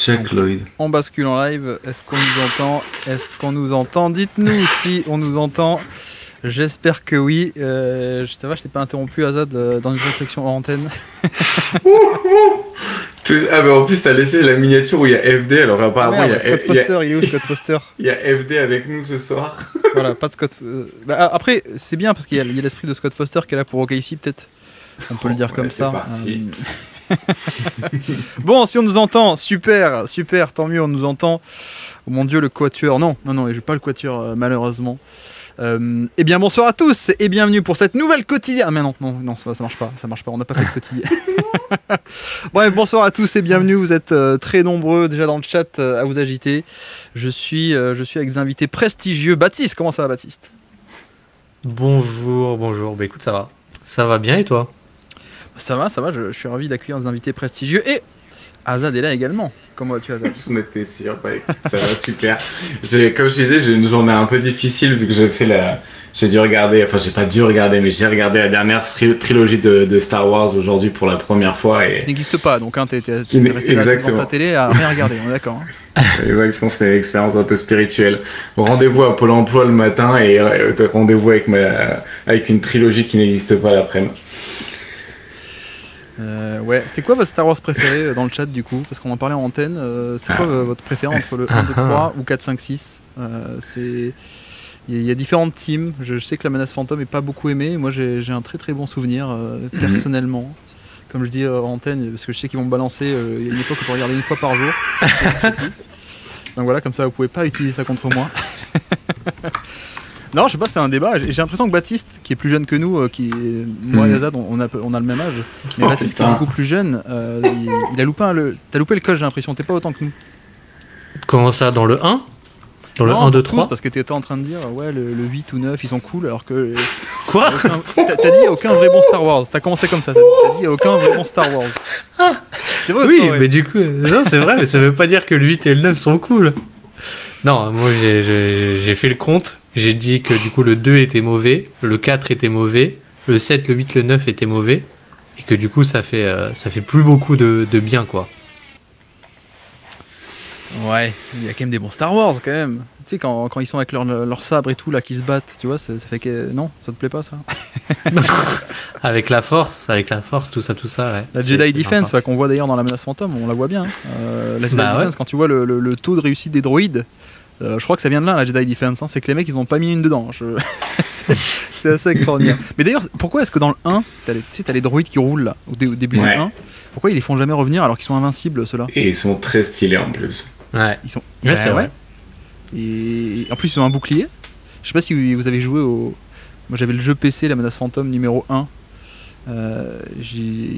Jack Lloyd. On bascule en live. Est-ce qu'on nous entend? Est-ce qu'on nous entend? Dites-nous si on nous entend. J'espère que oui. Ça va, je t'ai pas interrompu, Azad, dans une réflexion hors antenne. Ah bah en plus t'as laissé la miniature où il y a FD, alors apparemment il y a Scott Foster, il est où Scott Foster? Il y a FD avec nous ce soir. Voilà, pas de Scott. Après, c'est bien parce qu'il y a l'esprit de Scott Foster qui est là pour OKC, peut-être. On peut le dire comme ça. Parti. Bon, si on nous entend, super, tant mieux, on nous entend. Oh mon Dieu, le quatuor. Non, j'ai pas le quatuor, malheureusement. Eh bien, bonsoir à tous et bienvenue pour cette nouvelle quotidienne. Ah, mais non, ça marche pas, on n'a pas fait de quotidien. Bref, bonsoir à tous et bienvenue. Vous êtes très nombreux déjà dans le chat à vous agiter. Je suis avec des invités prestigieux. Baptiste, comment ça va, Baptiste? Bonjour. Bah écoute, ça va bien et toi? Ça va, je suis ravi d'accueillir des invités prestigieux et Azad est là également. Comment vas-tu, Azad? Je m'étais sûr, ça va super. Comme je disais, j'ai une journée un peu difficile vu que j'ai dû regarder, enfin j'ai pas dû regarder, mais j'ai regardé la dernière trilogie de Star Wars aujourd'hui pour la première fois. Et... Qui n'existe pas, donc t'es resté là devant ta télé à rien regarder, on est d'accord. Exactement, c'est une expérience un peu spirituelle. Rendez-vous à Pôle emploi le matin et rendez-vous avec une trilogie qui n'existe pas l'après-midi. Ouais, c'est quoi votre Star Wars préféré dans le chat du coup? Parce qu'on en parlait en antenne, c'est quoi votre préférence entre le 1, 2, 3 ou 4, 5, 6? Il y a différentes teams, je sais que la menace fantôme est pas beaucoup aimée, moi j'ai un très très bon souvenir personnellement. Comme je dis en antenne, parce que je sais qu'ils vont me balancer, il y a une époque où je regardais une fois par jour. Donc voilà, comme ça vous pouvez pas utiliser ça contre moi. Non, je sais pas, c'est un débat. J'ai l'impression que Baptiste, qui est plus jeune que nous, moi et Azad, on a le même âge, mais Baptiste qui est beaucoup plus jeune, il a loupé t'as loupé le coche, j'ai l'impression, t'es pas autant que nous. Comment ça, dans le 1? Dans le non, 1, 2, 3? Parce que t'étais en train de dire, ouais, le 8 ou 9, ils sont cool, alors que... Quoi? T'as dit, il n'y a aucun vrai bon Star Wars. T'as commencé comme ça, t'as dit, il n'y a aucun vrai bon Star Wars. C'est vrai, oui, mais du coup, non, c'est vrai, mais ça veut pas dire que le 8 et le 9 sont cool. Non, moi j'ai fait le compte. J'ai dit que du coup le 2 était mauvais, le 4 était mauvais, le 7, le 8, le 9 était mauvais, et que du coup ça fait plus beaucoup de bien, quoi. Ouais, il y a quand même des bons Star Wars quand même. Tu sais, quand ils sont avec leur sabre et tout, là, qui se battent, tu vois, ça fait que... Non, ça te plaît pas, ça? Avec la force, tout ça, ouais. La Jedi Defense, qu'on voit d'ailleurs dans la menace fantôme, on la voit bien. La Jedi Defense, ouais. Quand tu vois le taux de réussite des droïdes, je crois que ça vient de là, la Jedi Defense, c'est que les mecs, ils ont pas mis une dedans. C'est assez extraordinaire. Mais d'ailleurs, pourquoi est-ce que dans le 1, t'as les droïdes qui roulent, là, au début du 1, pourquoi ils les font jamais revenir alors qu'ils sont invincibles, ceux-là? Et ils sont très stylés en plus. Ouais, ils sont... ouais, c'est vrai. Et en plus, ils ont un bouclier. Je sais pas si vous avez joué au... Moi, j'avais le jeu PC, la menace fantôme numéro 1.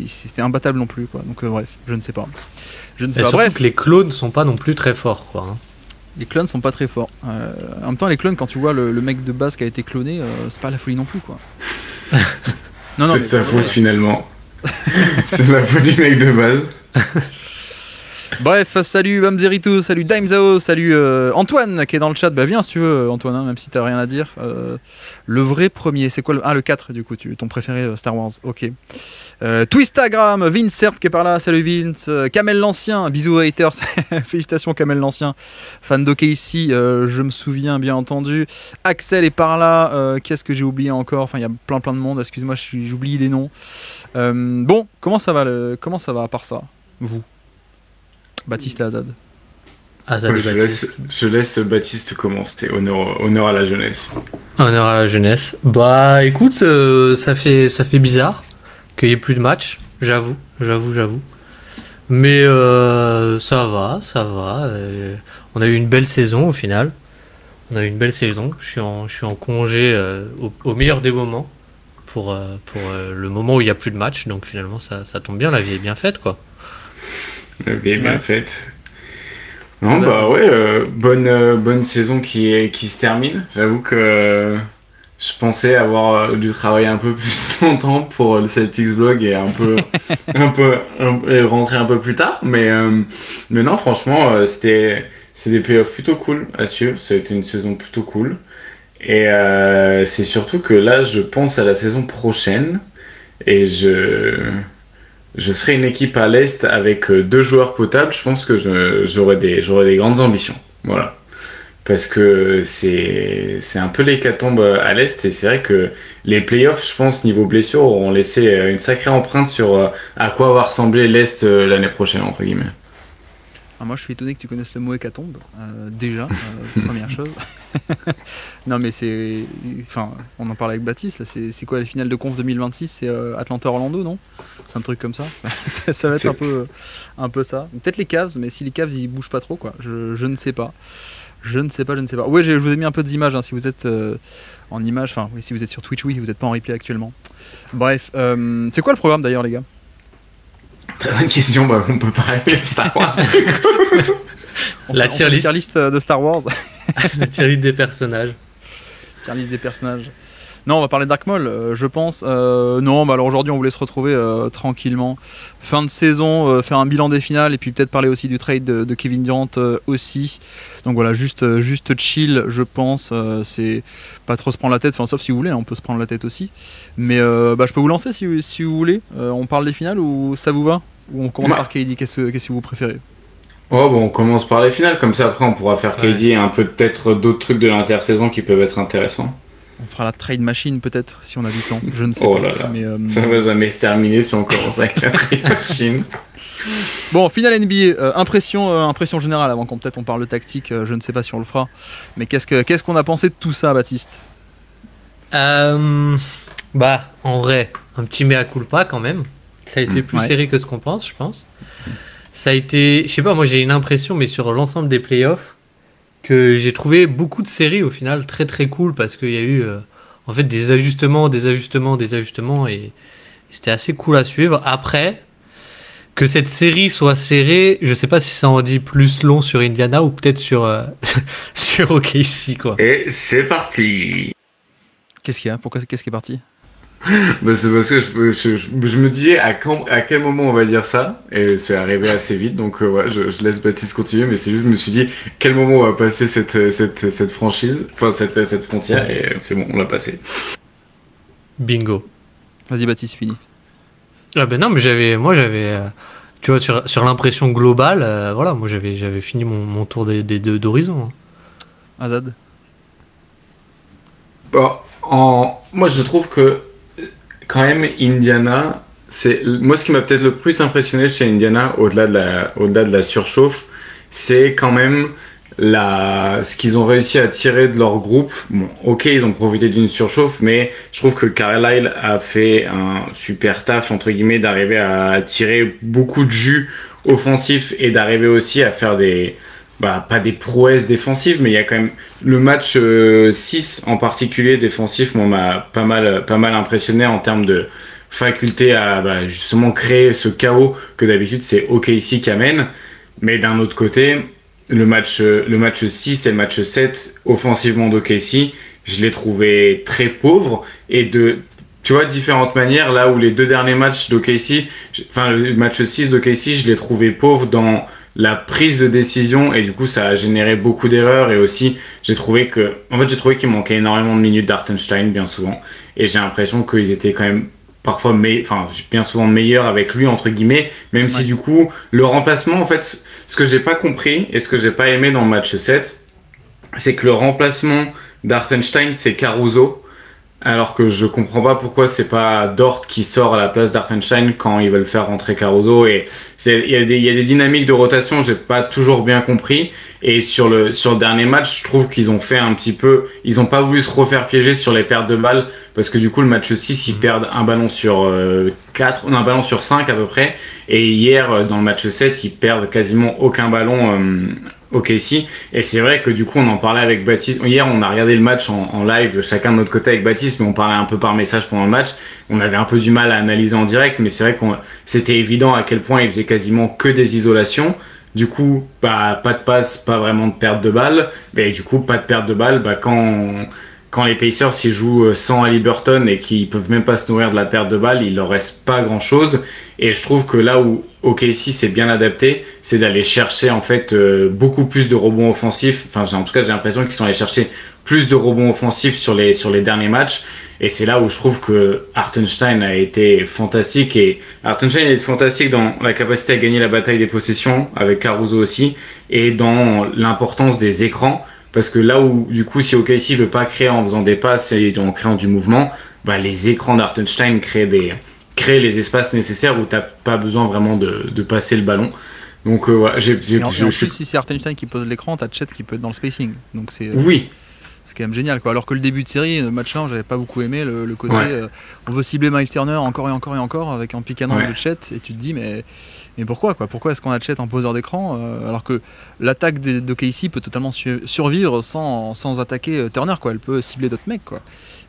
C'était imbattable non plus, quoi. Donc, bref, je ne sais pas. Bref, que les clones sont pas non plus très forts, quoi. Les clones sont pas très forts. En même temps, les clones, quand tu vois le mec de base qui a été cloné, c'est pas la folie non plus, quoi. Non, c'est de sa faute, finalement. C'est la faute du mec de base. Bref, salut Bamzerito, salut Daimzao, salut Antoine qui est dans le chat. Bah viens si tu veux, Antoine, hein, même si t'as rien à dire. Le vrai premier, c'est quoi le 4 du coup, ton préféré Star Wars, ok. Twistagram, Vincert qui est par là, salut Vince. Kamel l'Ancien, bisous haters, félicitations Kamel l'Ancien, fan d'OKC, je me souviens bien entendu. Axel est par là, qu'est-ce que j'ai oublié encore? Enfin, il y a plein de monde, excuse-moi, j'oublie des noms. Bon, comment ça va à part ça, vous? Baptiste et Azad. Je laisse Baptiste commencer. Honneur à la jeunesse. Honneur à la jeunesse. Bah écoute, ça fait bizarre qu'il n'y ait plus de matchs. J'avoue. Mais ça va. On a eu une belle saison au final. Je suis en congé au meilleur des moments pour le moment où il n'y a plus de matchs. Donc finalement ça tombe bien, la vie est bien faite, quoi. La vie est bien faite. Non, bah ouais, bonne saison qui se termine. J'avoue que je pensais avoir dû travailler un peu plus longtemps pour le Celtics Blog et et rentrer un peu plus tard. Mais non, franchement, c'est des playoffs plutôt cool à suivre. Ça a été une saison plutôt cool. Et c'est surtout que là, je pense à la saison prochaine et je serais une équipe à l'Est avec 2 joueurs potables, je pense que j'aurais des grandes ambitions. Voilà. Parce que c'est un peu l'hécatombe à l'Est, et c'est vrai que les playoffs, je pense, niveau blessure, auront laissé une sacrée empreinte sur à quoi va ressembler l'Est l'année prochaine, entre guillemets. Ah, moi, je suis étonné que tu connaisses le mot hécatombe, déjà, première chose. Non, mais c'est... Enfin, on en parlait avec Baptiste, là, c'est quoi, la finale de conf 2026? C'est Atlanta-Orlando, non? C'est un truc comme ça. Ça va être un peu ça. Peut-être les Cavs, mais si les Cavs, ils bougent pas trop, quoi. Je ne sais pas. Je ne sais pas. Oui, je vous ai mis un peu d'images, hein, si vous êtes en images, enfin, oui, si vous êtes sur Twitch, oui, vous n'êtes pas en replay actuellement. Bref, c'est quoi le programme d'ailleurs, les gars? Très bonne question, on peut parler de Star Wars. La tier list de Star Wars. La tier list des personnages. Tier list des personnages. Non, on va parler de Dark Maul, je pense. Non, alors aujourd'hui, on voulait se retrouver tranquillement. Fin de saison, faire un bilan des finales et puis peut-être parler aussi du trade de Kevin Durant aussi. Donc voilà, juste chill, je pense. C'est pas trop se prendre la tête, enfin, sauf si vous voulez, hein, on peut se prendre la tête aussi. Mais je peux vous lancer si vous voulez. On parle des finales ou ça vous va? Ou on commence par KD? Qu'est-ce que vous préférez? Oh, on commence par les finales, comme ça après on pourra faire KD et un peu peut-être d'autres trucs de l'intersaison qui peuvent être intéressants. On fera la trade machine peut-être si on a du temps, je ne sais pas. Oh là là, mais ça va jamais se terminer si on commence avec la trade machine. Bon, finale NBA, impression générale avant qu'on peut-être on parle de tactique, je ne sais pas si on le fera. Mais qu'est-ce qu'on a pensé de tout ça, Baptiste? En vrai, un petit mea culpa quand même. Ça a été plus serré que ce qu'on pense, je pense. Ça a été, je sais pas, moi j'ai une impression, mais sur l'ensemble des playoffs, que j'ai trouvé beaucoup de séries au final très très cool parce qu'il y a eu en fait des ajustements et c'était assez cool à suivre. Après, que cette série soit serrée, je sais pas si ça en dit plus long sur Indiana ou peut-être sur OKC, quoi. Et c'est parti. Qu'est-ce qu'il y a? Pourquoi qu'est-ce qui est parti? C'est parce que je me disais à quel moment on va dire ça, et c'est arrivé assez vite, donc je laisse Baptiste continuer, mais c'est juste, je me suis dit quel moment on va passer cette franchise, enfin cette frontière, et c'est bon, on l'a passé. Bingo. Vas-y Baptiste, fini. Ah ben non, mais j'avais tu vois, sur l'impression globale, voilà, moi j'avais fini mon tour des deux d'horizon. Azad. Moi je trouve que quand même Indiana, moi ce qui m'a peut-être le plus impressionné chez Indiana, au-delà de la surchauffe, c'est quand même ce qu'ils ont réussi à tirer de leur groupe. Bon, ok, ils ont profité d'une surchauffe, mais je trouve que Carlisle a fait un super taf, entre guillemets, d'arriver à tirer beaucoup de jus offensif et d'arriver aussi à faire pas des prouesses défensives, mais il y a quand même le match 6 en particulier défensif, m'a pas mal impressionné en termes de faculté à justement créer ce chaos que d'habitude c'est OKC qui amène. Mais d'un autre côté, le match 6 et le match 7 offensivement d'OKC, je l'ai trouvé très pauvre et tu vois, différentes manières, là où les 2 derniers matchs d'OKC, le match 6 d'OKC, je l'ai trouvé pauvre dans la prise de décision et du coup ça a généré beaucoup d'erreurs, et aussi j'ai trouvé qu'il manquait énormément de minutes d'Hartenstein bien souvent, et j'ai l'impression qu'ils étaient quand même parfois bien souvent meilleurs avec lui entre guillemets, même si du coup le remplacement, en fait ce que j'ai pas compris et ce que j'ai pas aimé dans le match 7, c'est que le remplacement d'Hartenstein c'est Caruso, alors que je comprends pas pourquoi c'est pas Dort qui sort à la place d'Hartenstein quand ils veulent faire rentrer Caruso. Et il y a des dynamiques de rotation, j'ai pas toujours bien compris. Et sur le dernier match, je trouve qu'ils ont fait ils ont pas voulu se refaire piéger sur les pertes de balles, parce que du coup le match 6 ils perdent un ballon sur un ballon sur 5 à peu près, et hier dans le match 7 ils perdent quasiment aucun ballon OKC. Et c'est vrai que du coup on en parlait avec Baptiste hier, on a regardé le match en live chacun de notre côté avec Baptiste, mais on parlait un peu par message pendant le match, on avait un peu du mal à analyser en direct, mais c'est vrai que c'était évident à quel point il faisait quasiment que des isolations. Du coup, pas de passe, pas vraiment de perte de balle, mais du coup pas de perte de balle quand les Pacers s'y jouent sans Haliburton et qu'ils peuvent même pas se nourrir de la perte de balle, il leur reste pas grand chose. Et je trouve que là où OKC s'est bien adapté, c'est d'aller chercher en fait beaucoup plus de rebonds offensifs. Enfin, en tout cas, j'ai l'impression qu'ils sont allés chercher plus de rebonds offensifs sur les derniers matchs. Et c'est là où je trouve que Hartenstein a été fantastique. Et Hartenstein est fantastique dans la capacité à gagner la bataille des possessions, avec Caruso aussi, et dans l'importance des écrans. Parce que là où, du coup, si OKC veut pas créer en faisant des passes et en créant du mouvement, bah, les écrans d'Hartenstein créent les espaces nécessaires où t'as pas besoin vraiment de passer le ballon. Donc, ouais, en plus, si c'est Hartenstein qui pose l'écran, t'as Chet qui peut être dans le spacing. Donc oui. C'est quand même génial, quoi. Alors que le début de série, le match 1, j'avais pas beaucoup aimé le côté on veut cibler Miles Turner encore et encore et encore avec un pick and roll de Chet, et tu te dis mais pourquoi est-ce qu'on a Chet en poseur d'écran alors que l'attaque de KC peut totalement survivre sans attaquer Turner, quoi. Elle peut cibler d'autres mecs, quoi.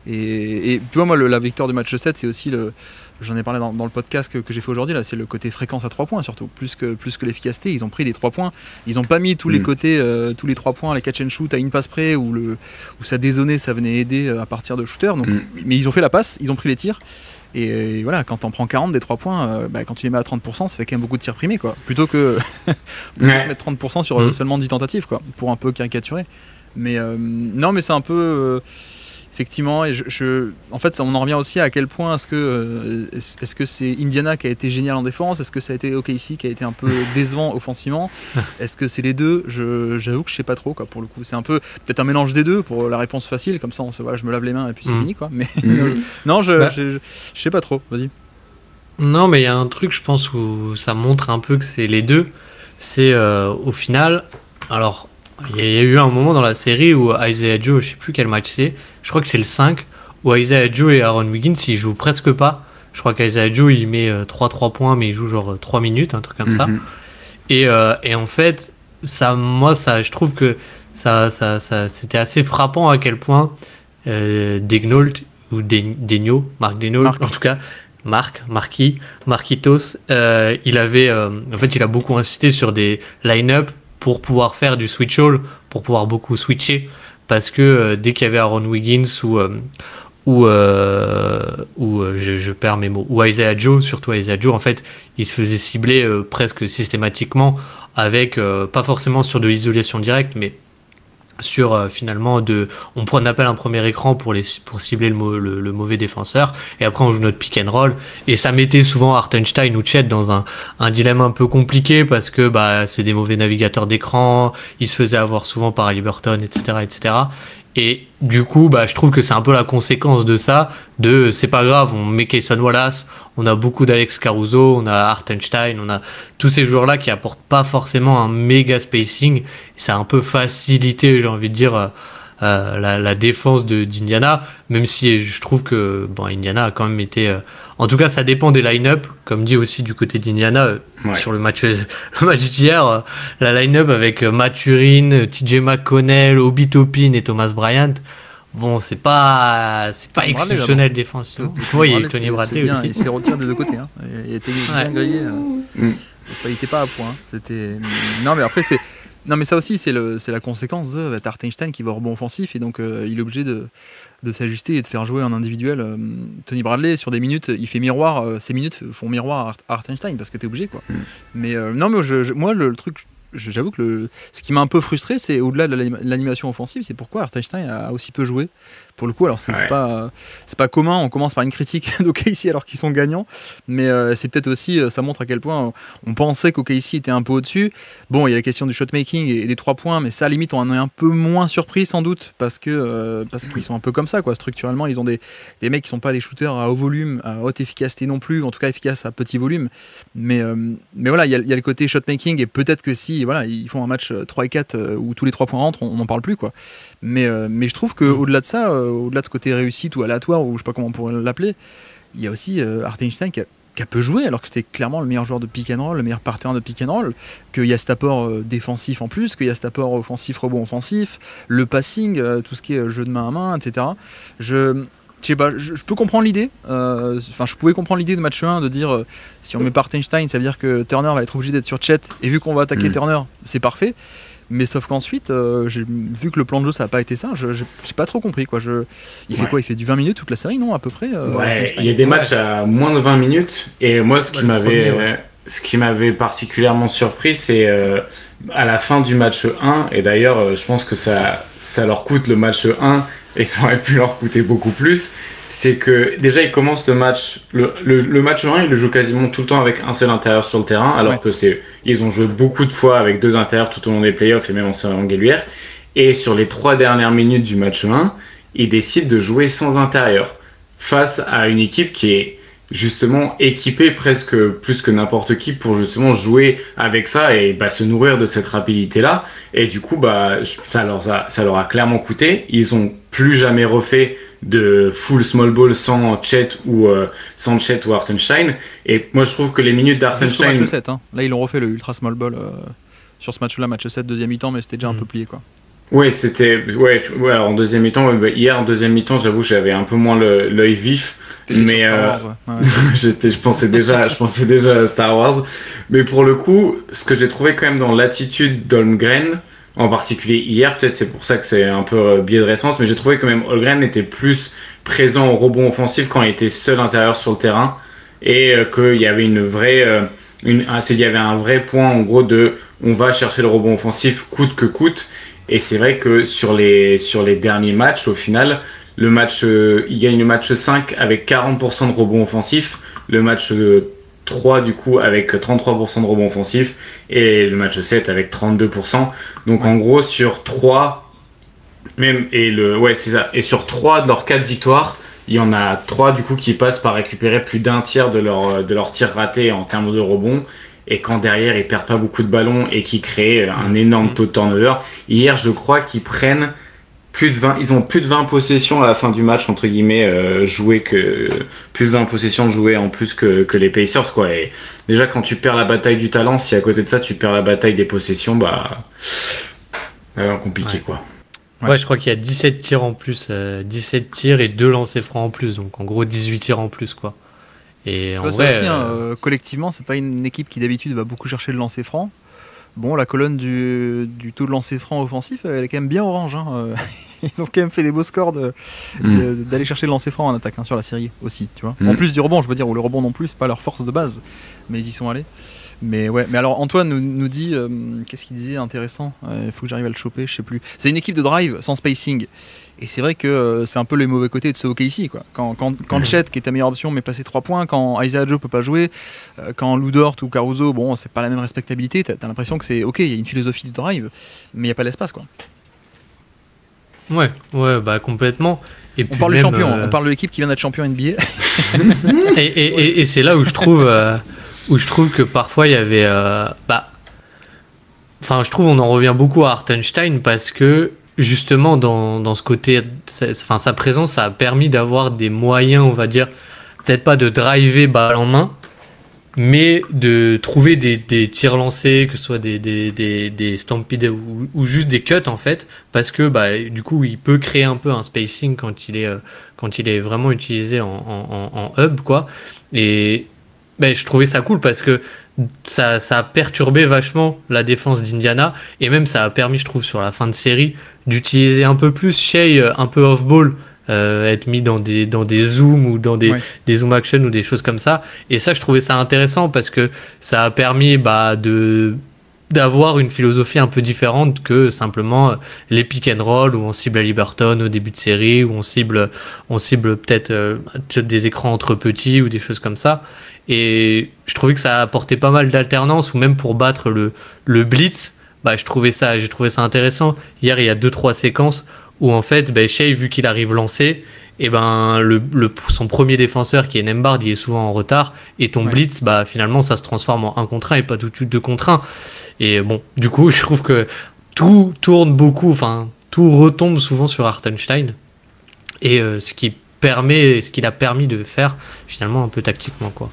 Et tu vois, moi la victoire du match 7, c'est aussi j'en ai parlé dans le podcast que j'ai fait aujourd'hui, là, c'est le côté fréquence à 3 points surtout, plus que l'efficacité. Ils ont pris des 3 points, ils n'ont pas mis tous les côtés, tous les 3 points, les catch and shoot à une passe près, où ça dézonnait, ça venait aider à partir de shooter. Donc, mais ils ont fait la passe, ils ont pris les tirs, et voilà, quand t'en prends 40 des 3 points, quand tu les mets à 30%, ça fait quand même beaucoup de tirs primés, quoi. Plutôt que mettre 30% sur seulement 10 tentatives, quoi, pour un peu caricaturer. Mais non, mais c'est un peu... effectivement, et en fait, on en revient aussi à quel point est-ce que c'est Indiana qui a été génial en défense, est-ce que ça a été OKC qui a été un peu décevant offensivement, est-ce que c'est les deux? J'avoue que je sais pas trop, quoi, pour le coup. C'est un peu peut-être un mélange des deux pour la réponse facile, comme ça voilà, je me lave les mains et puis c'est fini, quoi. Mais non, je sais pas trop. Vas-y. Non, mais il y a un truc, je pense, où ça montre un peu que c'est les deux. C'est au final, alors il y a eu un moment dans la série où Isaiah Joe, je sais plus quel match c'est, je crois que c'est le 5, où Isaiah Joe et Aaron Wiggins, ils jouent presque pas. Je crois qu'Isaiah Joe, il met 3 points, mais il joue genre 3 minutes, un truc comme ça. Et en fait, je trouve que ça c'était assez frappant à quel point Degnault, ou Marc Degnault, en tout cas, Marquitos, il avait, en fait, il a beaucoup insisté sur des line-up pour pouvoir faire du switch all, pour pouvoir beaucoup switcher, parce que dès qu'il y avait Aaron Wiggins ou je perds mes mots, ou Isaiah Joe, surtout Isaiah Joe, en fait, il se faisait cibler presque systématiquement avec, pas forcément sur de l'isolation directe, mais sur finalement on appelle un premier écran pour cibler le mauvais défenseur, et après on joue notre pick and roll, et ça mettait souvent Hartenstein ou Chet dans un dilemme un peu compliqué, parce que c'est des mauvais navigateurs d'écran, ils se faisaient avoir souvent par Haliburton, etc. Et du coup, je trouve que c'est un peu la conséquence de ça, c'est pas grave, on met Cason Wallace, on a beaucoup d'Alex Caruso, on a Hartenstein, on a tous ces joueurs-là qui apportent pas forcément un méga spacing. Ça a un peu facilité, j'ai envie de dire, la défense d'Indiana, même si je trouve que Indiana a quand même été... en tout cas, ça dépend des line-up, comme dit aussi du côté d'Indiana, sur le match d'hier, la line-up avec Mathurin, TJ McConnell, Obi Toppin et Thomas Bryant. Bon, c'est pas exceptionnel défensivement. Oui, il y a Tony Bradley aussi. Il se fait retirer des deux côtés. Hein. Il était bien grillé. Il était pas à point. C'était... Non, mais après, c'est... Non, mais ça aussi, c'est la conséquence de Hartenstein qui va au rebond offensif, et donc il est obligé de s'ajuster et de faire jouer en individuel. Tony Bradley, sur des minutes, il fait miroir, ses minutes font miroir à Hartenstein, parce que t'es obligé, quoi. Mais non, mais moi, le truc... J'avoue que ce qui m'a un peu frustré, c'est au-delà de l'animation offensive, c'est pourquoi Hartenstein a aussi peu joué. Pour le coup, alors c'est pas commun, on commence par une critique d'OKC alors qu'ils sont gagnants, mais c'est peut-être aussi, ça montre à quel point on pensait qu'OKC était un peu au-dessus. Bon, il y a la question du shotmaking et des 3 points, mais ça, à la limite, on en est un peu moins surpris sans doute, parce qu'ils sont un peu comme ça, quoi. Structurellement, ils ont des mecs qui sont pas des shooters à haut volume, à haute efficacité non plus, en tout cas efficaces à petit volume. Mais voilà, il y a le côté shotmaking, et peut-être que si ils font un match 3 et 4 où tous les 3 points rentrent, on n'en parle plus, quoi. Mais je trouve qu'au-delà de ça, au-delà de ce côté réussite ou aléatoire, ou je sais pas comment on pourrait l'appeler, il y a aussi Hartenstein qui a peu joué, alors que c'était clairement le meilleur joueur de pick and roll, le meilleur partenaire de pick and roll, qu'il y a cet apport défensif en plus, qu'il y a cet apport offensif, rebond offensif, le passing, tout ce qui est jeu de main à main, etc. Je sais pas, je peux comprendre l'idée, je pouvais comprendre l'idée de match 1 de dire si on met pas Hartenstein, ça veut dire que Turner va être obligé d'être sur Chet, et vu qu'on va attaquer Turner, c'est parfait. Mais sauf qu'ensuite, vu que le plan de jeu ça n'a pas été ça, j'ai pas trop compris, quoi. Il fait quoi? Il fait du 20 minutes toute la série, non, à peu près? Il y a des matchs à moins de 20 minutes, et moi ce qui m'avait particulièrement surpris, c'est à la fin du match 1, et d'ailleurs je pense que ça leur coûte le match 1 et ça aurait pu leur coûter beaucoup plus, c'est que déjà ils commencent le match, le match 1 ils le jouent quasiment tout le temps avec un seul intérieur sur le terrain, alors que ils ont joué beaucoup de fois avec 2 intérieurs tout au long des playoffs et même en saison régulière, et sur les 3 dernières minutes du match 1, ils décident de jouer sans intérieur face à une équipe qui est justement équipé presque plus que n'importe qui pour justement jouer avec ça et se nourrir de cette rapidité là, et du coup ça leur a clairement coûté. Ils ont plus jamais refait de full small ball sans Chet ou Hartenstein, et moi je trouve que les minutes d'Hartenstein match 7, hein. Là ils ont refait le ultra small ball sur ce match là, match 7 deuxième mi-temps, mais c'était déjà un peu plié quoi. Ouais, alors en deuxième mi-temps, hier en deuxième mi-temps, j'avoue, j'avais un peu moins l'œil vif, mais je pensais déjà à Star Wars. Mais pour le coup, ce que j'ai trouvé quand même dans l'attitude d'Holmgren, en particulier hier, peut-être c'est pour ça que c'est un peu biais de récence, mais j'ai trouvé quand même Holmgren était plus présent au rebond offensif quand il était seul intérieur sur le terrain, et qu'il y avait il y avait un vrai point en gros de on va chercher le rebond offensif coûte que coûte. Et c'est vrai que sur les derniers matchs, au final, il gagne le match 5 avec 40% de rebonds offensifs, le match 3 du coup avec 33% de rebonds offensifs, et le match 7 avec 32%. Donc en gros sur 3, c'est ça. Et sur 3 de leurs 4 victoires, il y en a 3 du coup qui passent par récupérer plus d'un tiers de leur tir raté en termes de rebonds. Et quand derrière ils perdent pas beaucoup de ballons et qu'ils créent un énorme taux de turnover. Hier, je crois qu'ils prennent ils ont plus de 20 possessions à la fin du match, entre guillemets, plus de 20 possessions jouées en plus que les Pacers, quoi. Et déjà, quand tu perds la bataille du talent, si à côté de ça tu perds la bataille des possessions, compliqué, quoi. Ouais, je crois qu'il y a 17 tirs en plus, 17 tirs et 2 lancers francs en plus, donc en gros 18 tirs en plus, quoi. Et en vrai, aussi, collectivement, c'est pas une équipe qui d'habitude va beaucoup chercher le lancer franc. Bon, la colonne du taux de lancer franc offensif, elle est quand même bien orange. Hein. Ils ont quand même fait des beaux scores d'aller chercher le lancer franc en attaque sur la série aussi, tu vois. En plus du rebond, je veux dire, ou le rebond non plus, c'est pas leur force de base, mais ils y sont allés. Mais alors Antoine nous dit, qu'est-ce qu'il disait intéressant, il faut que j'arrive à le choper, je sais plus. C'est une équipe de drive sans spacing. Et c'est vrai que c'est un peu les mauvais côtés de ce OKC, quoi. Quand Chet, qui est ta meilleure option, met passer 3 points, quand Isaiah Joe peut pas jouer, quand Lou Dort ou Caruso, bon, c'est pas la même respectabilité, t'as l'impression que c'est ok, il y a une philosophie de drive, mais il n'y a pas l'espace, quoi. Ouais, complètement. Et on parle du champion, on parle de l'équipe qui vient d'être champion NBA. et c'est là où je trouve que parfois il y avait je trouve on en revient beaucoup à Hartenstein parce que justement dans ce côté, sa présence, ça a permis d'avoir des moyens, on va dire, peut-être pas de driver balle en main, mais de trouver des tirs lancés, que ce soit des stampedes ou juste des cuts en fait, parce que du coup il peut créer un peu un spacing quand il est vraiment utilisé en hub, quoi. Et je trouvais ça cool parce que ça a perturbé vachement la défense d'Indiana, et même ça a permis, je trouve, sur la fin de série d'utiliser un peu plus Shai un peu off-ball, être mis dans des zooms ou dans des zoom action ou des choses comme ça. Et ça, je trouvais ça intéressant parce que ça a permis d'avoir une philosophie un peu différente que simplement les pick and roll où on cible à Liberton au début de série, où on cible peut-être des écrans entre petits ou des choses comme ça. Et je trouvais que ça apportait pas mal d'alternance, ou même pour battre le blitz, j'ai trouvé ça intéressant. Hier, il y a 2-3 séquences où en fait, Shai, vu qu'il arrive lancé, et son premier défenseur qui est Nembhard, il est souvent en retard, et ton blitz, finalement ça se transforme en 1 contre 1 et pas tout de suite 2 contre 1. Et bon, du coup, je trouve que tout tourne beaucoup, tout retombe souvent sur Hartenstein, et ce qu'il a permis de faire finalement un peu tactiquement, quoi.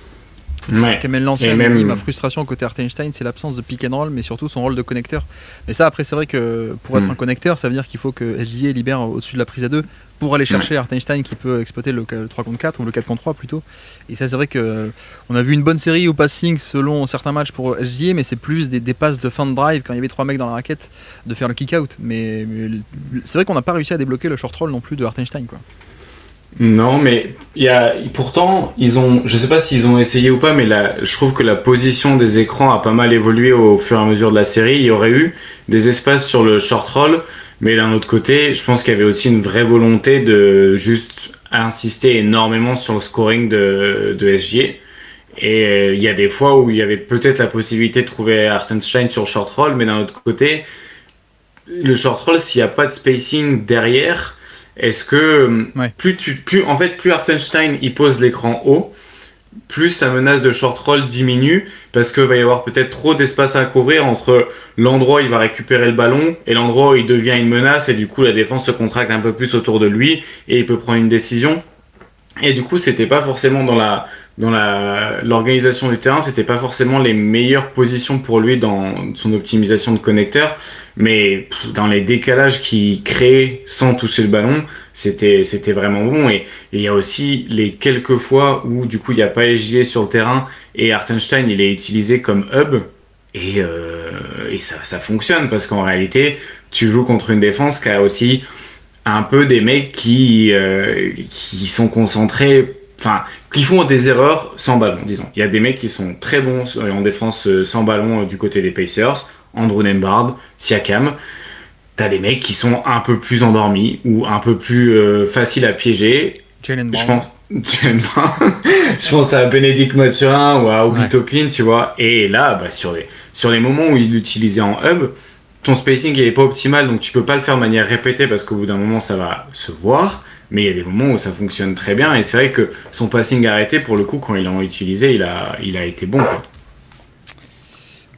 Kamel Lancien dit ma frustration côté Hartenstein, c'est l'absence de pick and roll, mais surtout son rôle de connecteur. Mais ça, après, c'est vrai que pour être un connecteur, ça veut dire qu'il faut que SGA libère au-dessus de la prise à 2 pour aller chercher Hartenstein qui peut exploiter le 3 contre 4 ou le 4 contre 3 plutôt. Et ça, c'est vrai qu'on a vu une bonne série au passing selon certains matchs pour SGA, mais c'est plus des passes de fin de drive quand il y avait 3 mecs dans la raquette de faire le kick out. Mais c'est vrai qu'on n'a pas réussi à débloquer le short roll non plus de Hartenstein, quoi. Non, mais pourtant, je sais pas s'ils ont essayé ou pas, mais je trouve que la position des écrans a pas mal évolué au fur et à mesure de la série. Il y aurait eu des espaces sur le short roll, mais d'un autre côté, je pense qu'il y avait aussi une vraie volonté de juste insister énormément sur le scoring de SGA. Et il y a des fois où il y avait peut-être la possibilité de trouver Hartenstein sur le short roll, mais d'un autre côté, le short roll, s'il n'y a pas de spacing derrière, est-ce que plus Hartenstein il pose l'écran haut, plus sa menace de short roll diminue parce qu'il va y avoir peut-être trop d'espace à couvrir entre l'endroit où il va récupérer le ballon et l'endroit où il devient une menace, et du coup la défense se contracte un peu plus autour de lui et il peut prendre une décision. Et du coup, c'était pas forcément dans l'organisation du terrain, c'était pas forcément les meilleures positions pour lui dans son optimisation de connecteur, mais dans les décalages qu'il créait sans toucher le ballon, c'était vraiment bon. Et il y a aussi les quelques fois où du coup il n'y a pas SGA sur le terrain et Hartenstein il est utilisé comme hub, et ça fonctionne parce qu'en réalité tu joues contre une défense qui a aussi un peu des mecs qui sont concentrés, enfin, qui font des erreurs sans ballon, disons. Il y a des mecs qui sont très bons en défense sans ballon du côté des Pacers, Andrew Nembhard, Siakam. T'as des mecs qui sont un peu plus endormis ou un peu plus faciles à piéger. Jaylen Brown. Je pense à Bénédicte Mathurin ou à Obi Toppin, tu vois. Et là, sur les moments où il l'utilisait en hub, ton spacing il est pas optimal, donc tu peux pas le faire de manière répétée parce qu'au bout d'un moment ça va se voir, mais il y a des moments où ça fonctionne très bien, et c'est vrai que son passing arrêté, pour le coup, quand ils l'ont utilisé, il a été bon, quoi.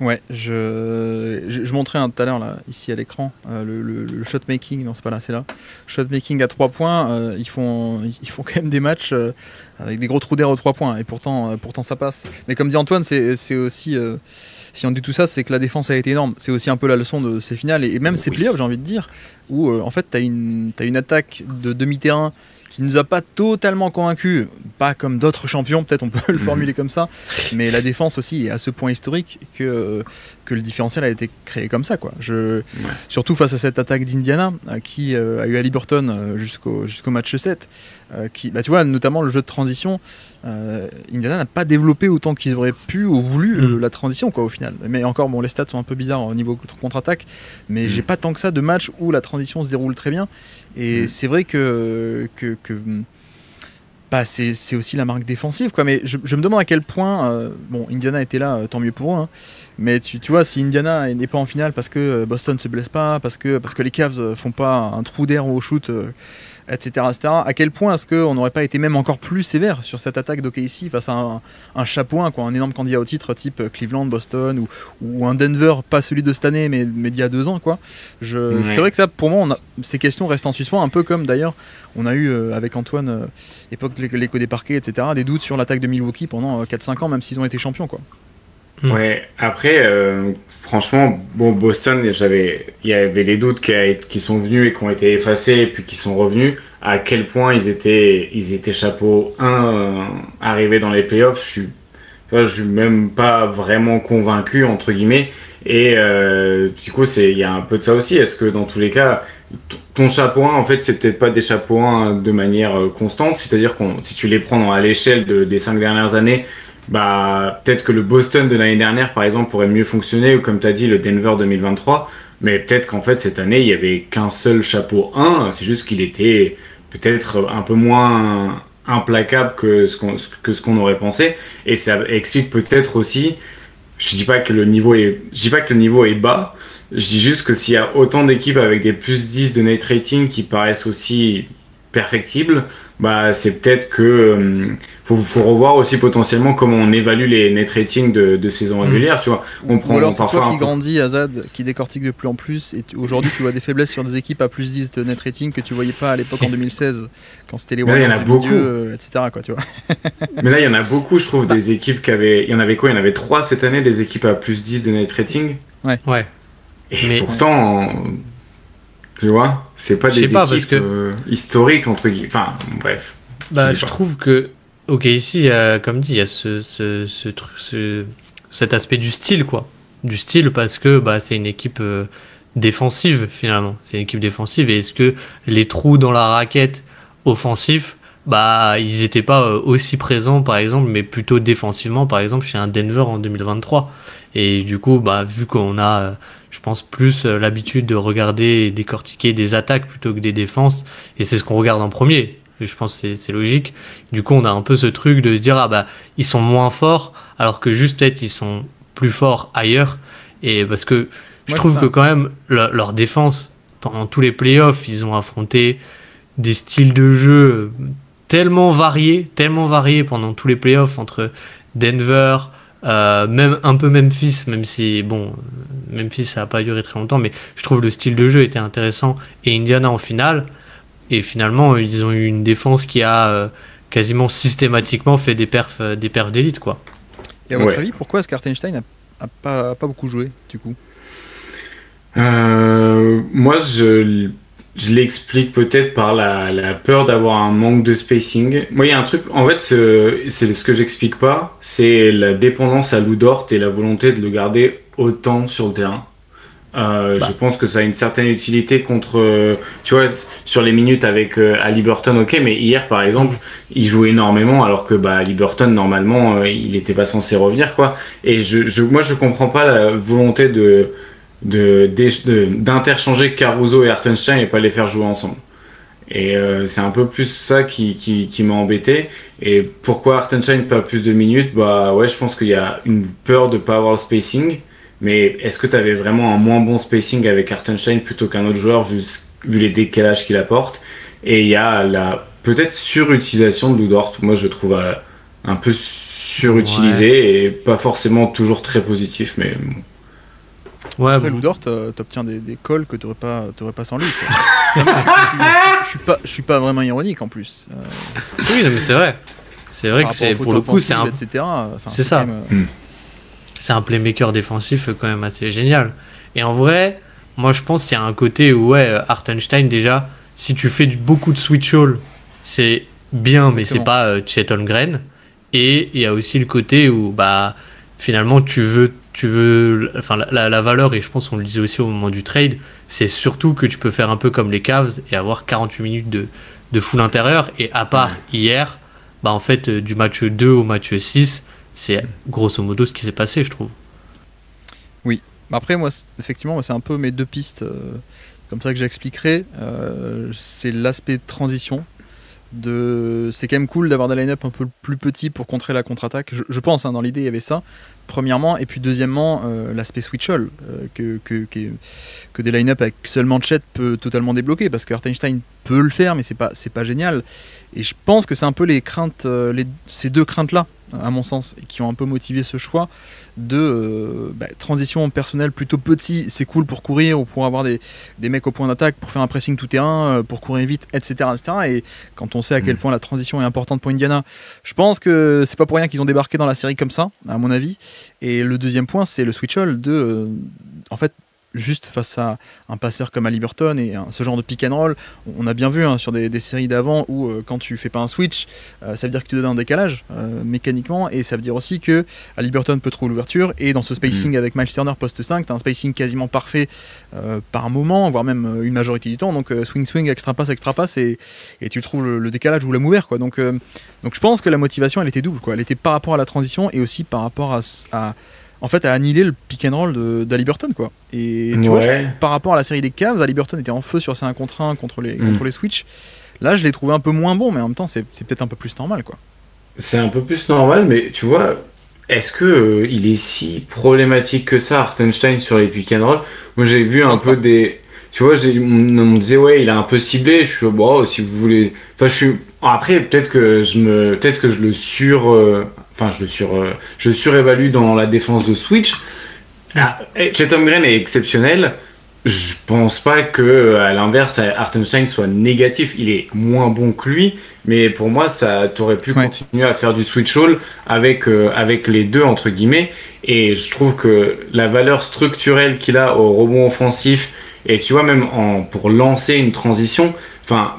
Ouais, je montrais tout à l'heure là, ici à l'écran, le shot making, non c'est pas là, c'est là. Shot making à 3 points, ils font quand même des matchs avec des gros trous d'air aux 3 points, et pourtant ça passe. Mais comme dit Antoine, c'est aussi, si on dit tout ça, c'est que la défense a été énorme. C'est aussi un peu la leçon de ces finales, et même ces playoffs, j'ai envie de dire, où en fait t'as une attaque de demi-terrain qui nous a pas totalement convaincus, pas comme d'autres champions, peut-être on peut le formuler comme ça, mais la défense aussi est à ce point historique que le différentiel a été créé comme ça, quoi. Surtout face à cette attaque d'Indiana qui a eu Haliburton jusqu'au match 7, tu vois, notamment le jeu de transition, Indiana n'a pas développé autant qu'ils auraient pu ou voulu la transition, quoi, au final. Mais encore, bon, les stats sont un peu bizarres au niveau contre-attaque, mais j'ai pas tant que ça de matchs où la transition se déroule très bien. Et c'est vrai que c'est aussi la marque défensive, quoi. Mais je me demande à quel point, bon, Indiana était là, tant mieux pour eux, hein. Mais tu vois, si Indiana n'est pas en finale parce que Boston se blesse pas, parce que les Cavs font pas un trou d'air au shoot, etc., à quel point est-ce qu'on n'aurait pas été même encore plus sévère sur cette attaque d'OKC face à un chapeau, quoi, un énorme candidat au titre type Cleveland, Boston, ou un Denver, pas celui de cette année mais d'il y a 2 ans, quoi. C'est vrai que ça, pour moi, ces questions restent en suspens, un peu comme d'ailleurs on a eu avec Antoine, époque de l'écho des parquets, etc., des doutes sur l'attaque de Milwaukee pendant 4-5 ans, même s'ils ont été champions, quoi. Ouais, après, franchement, bon, Boston, il y avait des doutes qui sont venus et qui ont été effacés et puis qui sont revenus. À quel point ils étaient chapeau 1 arrivés dans les playoffs, je suis même pas vraiment convaincu, entre guillemets. Et du coup, il y a un peu de ça aussi. Est-ce que dans tous les cas, ton chapeau 1, en fait, c'est peut-être pas des chapeaux 1 de manière constante. C'est-à-dire que si tu les prends à l'échelle des 5 dernières années, peut-être que le Boston de l'année dernière, par exemple, pourrait mieux fonctionner, ou comme tu as dit, le Denver 2023, mais peut-être qu'en fait, cette année, il n'y avait qu'un seul chapeau 1, c'est juste qu'il était peut-être un peu moins implacable que ce qu'on aurait pensé, et ça explique peut-être aussi, je dis pas que le niveau est bas, je dis juste que s'il y a autant d'équipes avec des plus 10 de net rating qui paraissent aussi perfectibles, c'est peut-être que faut revoir aussi potentiellement comment on évalue les net ratings de saison régulière, tu vois. On prend, ou alors c'est toi qui grandis, Azad, qui décortique de plus en plus, et aujourd'hui tu vois des faiblesses sur des équipes à plus 10 de net rating que tu voyais pas à l'époque en 2016 quand c'était les Warriors, etc., quoi, tu vois. Mais là il y en a beaucoup, je trouve, des équipes il y en avait 3 cette année, des équipes à plus 10 de net rating. Ouais. Et pourtant, tu vois, c'est pas des équipes historiques, entre guillemets. Enfin, bref. Je trouve que, ok, ici, comme dit, il y a cet aspect du style, quoi. Du style parce que c'est une équipe défensive, finalement. C'est une équipe défensive. Et est-ce que les trous dans la raquette offensif bah ils étaient pas aussi présents par exemple, mais plutôt défensivement par exemple chez un Denver en 2023. Et du coup, bah vu qu'on a, je pense plus l'habitude de regarder et décortiquer des attaques plutôt que des défenses, et c'est ce qu'on regarde en premier. Et je pense que c'est logique. Du coup, on a un peu ce truc de se dire ah bah ils sont moins forts, alors que juste peut-être ils sont plus forts ailleurs. Et parce que je trouve que quand même leur défense pendant tous les playoffs, ils ont affronté des styles de jeu tellement variés pendant tous les playoffs entre Denver, même un peu Memphis, même si bon, Memphis ça a pas duré très longtemps, mais je trouve le style de jeu était intéressant, et Indiana en finale. Et finalement, ils ont eu une défense qui a quasiment systématiquement fait des perfs d'élite, quoi. Et à votre avis, pourquoi est-ce qu'Hartenstein a pas beaucoup joué, du coup? Moi, je l'explique peut-être par la peur d'avoir un manque de spacing. Moi, il y a un truc, en fait, c'est ce que j'explique pas, c'est la dépendance à Lou Dort et la volonté de le garder autant sur le terrain. Je pense que ça a une certaine utilité contre, tu vois, sur les minutes avec Haliburton, ok, mais hier par exemple, il jouait énormément alors que Haliburton normalement il était pas censé revenir, quoi. Et moi je comprends pas la volonté d'interchanger Caruso et Hartenstein et pas les faire jouer ensemble. Et c'est un peu plus ça qui m'a embêté. Et pourquoi Hartenstein pas plus de minutes? Bah ouais, je pense qu'il y a une peur de pas avoir le spacing. Mais est-ce que tu avais vraiment un moins bon spacing avec Hartenstein plutôt qu'un autre joueur vu les décalages qu'il apporte? Et il y a la peut-être surutilisation de Lou Dort. Moi, je trouve un peu surutilisé et pas forcément toujours très positif, mais bon. Ouais, après, Lou Dort, t'obtiens des calls que t'aurais pas sans lui. Je suis pas vraiment ironique en plus. Oui, non, mais c'est vrai. C'est vrai que c'est pour le coup, c'est un. Etc. Enfin, c'est ça. C'est un playmaker défensif quand même assez génial. Et en vrai, moi je pense qu'il y a un côté où Hartenstein déjà, si tu fais beaucoup de switch all, c'est bien. Exactement. Mais c'est pas Chet Holmgren. Et il y a aussi le côté où finalement tu veux enfin la valeur, et je pense qu'on le disait aussi au moment du trade, c'est surtout que tu peux faire un peu comme les Cavs et avoir 48 minutes de full intérieur. Et à part hier, en fait du match 2 au match 6, c'est grosso modo ce qui s'est passé, je trouve. Oui. Après, moi, effectivement, c'est un peu mes deux pistes comme ça que j'expliquerai. C'est l'aspect de transition. C'est quand même cool d'avoir des line-up un peu plus petits pour contrer la contre-attaque. Je pense, dans l'idée, il y avait ça, premièrement. Et puis, deuxièmement, l'aspect switch-all que des line-up avec seulement Chet peut totalement débloquer. Parce que Hartenstein peut le faire, mais c'est pas génial. Et je pense que c'est un peu les craintes, ces deux craintes-là, à mon sens, qui ont un peu motivé ce choix de transition personnelle plutôt petit. C'est cool pour courir ou pour avoir des mecs au point d'attaque, pour faire un pressing tout terrain, pour courir vite, etc., etc. Et quand on sait à quel point la transition est importante pour Indiana, je pense que c'est pas pour rien qu'ils ont débarqué dans la série comme ça, à mon avis. Et le deuxième point, c'est le switch-all en fait, juste face à un passeur comme Haliburton et ce genre de pick and roll, on a bien vu sur des séries d'avant où quand tu fais pas un switch, ça veut dire que tu te donnes un décalage mécaniquement, et ça veut dire aussi que Haliburton peut trouver l'ouverture, et dans ce spacing avec Miles Turner poste 5, tu as un spacing quasiment parfait par moment, voire même une majorité du temps, donc swing, extra passe, et tu trouves le décalage ou la move quoi. Donc je pense que la motivation elle était double, quoi. Elle était par rapport à la transition et aussi par rapport à annihiler le pick and roll d'Haliburton, quoi. Et tu vois, par rapport à la série des Cavs, Haliburton était en feu sur ses 1 contre 1 contre les switch. Là, je l'ai trouvé un peu moins bon, mais en même temps, c'est peut-être un peu plus normal, quoi. C'est un peu plus normal, mais tu vois, est-ce que il est si problématique que ça, Hartenstein, sur les pick and roll? Moi, j'ai vu un peu des... Tu vois, on me disait, il a un peu ciblé. Je suis, si vous voulez... Enfin, après, peut-être que je le je surévalue dans la défense de switch. Chet Holmgren est exceptionnel. Je pense pas que, à l'inverse, Hartenstein soit négatif. Il est moins bon que lui, mais pour moi, t'aurais pu continuer à faire du switch all avec les deux, entre guillemets. Et je trouve que la valeur structurelle qu'il a au rebond offensif, et tu vois, même pour lancer une transition,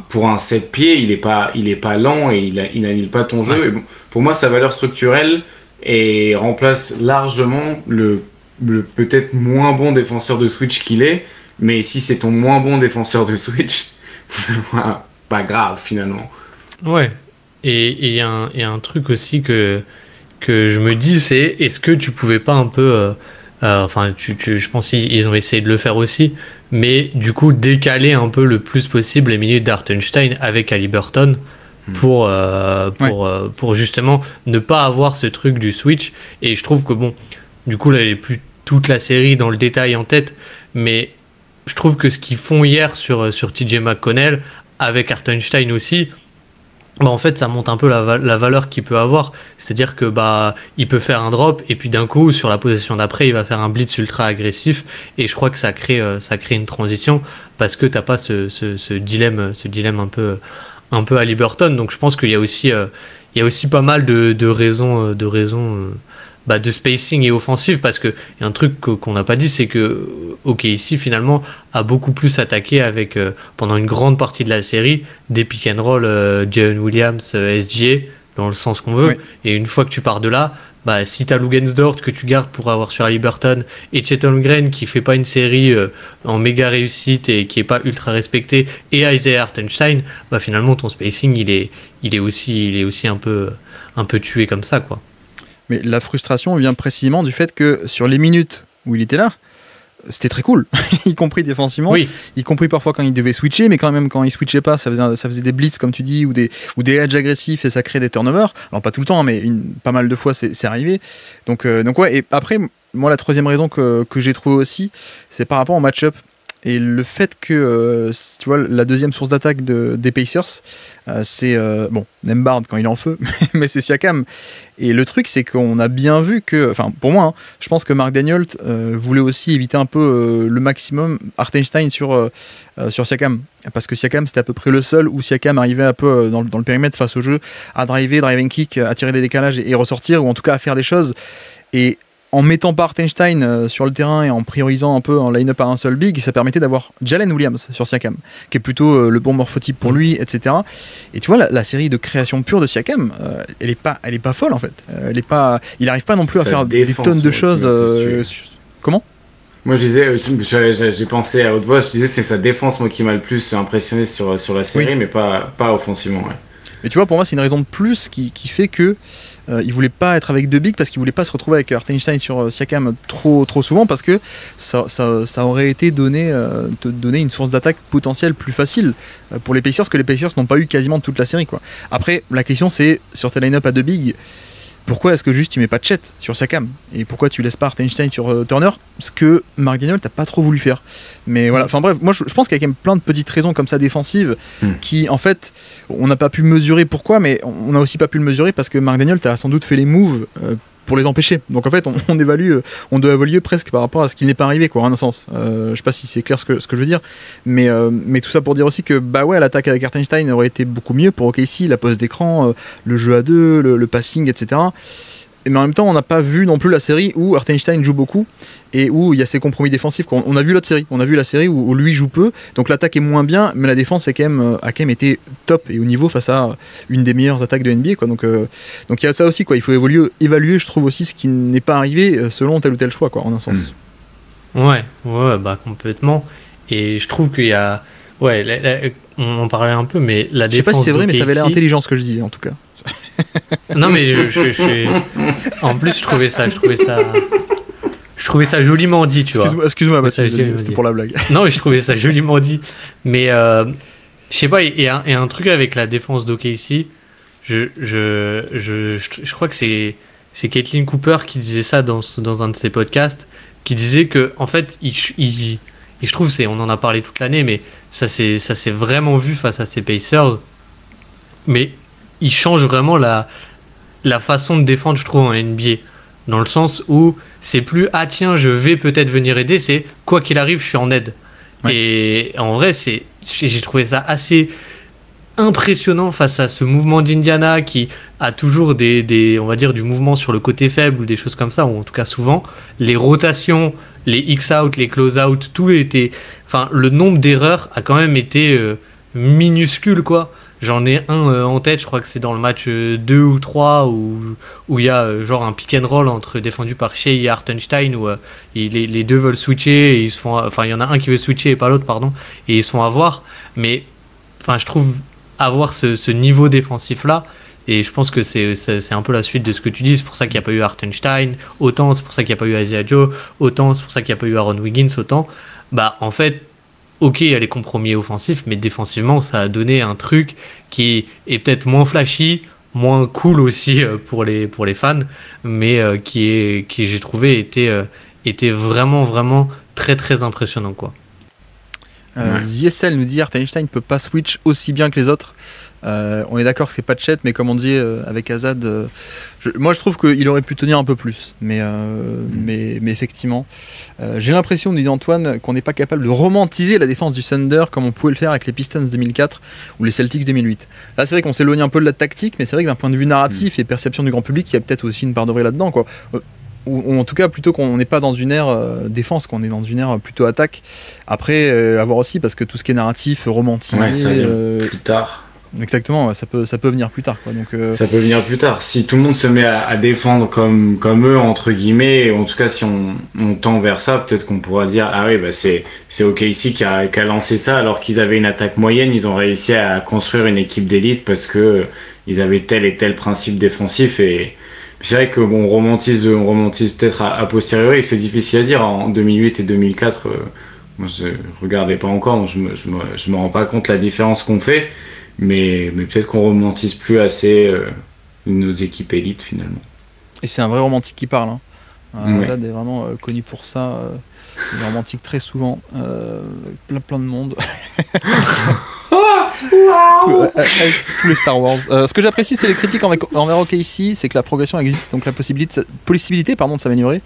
pour un 7 pieds, il est pas lent et il n'annule pas ton jeu. Et bon, pour moi, sa valeur structurelle remplace largement le peut-être moins bon défenseur de switch qu'il est. Mais si c'est ton moins bon défenseur de switch, pas grave finalement. Ouais, Et il y a un truc aussi que je me dis, c'est est-ce que tu pouvais pas un peu, enfin, je pense qu'ils ont essayé de le faire aussi, mais du coup décaler un peu le plus possible les minutes d'Hartenstein avec Haliburton pour justement ne pas avoir ce truc du switch. Et je trouve que bon, du coup là, j'ai plus toute la série dans le détail en tête, mais je trouve que ce qu'ils font hier sur TJ McConnell avec Hartenstein aussi, bah en fait ça monte un peu la valeur qu'il peut avoir, c'est-à-dire que bah il peut faire un drop et puis d'un coup sur la possession d'après il va faire un blitz ultra agressif, et je crois que ça crée une transition parce que t'as pas ce dilemme un peu Haliburton. Donc je pense qu'il y a aussi pas mal de raisons de spacing et offensive, parce que y a un truc qu'on n'a pas dit, c'est que OKC finalement a beaucoup plus attaqué avec pendant une grande partie de la série des pick and roll Jalen Williams, SGA dans le sens qu'on veut, oui. Et une fois que tu pars de là, bah si t'as Lugensdort que tu gardes pour avoir sur Haliburton et Chet Holmgren qui fait pas une série en méga réussite et qui est pas ultra respecté, et Isaiah Hartenstein, bah finalement ton spacing il est aussi un peu tué comme ça, quoi. Mais la frustration vient précisément du fait que sur les minutes où il était là, c'était très cool, y compris défensivement, oui. Y compris parfois quand il devait switcher, mais quand même quand il switchait pas, ça faisait des blitz comme tu dis, ou des edges agressifs, et ça crée des turnovers. Alors pas tout le temps, mais pas mal de fois c'est arrivé. Donc ouais, et après, moi la troisième raison que j'ai trouvée aussi, c'est par rapport au match-up. Et le fait que, tu vois, la deuxième source d'attaque des Pacers, c'est, Nembhard quand il est en feu, mais c'est Siakam. Et le truc, c'est qu'on a bien vu que, enfin, pour moi, je pense que Mark Daniels voulait aussi éviter un peu le maximum Hartenstein sur Siakam. Parce que Siakam, c'était à peu près le seul où Siakam arrivait un peu dans le périmètre face au jeu, à driver, drive and kick, à tirer des décalages et ressortir, ou en tout cas à faire des choses. Et en mettant pas Hartenstein sur le terrain et en priorisant un peu en line-up à un seul big, ça permettait d'avoir Jalen Williams sur Siakam, qui est plutôt le bon morphotype pour lui, etc. Et tu vois, la série de création pure de Siakam, elle est pas folle en fait. Il arrive pas non plus à faire des tonnes de choses. Comment ? Moi je disais, j'ai pensé à haute voix, je disais c'est sa défense moi qui m'a le plus impressionné sur la série, oui. Mais pas offensivement. Ouais. Et tu vois, pour moi c'est une raison de plus qui fait que il voulait pas être avec deux bigs, parce qu'il voulait pas se retrouver avec Hartenstein sur Siakam trop souvent, parce que ça aurait été donner une source d'attaque potentielle plus facile pour les Pacers, que les Pacers n'ont pas eu quasiment toute la série, quoi. Après la question c'est, sur ces line-up à deux bigs, pourquoi est-ce que juste tu mets pas de Chet sur Siakam, et pourquoi tu laisses pas Hartenstein sur Turner, ce que Mark Daniels t'as pas trop voulu faire. Mais voilà, enfin bref, moi je pense qu'il y a quand même plein de petites raisons comme ça défensives qui en fait on n'a pas pu mesurer pourquoi, mais on a aussi pas pu le mesurer parce que Mark Daniels a sans doute fait les moves pour les empêcher. Donc en fait on doit évaluer presque par rapport à ce qui n'est pas arrivé, quoi, en un sens. Je sais pas si c'est clair ce que je veux dire, mais tout ça pour dire aussi que bah ouais, l'attaque avec Hartenstein aurait été beaucoup mieux pour OKC, la pose d'écran, le jeu à deux, le passing, etc. Mais en même temps on n'a pas vu non plus la série où Hartenstein joue beaucoup et où il y a ces compromis défensifs. On a vu l'autre série, on a vu la série où lui joue peu, donc l'attaque est moins bien, mais la défense a quand même été top et au niveau face à une des meilleures attaques de NBA, quoi. Donc il y a ça aussi, quoi. Il faut évaluer, je trouve aussi, ce qui n'est pas arrivé selon tel ou tel choix, quoi, en un sens. Ouais, bah complètement. Et je trouve qu'il y a, on en parlait un peu, mais la défense. Je sais pas si c'est vrai, mais ça avait l'air intelligent ce que je disais en tout cas. Non mais en plus je trouvais ça joliment dit, tu vois. Excuse-moi Baptiste, c'était pour la blague. Non, mais je trouvais ça joliment dit. Mais je sais pas, il y a un truc avec la défense d'OKC. Je crois que c'est Caitlin Cooper qui disait ça dans un de ses podcasts, qui disait que en fait et je trouve on en a parlé toute l'année, mais ça s'est vraiment vu face à ces Pacers. Mais il change vraiment la façon de défendre, je trouve, en NBA. Dans le sens où c'est plus « Ah tiens, je vais peut-être venir aider », c'est « Quoi qu'il arrive, je suis en aide ». Ouais. Et en vrai, j'ai trouvé ça assez impressionnant face à ce mouvement d'Indiana qui a toujours on va dire, du mouvement sur le côté faible ou des choses comme ça, ou en tout cas souvent. Les rotations, les X-out, les close-out, tout était... Enfin, le nombre d'erreurs a quand même été minuscule, quoi. J'en ai un en tête, je crois que c'est dans le match 2 ou 3 où il y a genre un pick and roll défendu par Shea et Hartenstein où les deux veulent switcher et ils se font, enfin il y en a un qui veut switcher et pas l'autre, pardon, et ils se font avoir. Mais enfin je trouve avoir ce niveau défensif là, Et je pense que c'est un peu la suite de ce que tu dis. C'est pour ça qu'il n'y a pas eu Hartenstein, autant c'est pour ça qu'il n'y a pas eu Isaiah Joe, autant c'est pour ça qu'il n'y a pas eu Aaron Wiggins, autant. Bah, en fait, ok, il y a les compromis offensifs, mais défensivement, ça a donné un truc qui est peut-être moins flashy, moins cool aussi pour les fans, mais qui j'ai trouvé, était vraiment, vraiment très, très impressionnant, quoi. Ziesel nous dit Hartenstein ne peut pas switch aussi bien que les autres. On est d'accord que c'est pas de Chet, mais comme on dit avec Azad, moi je trouve qu'il aurait pu tenir un peu plus. Mais effectivement, j'ai l'impression, dit Antoine, qu'on n'est pas capable de romantiser la défense du Thunder comme on pouvait le faire avec les Pistons 2004 ou les Celtics 2008. Là, c'est vrai qu'on s'éloigne un peu de la tactique, mais c'est vrai que d'un point de vue narratif et perception du grand public, il y a peut-être aussi une part de vrai là-dedans, quoi. Ou en tout cas plutôt qu'on n'est pas dans une ère défense, qu'on est dans une ère plutôt attaque. Après, à voir aussi, parce que tout ce qui est narratif, romantisé... Ouais, ça vient plus tard. Exactement, ça peut venir plus tard, quoi. Donc, ça peut venir plus tard. Si tout le monde se met à défendre comme eux, entre guillemets, en tout cas si on tend vers ça, peut-être qu'on pourra dire ah oui, bah c'est OKC qui a lancé ça, alors qu'ils avaient une attaque moyenne, ils ont réussi à construire une équipe d'élite parce que ils avaient tel et tel principe défensif. Et c'est vrai que bon, on romantise peut-être à posteriori, c'est difficile à dire. En 2008 et 2004, moi je regardais pas encore, donc je me rends pas compte la différence qu'on fait. Mais peut-être qu'on romantise plus assez nos équipes élites finalement. Et c'est un vrai romantique qui parle. Ouais. Azad est vraiment connu pour ça. Il est romantique très souvent. Plein de monde. Avec tous les Star Wars. Ce que j'apprécie, c'est les critiques envers OKC, c'est que la progression existe, donc la possibilité de s'améliorer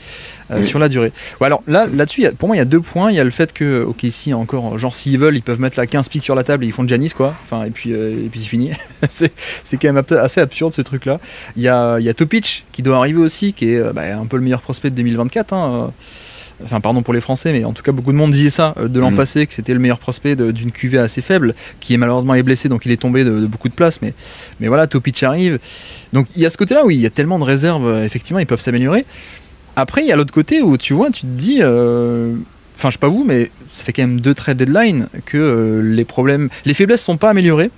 sur la durée. Ouais, alors là-dessus, pour moi, il y a 2 points. Il y a le fait que OKC, encore, genre s'ils veulent, ils peuvent mettre la 15 pics sur la table et ils font Giannis, quoi. Enfin, et puis c'est fini. c'est quand même assez absurde ce truc-là. Il y a Topic qui doit arriver aussi, qui est un peu le meilleur prospect de 2024. Enfin, pardon pour les Français, mais en tout cas, beaucoup de monde disait ça de l'an passé, que c'était le meilleur prospect d'une QV assez faible, qui est malheureusement blessé, donc il est tombé de beaucoup de places. Mais voilà, Topic arrive. Donc il y a ce côté-là où il y a tellement de réserves, effectivement, ils peuvent s'améliorer. Après, il y a l'autre côté où tu vois, tu te dis. Enfin, je sais pas vous, mais ça fait quand même 2 trade deadline que les faiblesses sont pas améliorées,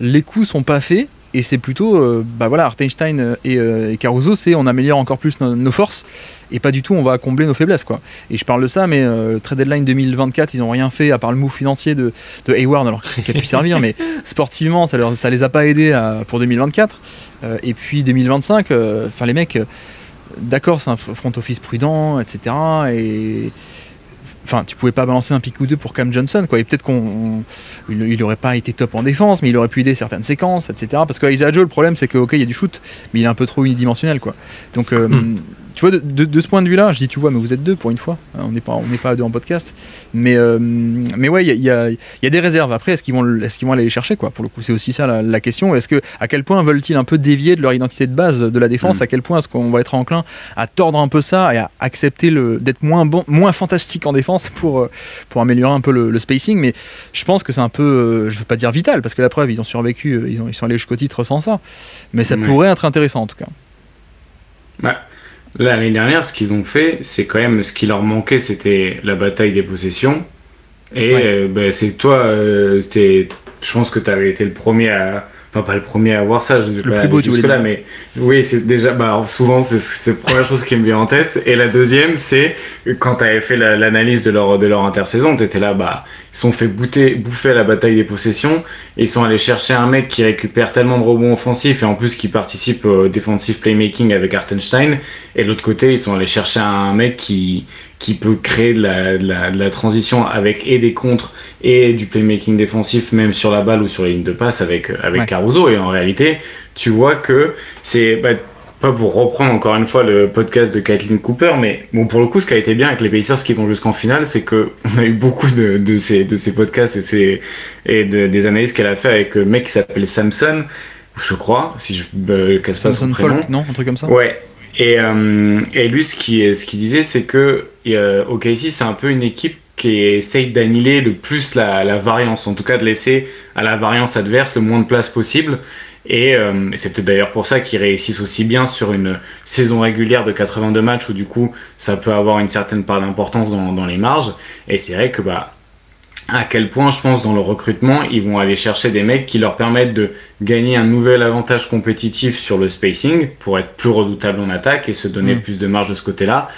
les coups sont pas faits. Et c'est plutôt, Hartenstein et Caruso, c'est on améliore encore plus nos forces et pas du tout on va combler nos faiblesses, quoi. Et je parle de ça, mais trade deadline 2024, ils ont rien fait à part le move financier de Hayward, alors qu'il a pu servir, mais sportivement, ça les a pas aidés pour 2024. Et puis 2025, les mecs, d'accord, c'est un front office prudent, etc. Et enfin, tu pouvais pas balancer un pick ou 2 pour Cam Johnson, quoi. Et peut-être il aurait pas été top en défense, mais il aurait pu aider certaines séquences, etc. Parce que Isaiah Joe, le problème, c'est que ok, il y a du shoot, mais il est un peu trop unidimensionnel, quoi. Donc tu vois, de ce point de vue-là, je dis tu vois, mais vous êtes 2 pour une fois. On n'est pas 2 en podcast. Mais ouais, il y a des réserves. Après, est-ce qu'ils vont aller les chercher, quoi. Pour le coup, c'est aussi ça la question. À quel point veulent-ils un peu dévier de leur identité de base de la défense? À quel point est-ce qu'on va être enclin à tordre un peu ça et à accepter d'être moins fantastique en défense pour améliorer un peu le spacing? Mais je pense que c'est un peu, je veux pas dire vital, parce que la preuve, ils ont survécu, ils sont allés jusqu'au titre sans ça. Mais ça pourrait être intéressant en tout cas. Ouais. L'année dernière, ce qu'ils ont fait, c'est quand même ce qui leur manquait, c'était la bataille des possessions. Et c'est toi, je pense que tu avais été le premier à. Enfin, pas le premier à voir ça, je ne sais pas plus beau, tu voulais dire. Mais oui, c'est déjà. Souvent, c'est la première chose qui me vient en tête. Et la deuxième, c'est quand tu avais fait l'analyse de leur intersaison, tu étais là, ils sont fait bouffer à la bataille des possessions. Et ils sont allés chercher un mec qui récupère tellement de rebonds offensifs et en plus qui participe au defensive playmaking avec Hartenstein. Et de l'autre côté, ils sont allés chercher un mec qui peut créer de la transition avec et des contres et du playmaking défensif même sur la balle ou sur les lignes de passe avec Caruso. Et en réalité, tu vois que c'est pas pour reprendre encore une fois le podcast de Caitlin Cooper, mais bon, pour le coup, ce qui a été bien avec les Pacers qui vont jusqu'en finale, c'est que on a eu beaucoup de ces podcasts et des analyses qu'elle a fait avec un mec qui s'appelle Samson, je crois, si je casse pas son prénom. Folk, non, un truc comme ça. Ouais. Et lui, ce qu'il disait, c'est que OKC, c'est un peu une équipe qui essaye d'annihiler le plus la variance, en tout cas de laisser à la variance adverse le moins de place possible. Et c'est peut-être d'ailleurs pour ça qu'ils réussissent aussi bien sur une saison régulière de 82 matchs où du coup ça peut avoir une certaine part d'importance dans les marges. Et c'est vrai que à quel point, je pense, dans le recrutement, ils vont aller chercher des mecs qui leur permettent de gagner un nouvel avantage compétitif sur le spacing pour être plus redoutable en attaque et se donner plus de marge de ce côté-là,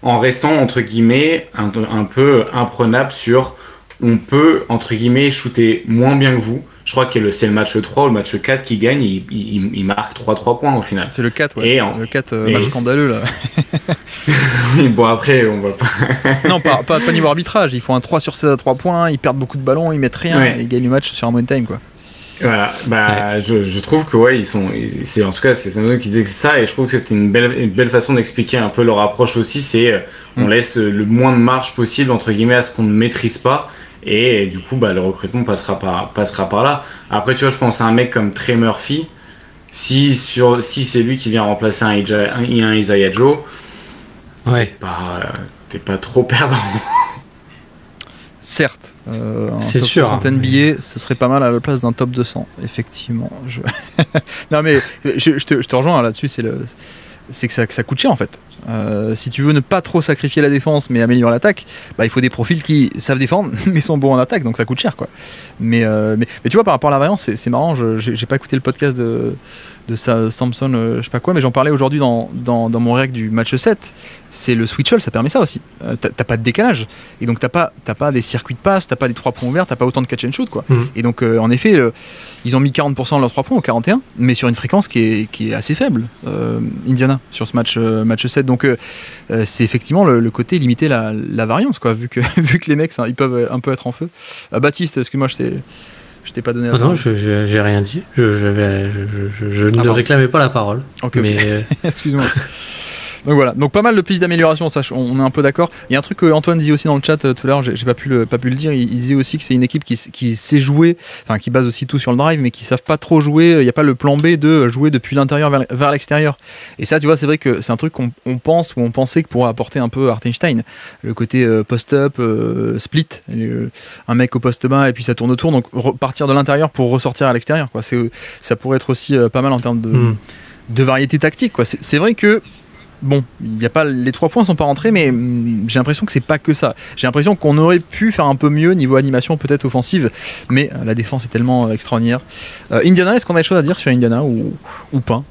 en restant, entre guillemets, un peu imprenable sur on peut, entre guillemets, shooter moins bien que vous. Je crois que c'est le match 3 ou le match 4 qui gagne, il marque 3 points au final. C'est le 4, ouais. Le 4, match scandaleux, là. Oui, bon, après, on va pas... Non, pas niveau arbitrage. Ils font un 3 sur 16 à 3 points, ils perdent beaucoup de ballons, ils mettent rien, et ils gagnent le match sur un money time, quoi. Voilà, je trouve que, ouais, en tout cas, c'est Samson qui disait ça, et je trouve que c'était une belle façon d'expliquer un peu leur approche aussi, c'est, on laisse le moins de marge possible, entre guillemets, à ce qu'on ne maîtrise pas. Et du coup, le recrutement passera par là. Après, tu vois, je pense à un mec comme Trey Murphy. Si c'est lui qui vient remplacer un Isaiah Joe, ouais. T'es pas trop perdant. Certes, c'est top sûr. 60 NBA, ce serait pas mal à la place d'un top 200, effectivement. Non, mais je te rejoins là-dessus, c'est que ça coûte cher en fait. Si tu veux ne pas trop sacrifier la défense mais améliorer l'attaque, il faut des profils qui savent défendre mais sont bons en attaque, donc ça coûte cher quoi. Mais tu vois, par rapport à la variance, c'est marrant, j'ai pas écouté le podcast de Samson, je sais pas quoi, mais j'en parlais aujourd'hui dans mon rec du match 7. C'est le switch-all, ça permet ça aussi. T'as pas de décalage, et donc t'as pas des circuits de passe, t'as pas des 3 points ouverts, t'as pas autant de catch and shoot quoi. Et donc en effet, ils ont mis 40% de leurs 3 points au 41, mais sur une fréquence qui est assez faible, Indiana, sur ce match 7. Donc c'est effectivement le côté limiter la variance quoi, vu que les mecs ils peuvent un peu être en feu. Baptiste, excuse-moi, je t'ai pas donné la parole. Non, j'ai rien dit. Je ne réclamais pas la parole. Okay, mais excuse-moi. Donc voilà, donc pas mal de pistes d'amélioration, ça, on est un peu d'accord. Il y a un truc que Antoine dit aussi dans le chat tout à l'heure, j'ai pas pu le dire, il disait aussi que c'est une équipe qui sait jouer, enfin qui base aussi tout sur le drive, mais qui savent pas trop jouer, il n'y a pas le plan B de jouer depuis l'intérieur vers l'extérieur. Et ça, tu vois, c'est vrai que c'est un truc qu'on pense, ou on pensait que pourrait apporter un peu Hartenstein, le côté post-up, split, un mec au poste bas et puis ça tourne autour, donc partir de l'intérieur pour ressortir à l'extérieur, quoi. Ça pourrait être aussi pas mal en termes de variété tactique, quoi. C'est vrai que bon, les 3 points sont pas rentrés, mais j'ai l'impression que c'est pas que ça. J'ai l'impression qu'on aurait pu faire un peu mieux niveau animation, peut-être offensive, mais la défense est tellement extraordinaire. Indiana, est-ce qu'on a des choses à dire sur Indiana ou pas?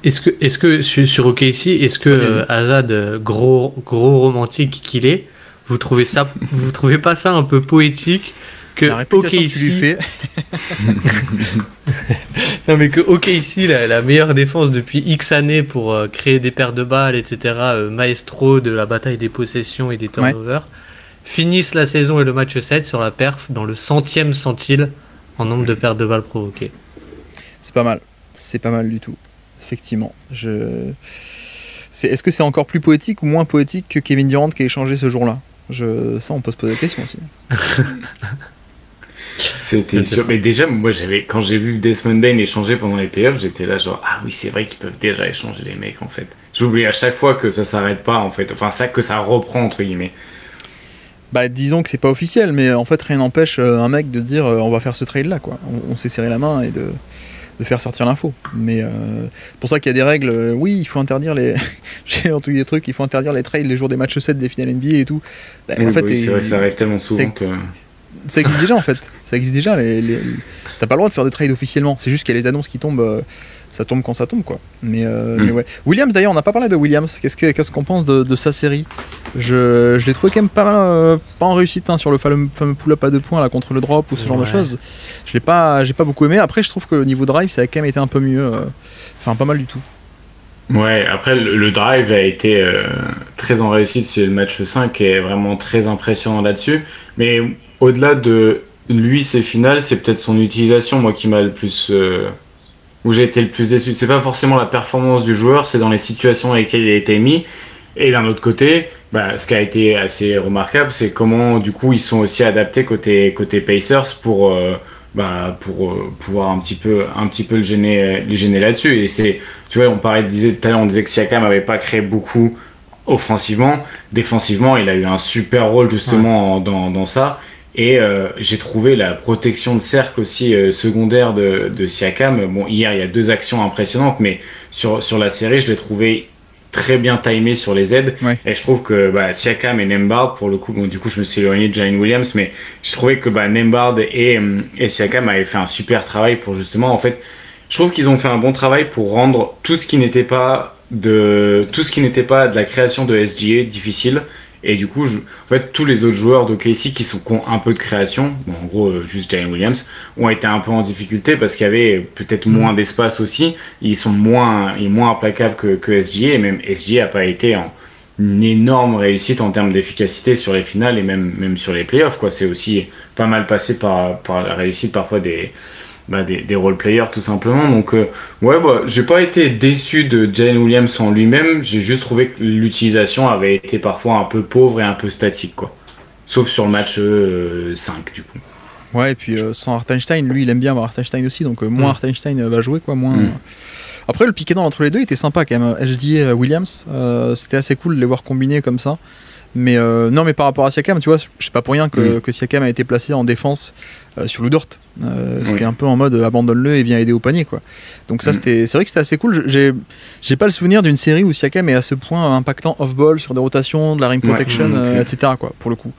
Est-ce que sur OKC, est-ce que Azad, gros romantique qu'il est, vous trouvez pas ça un peu poétique que la réputation que tu lui fais. Non, mais que OKC, la meilleure défense depuis X années pour créer des paires de balles, etc., maestro de la bataille des possessions et des turnovers, finissent la saison et le match 7 sur la perf dans le 100e centile en nombre de paires de balles provoquées. C'est pas mal du tout, effectivement. Est-ce que c'est encore plus poétique ou moins poétique que Kevin Durant qui a échangé ce jour-là? Ça, on peut se poser la question aussi. C'était sûr, mais déjà, moi, quand j'ai vu Desmond Bane échanger pendant les playoffs, j'étais là genre, ah oui, c'est vrai qu'ils peuvent déjà échanger les mecs, en fait. J'oublie à chaque fois que ça s'arrête pas, en fait. Enfin, que ça reprend, entre guillemets. Disons que c'est pas officiel, mais en fait, rien n'empêche un mec de dire, on va faire ce trade-là, quoi. On s'est serré la main et de faire sortir l'info. Mais pour ça qu'il y a des règles, oui, il faut interdire les... J'ai entendu des trucs, il faut interdire les trades les jours des matchs 7 des finales NBA et tout. Oui, en fait, c'est vrai que ça arrive tellement souvent que... Ça existe déjà en fait. Ça existe déjà. T'as pas le droit de faire des trades officiellement. C'est juste qu'il y a les annonces qui tombent. Ça tombe quand ça tombe, quoi. Mais ouais. Williams, d'ailleurs, on n'a pas parlé de Williams. Qu'est-ce qu'on pense de sa série? Je l'ai trouvé quand même pas en réussite sur le fameux pull-up à 2 points là, contre le drop ou ce genre de choses. J'ai pas beaucoup aimé. Après, je trouve que le niveau drive, ça a quand même été un peu mieux. Enfin, pas mal du tout. Ouais, après le drive a été très en réussite. C'est le match 5 est vraiment très impressionnant là-dessus. Mais au-delà de lui, ses finales, c'est peut-être son utilisation, moi, qui m'a le plus... où j'ai été le plus déçu. C'est pas forcément la performance du joueur, c'est dans les situations dans lesquelles il a été mis. Et d'un autre côté, ce qui a été assez remarquable, c'est comment, du coup, ils sont aussi adaptés côté Pacers pour pouvoir un petit peu les gêner là-dessus. Et c'est, tu vois, tout à l'heure, on disait que Siakam avait pas créé beaucoup offensivement. Défensivement, il a eu un super rôle, justement, dans ça. Et j'ai trouvé la protection de cercle aussi secondaire de Siakam. Bon, hier, il y a 2 actions impressionnantes, mais sur la série, je l'ai trouvé très bien timés sur les aides. Ouais. Et je trouve que Siakam et Nembhard, pour le coup, bon, du coup je me suis éloigné de Jalen Williams, mais je trouvais que Nembhard et Siakam avaient fait un super travail pour justement, en fait, je trouve qu'ils ont fait un bon travail pour rendre tout ce qui n'était pas de la création de SGA difficile. Et du coup, en fait, tous les autres joueurs d'OKC qui ont un peu de création, bon, en gros, juste Jalen Williams, ont été un peu en difficulté parce qu'il y avait peut-être moins d'espace aussi. Ils sont moins implacables que SGA, et même SGA n'a pas été une énorme réussite en termes d'efficacité sur les finales et même sur les playoffs, quoi. C'est aussi pas mal passé par la réussite parfois des role-players tout simplement. Donc j'ai pas été déçu de Jalen Williams en lui-même, j'ai juste trouvé que l'utilisation avait été parfois un peu pauvre et un peu statique, quoi. Sauf sur le match 5 du coup. Ouais, et puis sans Hartenstein, lui il aime bien avoir Hartenstein aussi, donc moins Hartenstein va jouer, quoi, moins... Après le piqué dans entre les deux était sympa quand même, HDA Williams, c'était assez cool de les voir combinés comme ça. Mais non, mais par rapport à Siakam, tu vois, je sais pas pour rien que Siakam a été placé en défense sur le Dort. C'était un peu en mode abandonne-le et viens aider au panier, quoi. Donc ça, c'est vrai que c'était assez cool. J'ai pas le souvenir d'une série où Siakam est à ce point impactant off-ball sur des rotations, de la rim protection, etc., quoi, pour le coup.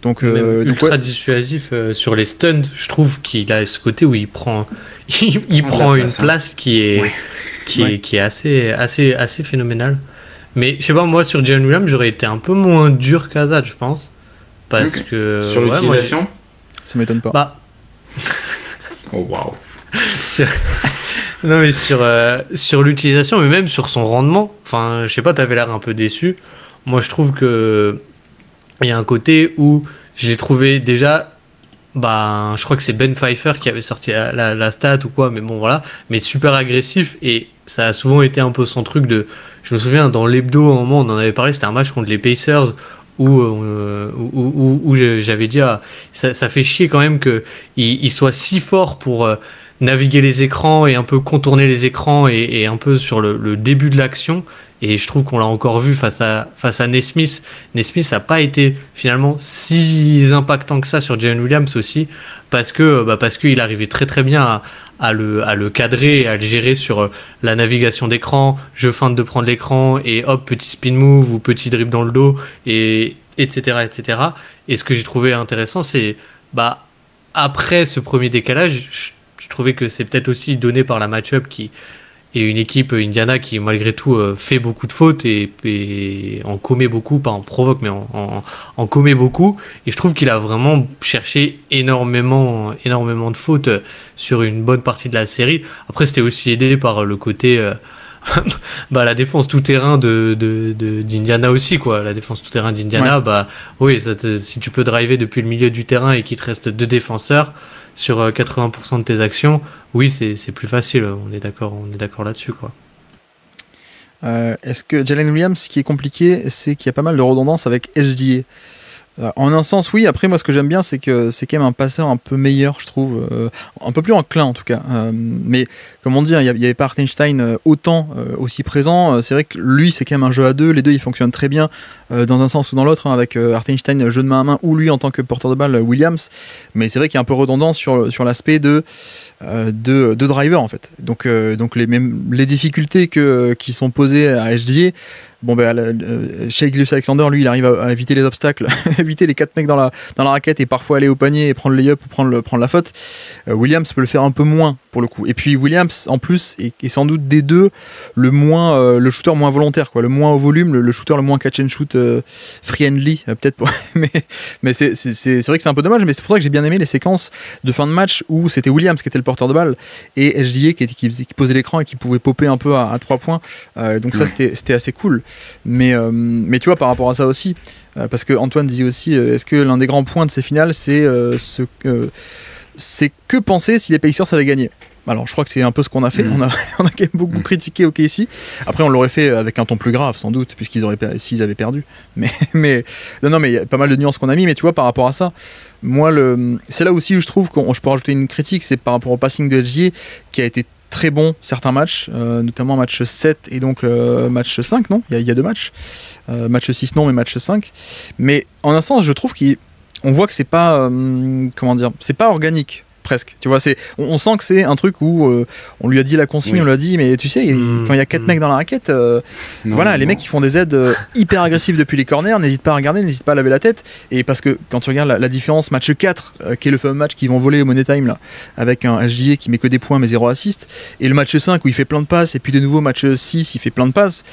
Donc ultra dissuasif sur les stunts. Je trouve qu'il a ce côté où il prend une place qui est assez phénoménale. Mais je sais pas, moi sur Jalen Williams, j'aurais été un peu moins dur qu'Azad, je pense. Parce que. Sur l'utilisation, ça m'étonne pas. Bah. Oh waouh! Non, mais sur l'utilisation, mais même sur son rendement. Enfin, je sais pas, t'avais l'air un peu déçu. Moi, je trouve que. Il y a un côté où je l'ai trouvé déjà. Je crois que c'est Ben Pfeiffer qui avait sorti la stat ou quoi, mais bon, voilà. Mais super agressif, et ça a souvent été un peu son truc de. Je me souviens, dans l'hebdo, à un moment, on en avait parlé, c'était un match contre les Pacers où j'avais dit, ça fait chier quand même qu'il soit si fort pour naviguer les écrans et un peu contourner les écrans et un peu sur le début de l'action. Et je trouve qu'on l'a encore vu face à Nesmith. Nesmith n'a pas été finalement si impactant que ça sur Jalen Williams aussi, parce qu'il arrivait très très bien à le cadrer et à le gérer sur la navigation d'écran. Je feinte de prendre l'écran et hop, petit spin move ou petit dribble dans le dos, et etc. Et ce que j'ai trouvé intéressant, c'est après ce premier décalage, je trouvais que c'est peut-être aussi donné par la match-up et une équipe Indiana qui malgré tout fait beaucoup de fautes et en commet beaucoup, pas en provoque mais en commet beaucoup, et je trouve qu'il a vraiment cherché énormément de fautes sur une bonne partie de la série. Après c'était aussi aidé par le côté la défense tout terrain d'Indiana aussi, quoi. La défense tout terrain d'Indiana, oui, si tu peux driver depuis le milieu du terrain et qu'il te reste 2 défenseurs sur 80% de tes actions, oui, c'est plus facile. On est d'accord là-dessus, quoi. Est-ce que Jalen Williams, ce qui est compliqué, c'est qu'il y a pas mal de redondance avec SGA. En un sens, oui. Après, moi, ce que j'aime bien, c'est que c'est quand même un passeur un peu meilleur, je trouve, un peu plus enclin en tout cas. Mais comment dire, il y avait pas Hartenstein autant aussi présent. C'est vrai que lui, c'est quand même un jeu à deux. Les deux, ils fonctionnent très bien dans un sens ou dans l'autre, avec Hartenstein jeu de main à main ou lui en tant que porteur de balle Williams. Mais c'est vrai qu'il y a un peu redondant sur l'aspect de driver en fait. Donc les difficultés qui sont posées à SGA. Bon, Shai Gilgeous-Alexander, lui, il arrive à éviter les obstacles, éviter les 4 mecs dans la raquette et parfois aller au panier et prendre le layup ou prendre la faute. Williams peut le faire un peu moins pour le coup. Et puis Williams, en plus, est sans doute des deux le shooter moins volontaire, quoi, le moins au volume, le shooter le moins catch and shoot friendly, peut-être. Mais c'est vrai que c'est un peu dommage, mais c'est pour ça que j'ai bien aimé les séquences de fin de match où c'était Williams qui était le porteur de balle et SGA qui posait l'écran et qui pouvait popper un peu à 3 points. Donc ça, c'était assez cool. Mais tu vois, par rapport à ça aussi, parce que Antoine disait aussi, est-ce que l'un des grands points de ces finales, c'est que penser si les Pacers avaient gagné? Alors je crois que c'est un peu ce qu'on a fait. On a quand même beaucoup critiqué OKC. Après on l'aurait fait avec un ton plus grave sans doute, puisqu'ils avaient perdu. Mais non, mais il y a pas mal de nuances qu'on a mis. Mais tu vois, par rapport à ça, moi c'est là aussi où je trouve je peux rajouter une critique, c'est par rapport au passing de SGA qui a été très bon certains matchs, notamment match 7 et donc match 5, non, il y a 2 matchs, match 6 non, mais match 5. Mais en un sens, je trouve qu'on voit que c'est pas, c'est pas organique. presque. Tu vois, on sent que c'est un truc où on lui a dit la consigne, on lui a dit, mais tu sais, quand il y a 4 mecs dans la raquette, les mecs qui font des aides hyper agressives depuis les corners, n'hésite pas à regarder, n'hésite pas à laver la tête. Et parce que quand tu regardes la différence match 4, qui est le fameux match qu'ils vont voler au Money Time là, avec un HDA qui met que des points mais 0 assist, et le match 5 où il fait plein de passes, et puis de nouveau match 6 il fait plein de passes,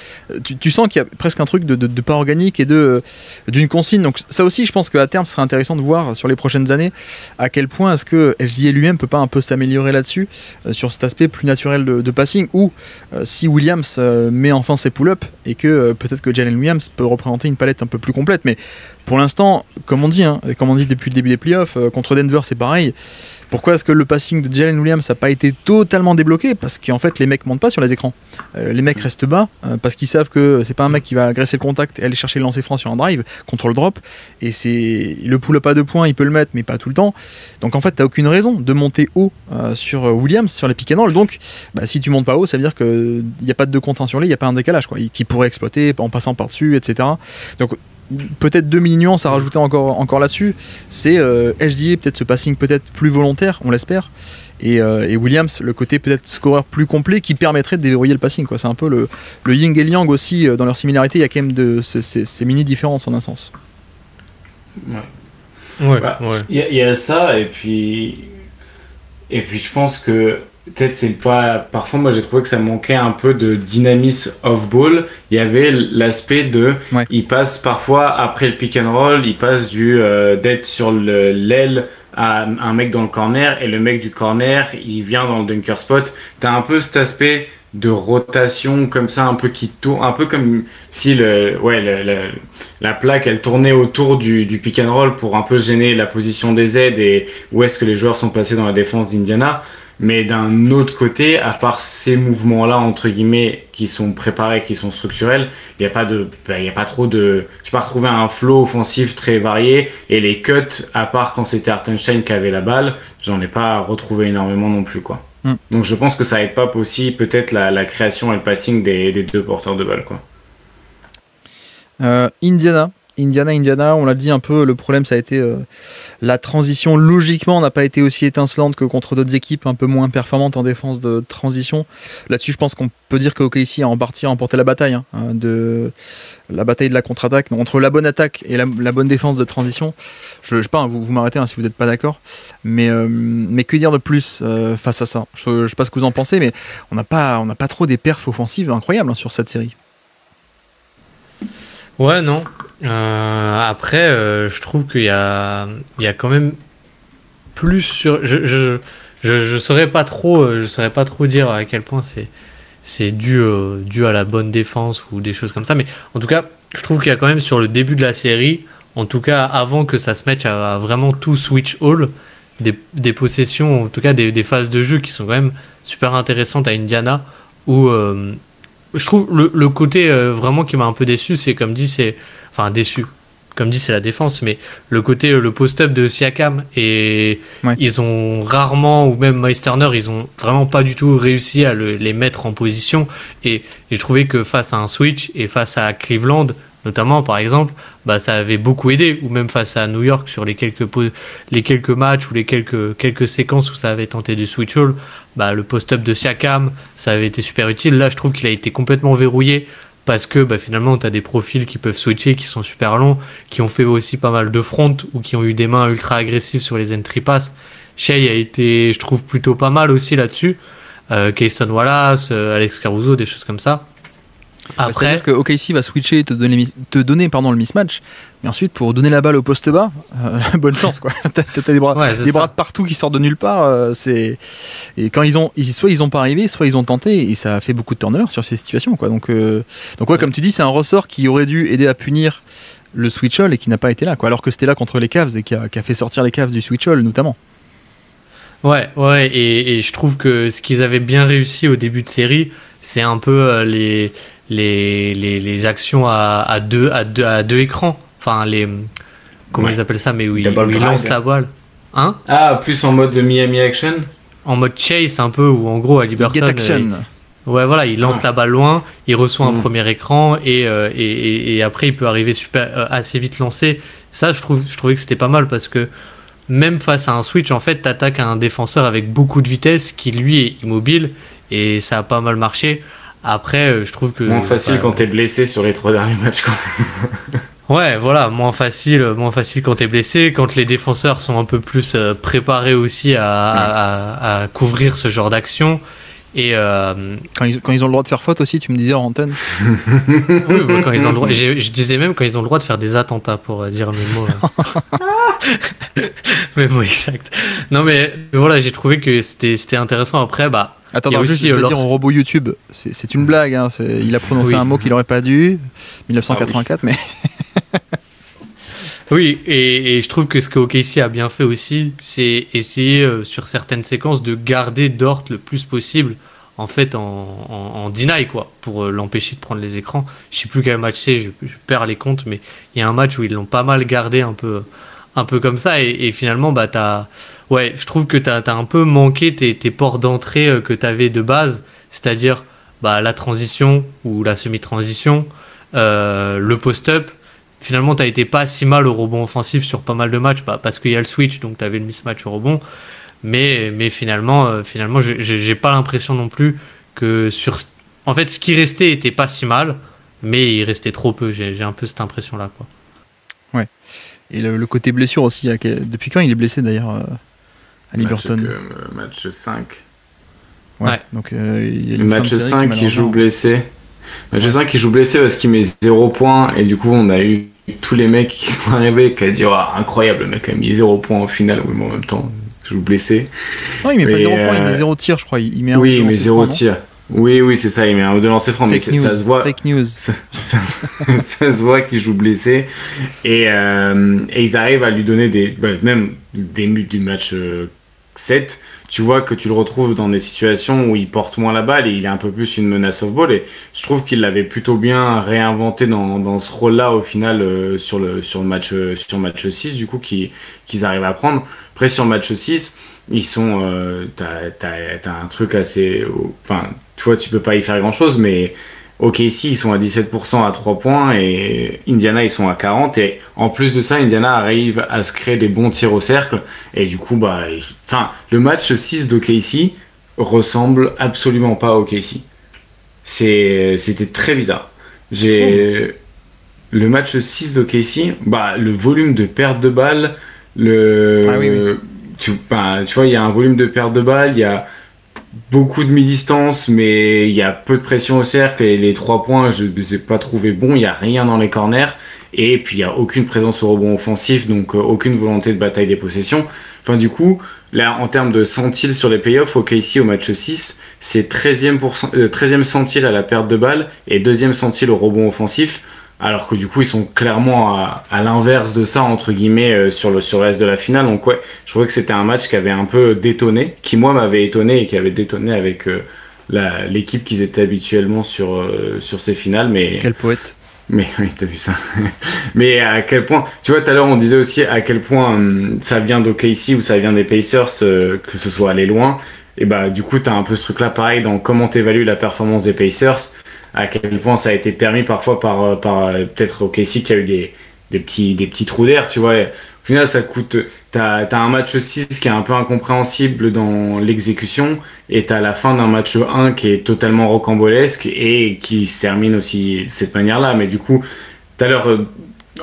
tu sens qu'il y a presque un truc de pas organique et d'une consigne. Donc ça aussi, je pense qu'à terme ce serait intéressant de voir sur les prochaines années à quel point est-ce que HDA lui-même peut pas un peu s'améliorer là-dessus, sur cet aspect plus naturel de passing, ou si Williams met enfin ses pull-ups, et que peut-être que Jalen Williams peut représenter une palette un peu plus complète. Mais pour l'instant, comme on dit depuis le début des playoffs, contre Denver c'est pareil. Pourquoi est-ce que le passing de Jalen Williams n'a pas été totalement débloqué? Parce qu'en fait les mecs montent pas sur les écrans, les mecs restent bas, parce qu'ils savent que c'est pas un mec qui va agresser le contact et aller chercher le lancer franc sur un drive, contrôle drop, et c'est le pull-up à 2 points, il peut le mettre mais pas tout le temps. Donc en fait t'as aucune raison de monter haut sur Williams, sur les pick and roll. Donc si tu montes pas haut, ça veut dire qu'il n'y a pas de 2 contentions là, il n'y a pas un décalage qui pourrait exploiter en passant par dessus, etc. Donc peut-être 2 mini-nuances à rajouter encore là-dessus, c'est HDA, peut-être ce passing peut-être plus volontaire, on l'espère, et Williams, le côté peut-être scoreur plus complet qui permettrait de déverrouiller le passing, quoi. C'est un peu le yin et le yang aussi, dans leur similarité, il y a quand même ces mini-différences en un sens. Il y a ça, et puis je pense que peut-être c'est pas... Parfois, moi, j'ai trouvé que ça manquait un peu de dynamisme off-ball. Il y avait l'aspect de... Ouais. Il passe parfois, après le pick and roll, il passe d'être sur l'aile à un mec dans le corner, et le mec du corner, il vient dans le dunker spot. T'as un peu cet aspect de rotation comme ça, un peu qui tourne, un peu comme si la plaque elle tournait autour du pick and roll pour un peu gêner la position des aides et où est-ce que les joueurs sont placés dans la défense d'Indiana. Mais d'un autre côté, à part ces mouvements-là, entre guillemets, qui sont préparés, qui sont structurels, il n'y a pas trop de... Je n'ai pas retrouvé un flow offensif très varié, et les cuts, à part quand c'était Hartenstein qui avait la balle, j'en ai pas retrouvé énormément non plus, quoi. Donc je pense que ça aide pas aussi peut-être la création et le passing des 2 porteurs de balle, quoi. Indiana, on l'a dit un peu, le problème ça a été la transition, logiquement n'a pas été aussi étincelante que contre d'autres équipes un peu moins performantes en défense de transition. Là-dessus je pense qu'on peut dire que OKC a en partie remporté la bataille, de la bataille de la contre-attaque, entre la bonne attaque et la bonne défense de transition. Je sais pas, vous m'arrêtez si vous n'êtes pas d'accord, mais que dire de plus face à ça? Je sais pas ce que vous en pensez, mais on n'a pas trop des perfs offensives incroyables sur cette série. Ouais, non. Après, je trouve qu'il y a quand même plus sur. Je saurais pas trop dire à quel point c'est dû à la bonne défense ou des choses comme ça. Mais en tout cas, je trouve qu'il y a quand même sur le début de la série, en tout cas avant que ça se mette à vraiment tout switch all, des possessions, en tout cas des phases de jeu qui sont quand même super intéressantes à Indiana, où je trouve le côté vraiment qui m'a un peu déçu, c'est comme dit, déçu. Comme dit, c'est la défense, mais le côté, le post-up de Siakam, et ils ont rarement, ou même Miles Turner, ils ont vraiment pas du tout réussi à les mettre en position. Et je trouvais que face à un switch et face à Cleveland, notamment par exemple, ça avait beaucoup aidé, ou même face à New York sur les quelques matchs ou les quelques séquences où ça avait tenté du switch all, le post-up de Siakam, ça avait été super utile. Là, je trouve qu'il a été complètement verrouillé, parce que finalement tu as des profils qui peuvent switcher, qui sont super longs, qui ont fait aussi pas mal de front ou qui ont eu des mains ultra agressives sur les entry pass. Shai a été, je trouve, plutôt pas mal aussi là-dessus. Kayson Wallace, Alex Caruso, des choses comme ça. Après, c'est-à-dire que OKC va switcher et te donner le mismatch, mais ensuite pour donner la balle au poste bas, bonne chance quoi. T'as des bras de partout qui sortent de nulle part. Et quand soit ils ont pas arrivé, soit ils ont tenté, et ça a fait beaucoup de turnovers sur ces situations quoi. Donc comme tu dis, c'est un ressort qui aurait dû aider à punir le switch all et qui n'a pas été là quoi. Alors que c'était là contre les Cavs et qui a fait sortir les Cavs du switch all notamment. Ouais, et je trouve que ce qu'ils avaient bien réussi au début de série, c'est un peu les actions à deux écrans. Enfin, comment ils appellent ça, mais où ils lancent la balle. Hein? Plus en mode Miami Action? En mode chase, un peu, où en gros, à Liberton. Get action. Il lance la balle loin, il reçoit un premier écran, et après, il peut arriver assez vite lancé. Ça, je trouvais que c'était pas mal, parce que même face à un switch, en fait, t'attaques un défenseur avec beaucoup de vitesse qui, lui, est immobile, et ça a pas mal marché. Après, je trouve que... Moins facile quand t'es blessé sur les 3 derniers matchs, quand même. Ouais, voilà, moins facile quand t'es blessé, quand les défenseurs sont un peu plus préparés aussi à couvrir ce genre d'action. Et quand ils ont le droit de faire faute aussi, tu me disais en antenne. Oui, bah, quand ils ont le droit. Je disais même quand ils ont le droit de faire des attentats, pour dire mes mots. Mes mots exacts. Non mais voilà, j'ai trouvé que c'était intéressant. Après, bah. Attends, juste, je veux dire au robot YouTube, c'est une blague. Hein, il a prononcé un mot qu'il n'aurait pas dû. 1984, mais. Oui, et je trouve que ce que OKC a bien fait aussi, c'est essayer sur certaines séquences de garder Dort le plus possible, en fait, en deny, quoi, pour l'empêcher de prendre les écrans. Je sais plus quel match c'est, je perds les comptes, mais il y a un match où ils l'ont pas mal gardé un peu comme ça, et finalement, bah, je trouve que t'as un peu manqué tes ports d'entrée que t'avais de base, c'est-à-dire bah, la transition ou la semi-transition, le post-up. Finalement, t'as été pas si mal au rebond offensif sur pas mal de matchs, parce qu'il y a le switch, donc t'avais le mismatch au rebond. Mais finalement, j'ai pas l'impression non plus que en fait, ce qui restait était pas si mal, mais il restait trop peu. J'ai un peu cette impression-là, quoi. Ouais. Et le côté blessure aussi. Depuis quand il est blessé d'ailleurs à Liberton? Match 5. Ouais. Donc, il y a le match 5 qui joue blessé. Match 5 qui joue blessé parce qu'il met 0 points et du coup on a eu tous les mecs qui sont arrivés qui a dit incroyable, le mec a mis 0 points au final. Oui, mais en même temps je joue blessé. Non, il met pas 0 points, il met 0 tir, je crois. Il met il met 0 tir. Oui, c'est ça, il met un ou deux lancers francs, mais ça se voit. Fake news. Ça se voit qu'il joue blessé. Et ils arrivent à lui donner même des buts du match 7. Tu vois que tu le retrouves dans des situations où il porte moins la balle et il est un peu plus une menace off-ball. Et je trouve qu'il l'avait plutôt bien réinventé dans ce rôle-là au final sur le match 6, du coup, qu'ils arrivent à prendre. Après, sur le match 6, ils sont... t'as un truc assez... Enfin, tu vois, tu peux pas y faire grand-chose, mais... OKC, ils sont à 17% à 3 points et Indiana, ils sont à 40. Et en plus de ça, Indiana arrive à se créer des bons tirs au cercle. Et du coup, le match 6 d'OKC ressemble absolument pas à OKC. C'était très bizarre. Le match 6 d'OKC, le volume de perte de balles, tu vois, il y a un volume de perte de balles, il y a beaucoup de mi-distance, mais il y a peu de pression au cercle et les 3 points, je ne les ai pas trouvés bons. Il n'y a rien dans les corners et puis il n'y a aucune présence au rebond offensif, donc aucune volonté de bataille des possessions. Enfin, du coup, là, en termes de centile sur les playoffs, OKC au match 6, c'est 13e centile à la perte de balle et 2e centile au rebond offensif. Alors que du coup, ils sont clairement à l'inverse de ça, entre guillemets, sur le reste de la finale. Donc ouais, je trouvais que c'était un match qui avait un peu détonné, qui moi m'avait étonné et qui avait détonné avec l'équipe qu'ils étaient habituellement sur ces finales. Mais quel poète. Mais oui, t'as vu ça. Mais à quel point, tu vois, tout à l'heure on disait aussi à quel point ça vient d'OKC ou ça vient des Pacers, que ce soit aller loin. Et du coup, t'as un peu ce truc-là pareil dans comment t'évalues la performance des Pacers. À quel point ça a été permis parfois par peut-être OKC qui a eu des petits trous d'air, tu vois. Et au final, ça coûte... T'as un match 6 qui est un peu incompréhensible dans l'exécution et t'as la fin d'un match 1 qui est totalement rocambolesque et qui se termine aussi de cette manière-là. Mais du coup, tout à l'heure,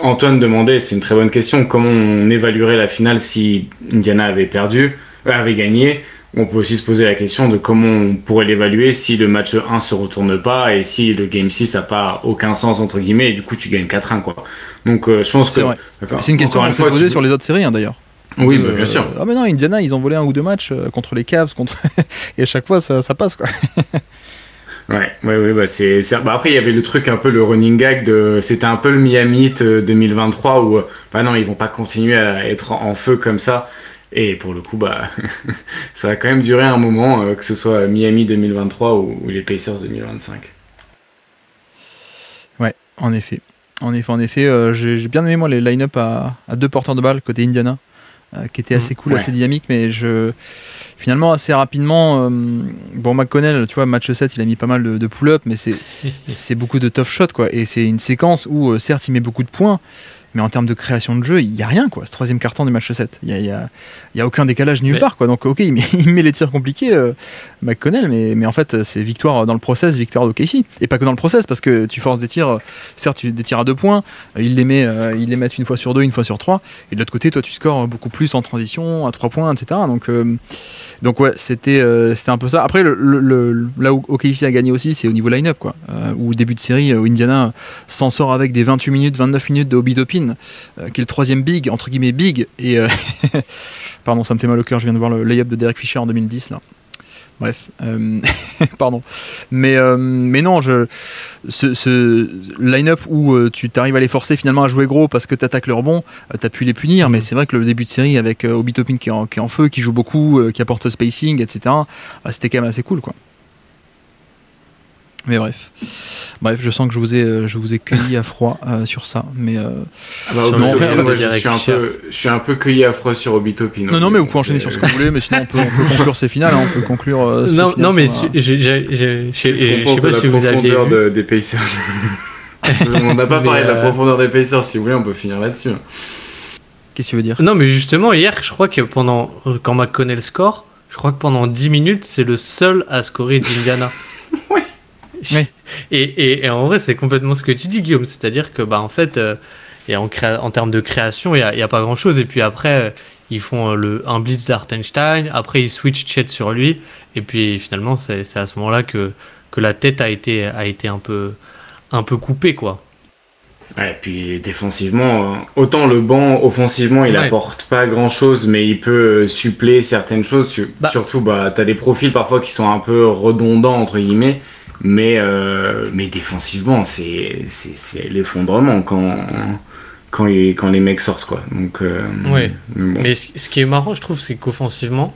Antoine demandait, c'est une très bonne question, comment on évaluerait la finale si Indiana avait gagné. On peut aussi se poser la question de comment on pourrait l'évaluer si le match 1 se retourne pas et si le game 6 n'a pas aucun sens entre guillemets et du coup tu gagnes 4-1 quoi. Donc je pense que c'est une question qu'on peut poser sur les autres séries d'ailleurs. Oui, bien sûr. Ah mais non, Indiana ils ont volé un ou deux matchs contre les Cavs et à chaque fois ça passe quoi. Ouais, après il y avait le truc un peu le running gag c'était un peu le Miami Heat 2023 où non, ils vont pas continuer à être en feu comme ça. Et pour le coup, ça a quand même duré un moment, que ce soit Miami 2023 ou les Pacers 2025. Ouais, en effet. J'ai bien aimé moi les line-up à deux porteurs de balle côté Indiana, qui étaient assez cool, assez dynamiques, mais finalement assez rapidement, McConnell, tu vois, match 7, il a mis pas mal de pull-up, mais c'est beaucoup de tough shots, quoi, et c'est une séquence où, certes, il met beaucoup de points, Mais en termes de création de jeu, il n'y a rien, quoi. Ce troisième quart-temps du match 7. Il y a aucun décalage nulle part, quoi. Donc, ok, il met les tirs compliqués, McConnell, mais en fait, c'est victoire dans le process, victoire d'OKC. Et pas que dans le process, parce que tu forces des tirs, certes, des tirs à 2 points, ils les mettent une fois sur 2, une fois sur 3. Et de l'autre côté, toi, tu scores beaucoup plus en transition, à 3 points, etc. Donc ouais, c'était un peu ça. Après, là où OKC a gagné aussi, c'est au niveau line-up, quoi. Où au début de série, où Indiana s'en sort avec des 28 minutes, 29 minutes de Obi Toppin, qui est le troisième big, entre guillemets big, et pardon, ça me fait mal au cœur, je viens de voir le lay-up de Derek Fisher en 2010 là. Bref, pardon, mais non, ce line-up où tu t'arrives à les forcer finalement à jouer gros parce que t'attaques le rebond, t'as pu les punir, mais c'est vrai que le début de série avec Obi Toppin qui est en feu, qui joue beaucoup, qui apporte le spacing, etc., c'était quand même assez cool, quoi. Mais bref, je sens que je vous ai cueilli à froid sur ça, mais je suis un peu cueilli à froid sur Obi Toppin. Non, mais vous pouvez enchaîner sur ce que vous voulez, mais sinon on peut conclure ces finales, on peut conclure. Non, mais je sais pas si vous aviez vu des Pacers. On n'a pas parlé de la profondeur des Pacers. Si vous voulez, on peut finir là-dessus. Qu'est-ce que tu veux dire? Non, mais justement hier, je crois que quand McConnell score, je crois que pendant 10 minutes, c'est le seul à scorer d'Indiana. Oui. Et en vrai, c'est complètement ce que tu dis, Guillaume. C'est-à-dire que, en fait, en termes de création, il n'y a pas grand-chose. Et puis après, ils font un blitz d'Hartenstein. Après, ils switchent Chet sur lui. Et puis finalement, c'est à ce moment-là que la tête a été un peu coupée, quoi. Ouais, puis défensivement, autant le banc, offensivement, il apporte pas grand-chose, mais il peut suppléer certaines choses. Surtout, t'as des profils parfois qui sont un peu redondants, entre guillemets. Mais défensivement, c'est l'effondrement quand les mecs sortent, quoi. Donc, ouais. Bon. Mais ce qui est marrant, je trouve, c'est qu'offensivement,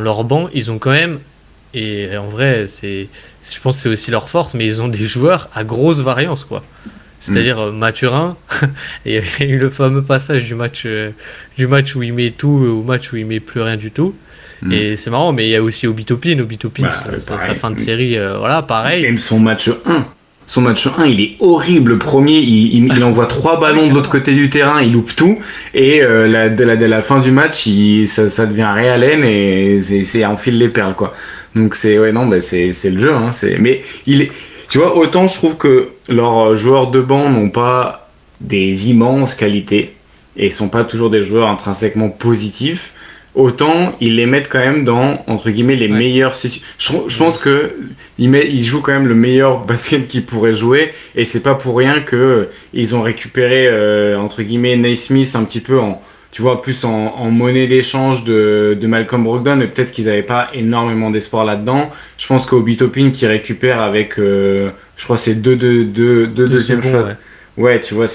leur banc, ils ont quand même, et en vrai, je pense que c'est aussi leur force, mais ils ont des joueurs à grosse variance, quoi. C'est-à-dire Mathurin, il y a eu le fameux passage du match où il met tout au match où il met plus rien du tout. Et c'est marrant, mais il y a aussi Obi Toppin, sa fin de série, pareil. Même son match 1, il est horrible. Le premier, il envoie 3 ballons de l'autre côté du terrain, il loupe tout. Et de la fin du match, ça devient Ray Allen et c'est enfile les perles, quoi. Donc c'est le jeu. Hein, mais tu vois, autant je trouve que leurs joueurs de banc n'ont pas des immenses qualités et sont pas toujours des joueurs intrinsèquement positifs. Autant ils les mettent quand même dans, entre guillemets, les meilleurs situations. Je pense que ils jouent quand même le meilleur basket qu'ils pourraient jouer, et c'est pas pour rien que ils ont récupéré entre guillemets Naismith un petit peu plus en monnaie d'échange de Malcolm Brogdon, mais peut-être qu'ils avaient pas énormément d'espoir là-dedans. Je pense qu'Obi Toppin qui récupère avec je crois c'est deux deuxième choix. Ouais, tu vois,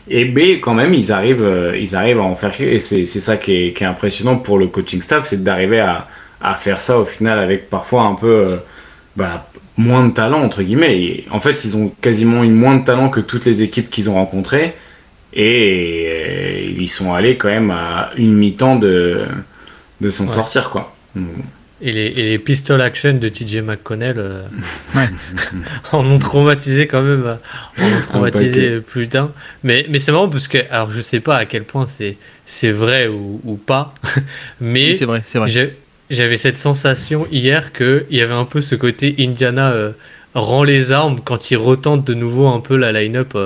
et B, quand même, ils arrivent à en faire, et c'est ça qui est impressionnant pour le coaching staff, c'est d'arriver à faire ça au final avec parfois un peu moins de talent, entre guillemets. Et en fait, ils ont quasiment eu moins de talent que toutes les équipes qu'ils ont rencontrées, et ils sont allés quand même à une mi-temps de s'en sortir, quoi. Et les pistol action de TJ McConnell en ont traumatisé quand même, plus d'un. Mais c'est marrant parce que, alors je sais pas à quel point c'est vrai ou pas, mais oui, c'est vrai. J'avais cette sensation hier qu'il y avait un peu ce côté Indiana rend les armes quand ils retentent de nouveau un peu la line-up,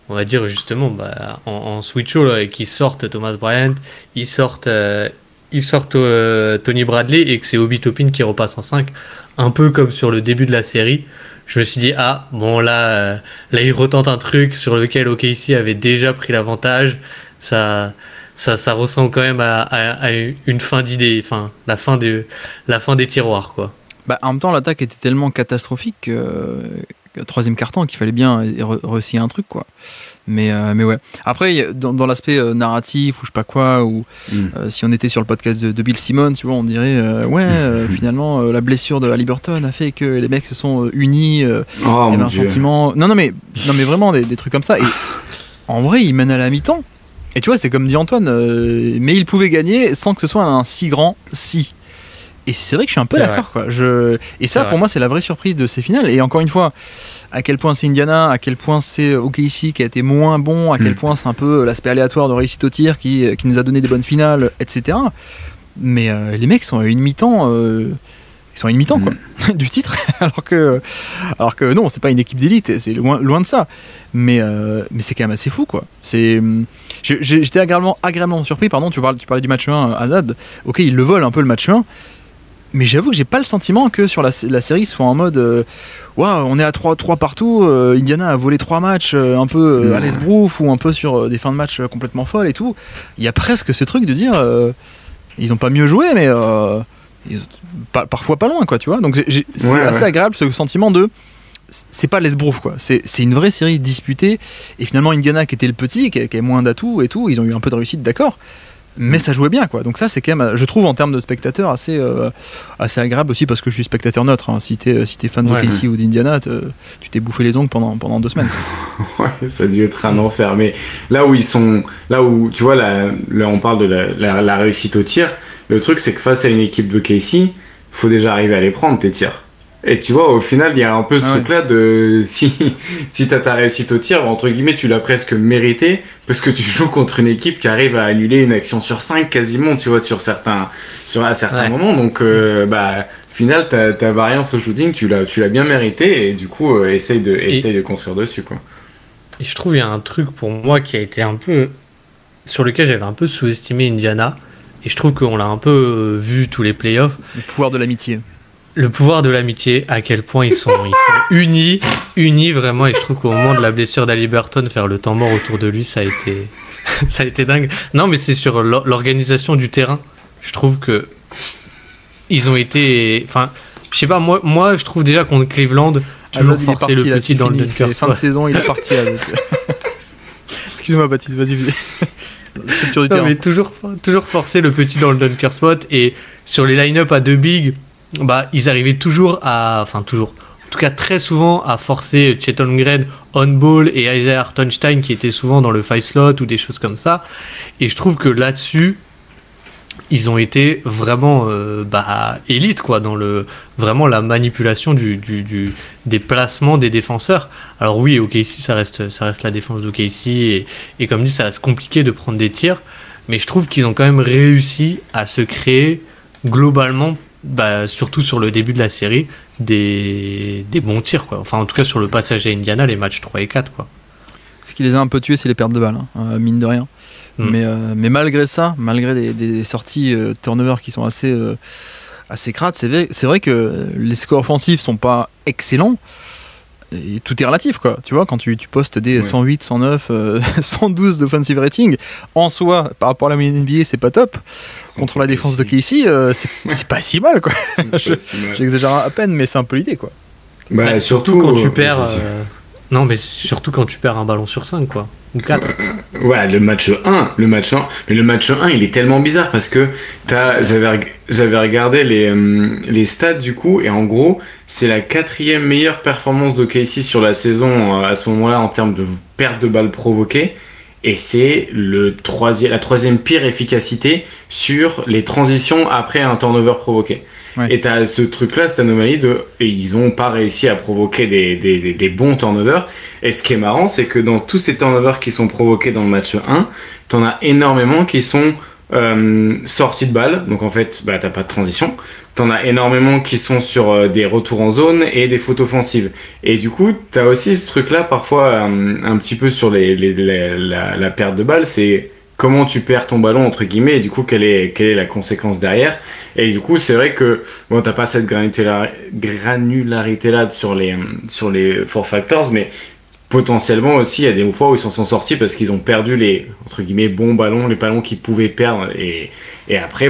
on va dire justement en switch-o, là, et qu'ils sortent Thomas Bryant, ils sortent Tony Bradley, et que c'est Obi Toppin qui repasse en 5, un peu comme sur le début de la série. Je me suis dit, là il retente un truc sur lequel OKC avait déjà pris l'avantage. Ça ressemble quand même à une fin d'idée, la fin des tiroirs, quoi. En même temps, l'attaque était tellement catastrophique que troisième quart-temps qu'il fallait bien réussir un truc, quoi. Mais ouais. Après, dans l'aspect narratif ou je sais pas quoi, ou si on était sur le podcast de Bill Simmons, tu vois, on dirait finalement la blessure de Haliburton a fait que les mecs se sont unis. Il y avait un sentiment. Non mais vraiment des trucs comme ça. Et en vrai, ils mènent à la mi-temps. Et tu vois, c'est comme dit Antoine, mais ils pouvaient gagner sans que ce soit un si grand si. Et c'est vrai que je suis un peu C'est d'accord, quoi. Et ça, C'est pour vrai. moi, c'est la vraie surprise de ces finales. Et encore une fois, à quel point c'est Indiana, à quel point c'est OKC qui a été moins bon, à quel point c'est un peu l'aspect aléatoire de réussite au tir qui nous a donné des bonnes finales, etc. Mais les mecs sont à une mi-temps. Ils sont à une mi-temps, quoi, du titre, alors que non, c'est pas une équipe d'élite, c'est loin de ça. Mais c'est quand même assez fou, quoi. J'étais agréablement surpris, pardon, tu parlais du match 1 à Zad. Ok, ils le volent un peu le match 1, mais j'avoue que j'ai pas le sentiment que sur la série soit en mode waouh, on est à 3 partout, Indiana a volé 3 matchs un peu à l'esbrouf ou un peu sur des fins de match complètement folles et tout. Il y a presque ce truc de dire ils ont pas mieux joué, mais parfois pas loin, quoi, tu vois. Donc c'est assez agréable ce sentiment de c'est pas l'esbrouf, quoi. C'est une vraie série disputée, et finalement Indiana qui était le petit, qui avait moins d'atouts et tout, ils ont eu un peu de réussite, d'accord, mais ça jouait bien, quoi. Donc ça c'est quand même, je trouve, en termes de spectateur assez agréable aussi, parce que je suis spectateur neutre, hein. Si t'es fan de Casey ou d'Indiana, tu t'es bouffé les ongles pendant 2 semaines. Ouais, ça a dû être un enfer. Mais là où tu vois, là on parle de la réussite au tir. Le truc, c'est que face à une équipe de Casey, faut déjà arriver à les prendre, tes tirs. Et tu vois, au final, il y a un peu ce truc-là de si t'as ta réussite au tir, entre guillemets, tu l'as presque mérité, parce que tu joues contre une équipe qui arrive à annuler une action sur 5 quasiment, tu vois, à certains moments. Donc, au final, ta variance au shooting, tu l'as bien mérité, et du coup, essaye de construire dessus, quoi. Et je trouve qu'il y a un truc pour moi qui a été un peu, sur lequel j'avais un peu sous-estimé Indiana. Et je trouve qu'on l'a un peu vu tous les playoffs. Le pouvoir de l'amitié. Le pouvoir de l'amitié, à quel point ils sont unis vraiment. Et je trouve qu'au moment de la blessure d'Haliburton, faire le temps mort autour de lui, ça a été dingue. Non, mais c'est sur l'organisation du terrain. Je trouve que ils ont été... Enfin, je sais pas, moi je trouve déjà contre Cleveland, toujours forcer le petit dans le dunker. Fin de saison, il est parti. Excuse-moi, Baptiste, vas-y. Non, mais toujours forcer le petit dans le dunker spot, et sur les line-up à 2 bigs, ils arrivaient toujours, en tout cas très souvent, à forcer Chet Holmgren on ball et Isaiah Hartenstein qui étaient souvent dans le 5 slot ou des choses comme ça. Et je trouve que là-dessus, ils ont été vraiment élites, quoi, dans vraiment la manipulation des placements des défenseurs. Alors oui, OKC, ça reste la défense d'OKC, et comme dit, ça reste compliqué de prendre des tirs, mais je trouve qu'ils ont quand même réussi à se créer globalement, surtout sur le début de la série, des bons tirs, quoi. Enfin, en tout cas sur le passage à Indiana, les matchs 3 et 4, quoi. Ce qui les a un peu tués, c'est les pertes de balles, hein, mine de rien. Mais malgré ça, malgré des sorties turnover qui sont assez crades, c'est vrai que les scores offensifs sont pas excellents, et tout est relatif, quoi. Tu vois, quand tu postes des 108, 109, 112 d'offensive rating, en soi, par rapport à la moyenne NBA, c'est pas top. Contre la défense de Casey, c'est pas si mal, quoi. J'exagère à peine, mais c'est un peu l'idée, quoi. Surtout quand tu perds... Non, mais surtout quand tu perds un ballon sur 5, quoi. Ou 4. Ouais, le match 1. Mais le match 1, il est tellement bizarre parce que j'avais regardé les stats du coup, et en gros, c'est la 4e meilleure performance de Casey sur la saison à ce moment-là en termes de perte de balles provoquées. Et c'est la 3e pire efficacité sur les transitions après un turnover provoqué. Ouais. Et t'as ce truc-là, cette anomalie et ils ont pas réussi à provoquer des bons turnovers. Et ce qui est marrant, c'est que dans tous ces turnovers qui sont provoqués dans le match 1, t'en as énormément qui sont sorties de balle. Donc en fait, t'as pas de transition. T'en as énormément qui sont sur des retours en zone et des fautes offensives. Et du coup, t'as aussi ce truc-là parfois un petit peu sur la perte de balle. C'est comment tu perds ton ballon, entre guillemets, et du coup, quelle est la conséquence derrière. Et du coup, c'est vrai que t'as pas cette granularité-là sur les four factors, mais potentiellement aussi, il y a des fois où ils s'en sont sortis parce qu'ils ont perdu les, entre guillemets, bons ballons, les ballons qu'ils pouvaient perdre. Et après,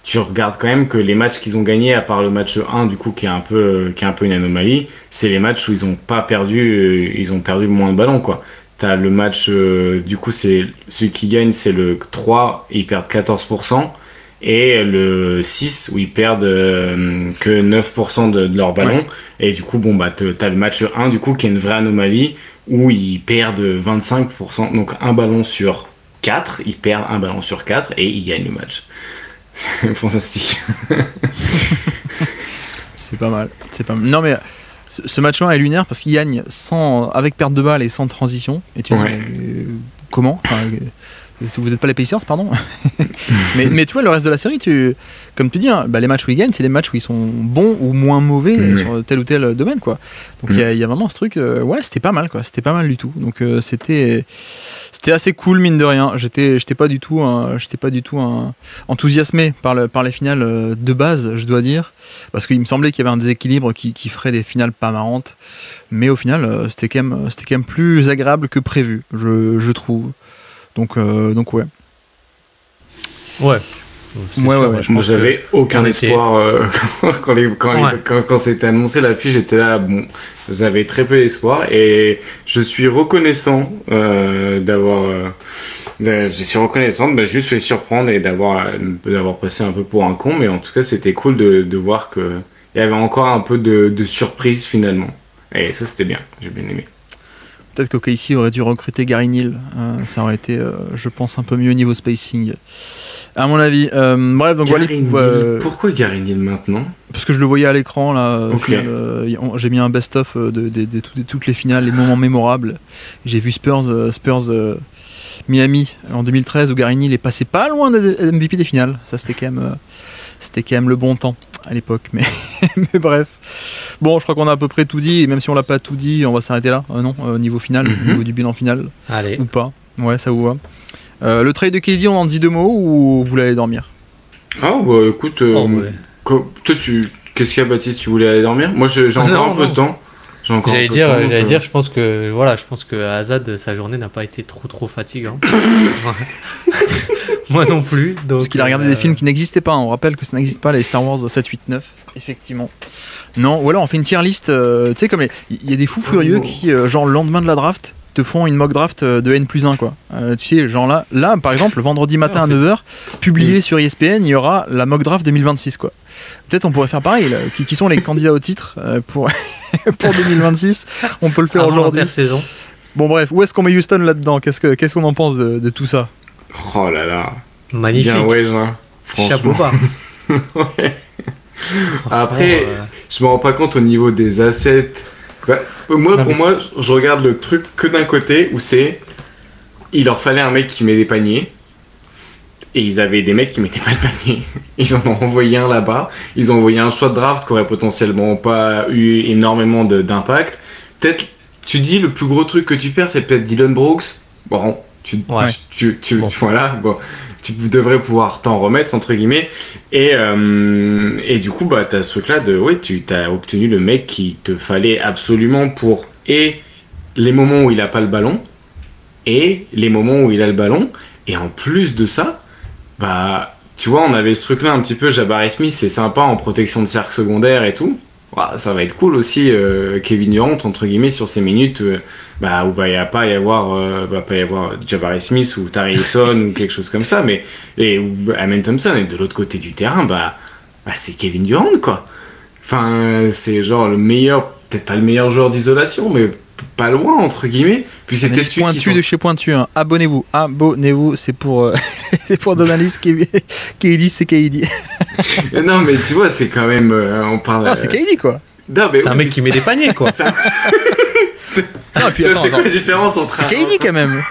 tu regardes quand même que les matchs qu'ils ont gagnés, à part le match 1, du coup, qui est un peu une anomalie, c'est les matchs où ils ont perdu le moins de ballons, quoi. T'as le match, du coup, c'est celui qui gagne, c'est le 3, ils perdent 14%, et le 6, où ils perdent que 9% de leur ballon. Ouais. Et du coup, t'as le match 1, du coup, qui est une vraie anomalie, où ils perdent 25%, donc un ballon sur 4, ils perdent un ballon sur 4, et ils gagnent le match. Fantastique. C'est pas mal. Non, mais ce match-là est lunaire parce qu'il gagne avec perte de balle et sans transition. Et tu dis, comment vous n'êtes pas les Pacers, pardon. mais tu vois, le reste de la série, comme tu dis, hein, les matchs où ils gagnent, c'est les matchs où ils sont bons ou moins mauvais sur tel ou tel domaine, quoi. Donc il y a vraiment ce truc, c'était pas mal, quoi. C'était pas mal du tout. Donc c'était assez cool, mine de rien. J'étais pas du tout enthousiasmé par les finales de base, je dois dire, parce qu'il me semblait qu'il y avait un déséquilibre qui ferait des finales pas marrantes. Mais au final, c'était quand même plus agréable que prévu, je trouve. Donc ouais. Ouais. Moi j'avais aucun espoir quand c'était annoncé l'affiche, j'étais là, bon, j'avais très peu d'espoir et je suis reconnaissant de juste fait surprendre et d'avoir passé un peu pour un con, mais en tout cas c'était cool de voir que il y avait encore un peu de surprise finalement, et ça c'était bien, j'ai bien aimé. Peut-être qu'OKC aurait dû recruter Gary Neal. Ça aurait été, je pense, un peu mieux niveau spacing. À mon avis. Bref, donc pourquoi Gary Neal maintenant ? Parce que je le voyais à l'écran, là. Okay. J'ai mis un best-of de toutes les finales, les moments mémorables. J'ai vu Spurs Miami en 2013 où Gary Neal est passé pas loin de MVP des finales. Ça, c'était quand même le bon temps à l'époque, mais bref. Bon, je crois qu'on a à peu près tout dit, et même si on l'a pas tout dit, on va s'arrêter là, niveau final, niveau du bilan final. Allez. Ou pas. Ouais, ça vous va. Le trade de KD, on en dit 2 mots ou vous voulez aller dormir ? Ah, bah écoute, toi, qu'est-ce qu'il y a, Baptiste, tu voulais aller dormir ? Moi, j'ai encore un peu de temps. J'allais dire, je pense que Azad, sa journée n'a pas été trop fatigante. Moi non plus. Donc, parce qu'il a regardé des films qui n'existaient pas. On rappelle que ça n'existe pas, les Star Wars 7, 8, 9. Effectivement. Non, ou alors on fait une tier list. Tu sais, comme il y a des fous furieux qui, genre le lendemain de la draft, te font une mock draft de N+1, quoi. Tu sais, genre là, par exemple, le vendredi matin à 9h, publié sur ESPN, il y aura la mock draft 2026, quoi. Peut-être on pourrait faire pareil, là. Qui sont les candidats au titre pour 2026. On peut le faire aujourd'hui. Saison. Bon, bref, où est-ce qu'on met Houston là-dedans ? Qu'est-ce qu'on en pense de tout ça ? Oh là là. Magnifique. Bien, ouais, Jean. Franchement. Chapeau bas. Ouais. Après, je me rends pas compte au niveau des assets. Pour moi, je regarde le truc que d'un côté où il leur fallait un mec qui met des paniers. Et ils avaient des mecs qui mettaient pas de panier. Ils en ont envoyé un là-bas. Ils ont envoyé un choix de draft qui aurait potentiellement pas eu énormément d'impact. Peut-être, tu dis, le plus gros truc que tu perds, c'est peut-être Dylan Brooks. Bon, voilà, bon, tu devrais pouvoir t'en remettre, entre guillemets. Et du coup, t'as ce truc-là tu t'as obtenu le mec qu'il te fallait absolument pour les moments où il a pas le ballon et les moments où il a le ballon. Et en plus de ça, tu vois, on avait ce truc-là un petit peu, Jabari Smith, c'est sympa en protection de cercle secondaire et tout. Ça va être cool aussi, Kevin Durant, entre guillemets, sur ces minutes où va pas y avoir Jabari Smith ou Tari Eason ou quelque chose comme ça, ou Amen Thompson. Et de l'autre côté du terrain, c'est Kevin Durant, quoi. Enfin, c'est genre le meilleur, peut-être pas le meilleur joueur d'isolation, mais pas loin, entre guillemets. Puis c'était Pointu de chez Pointu, hein. Abonnez-vous, c'est pour c'est pour Donalis KD, c'est KD. Non, mais tu vois, c'est quand même on parle. C'est KD, quoi. Non, mais c'est un mec qui met des paniers, quoi. C'est quoi la différence entre c'est KD quand même.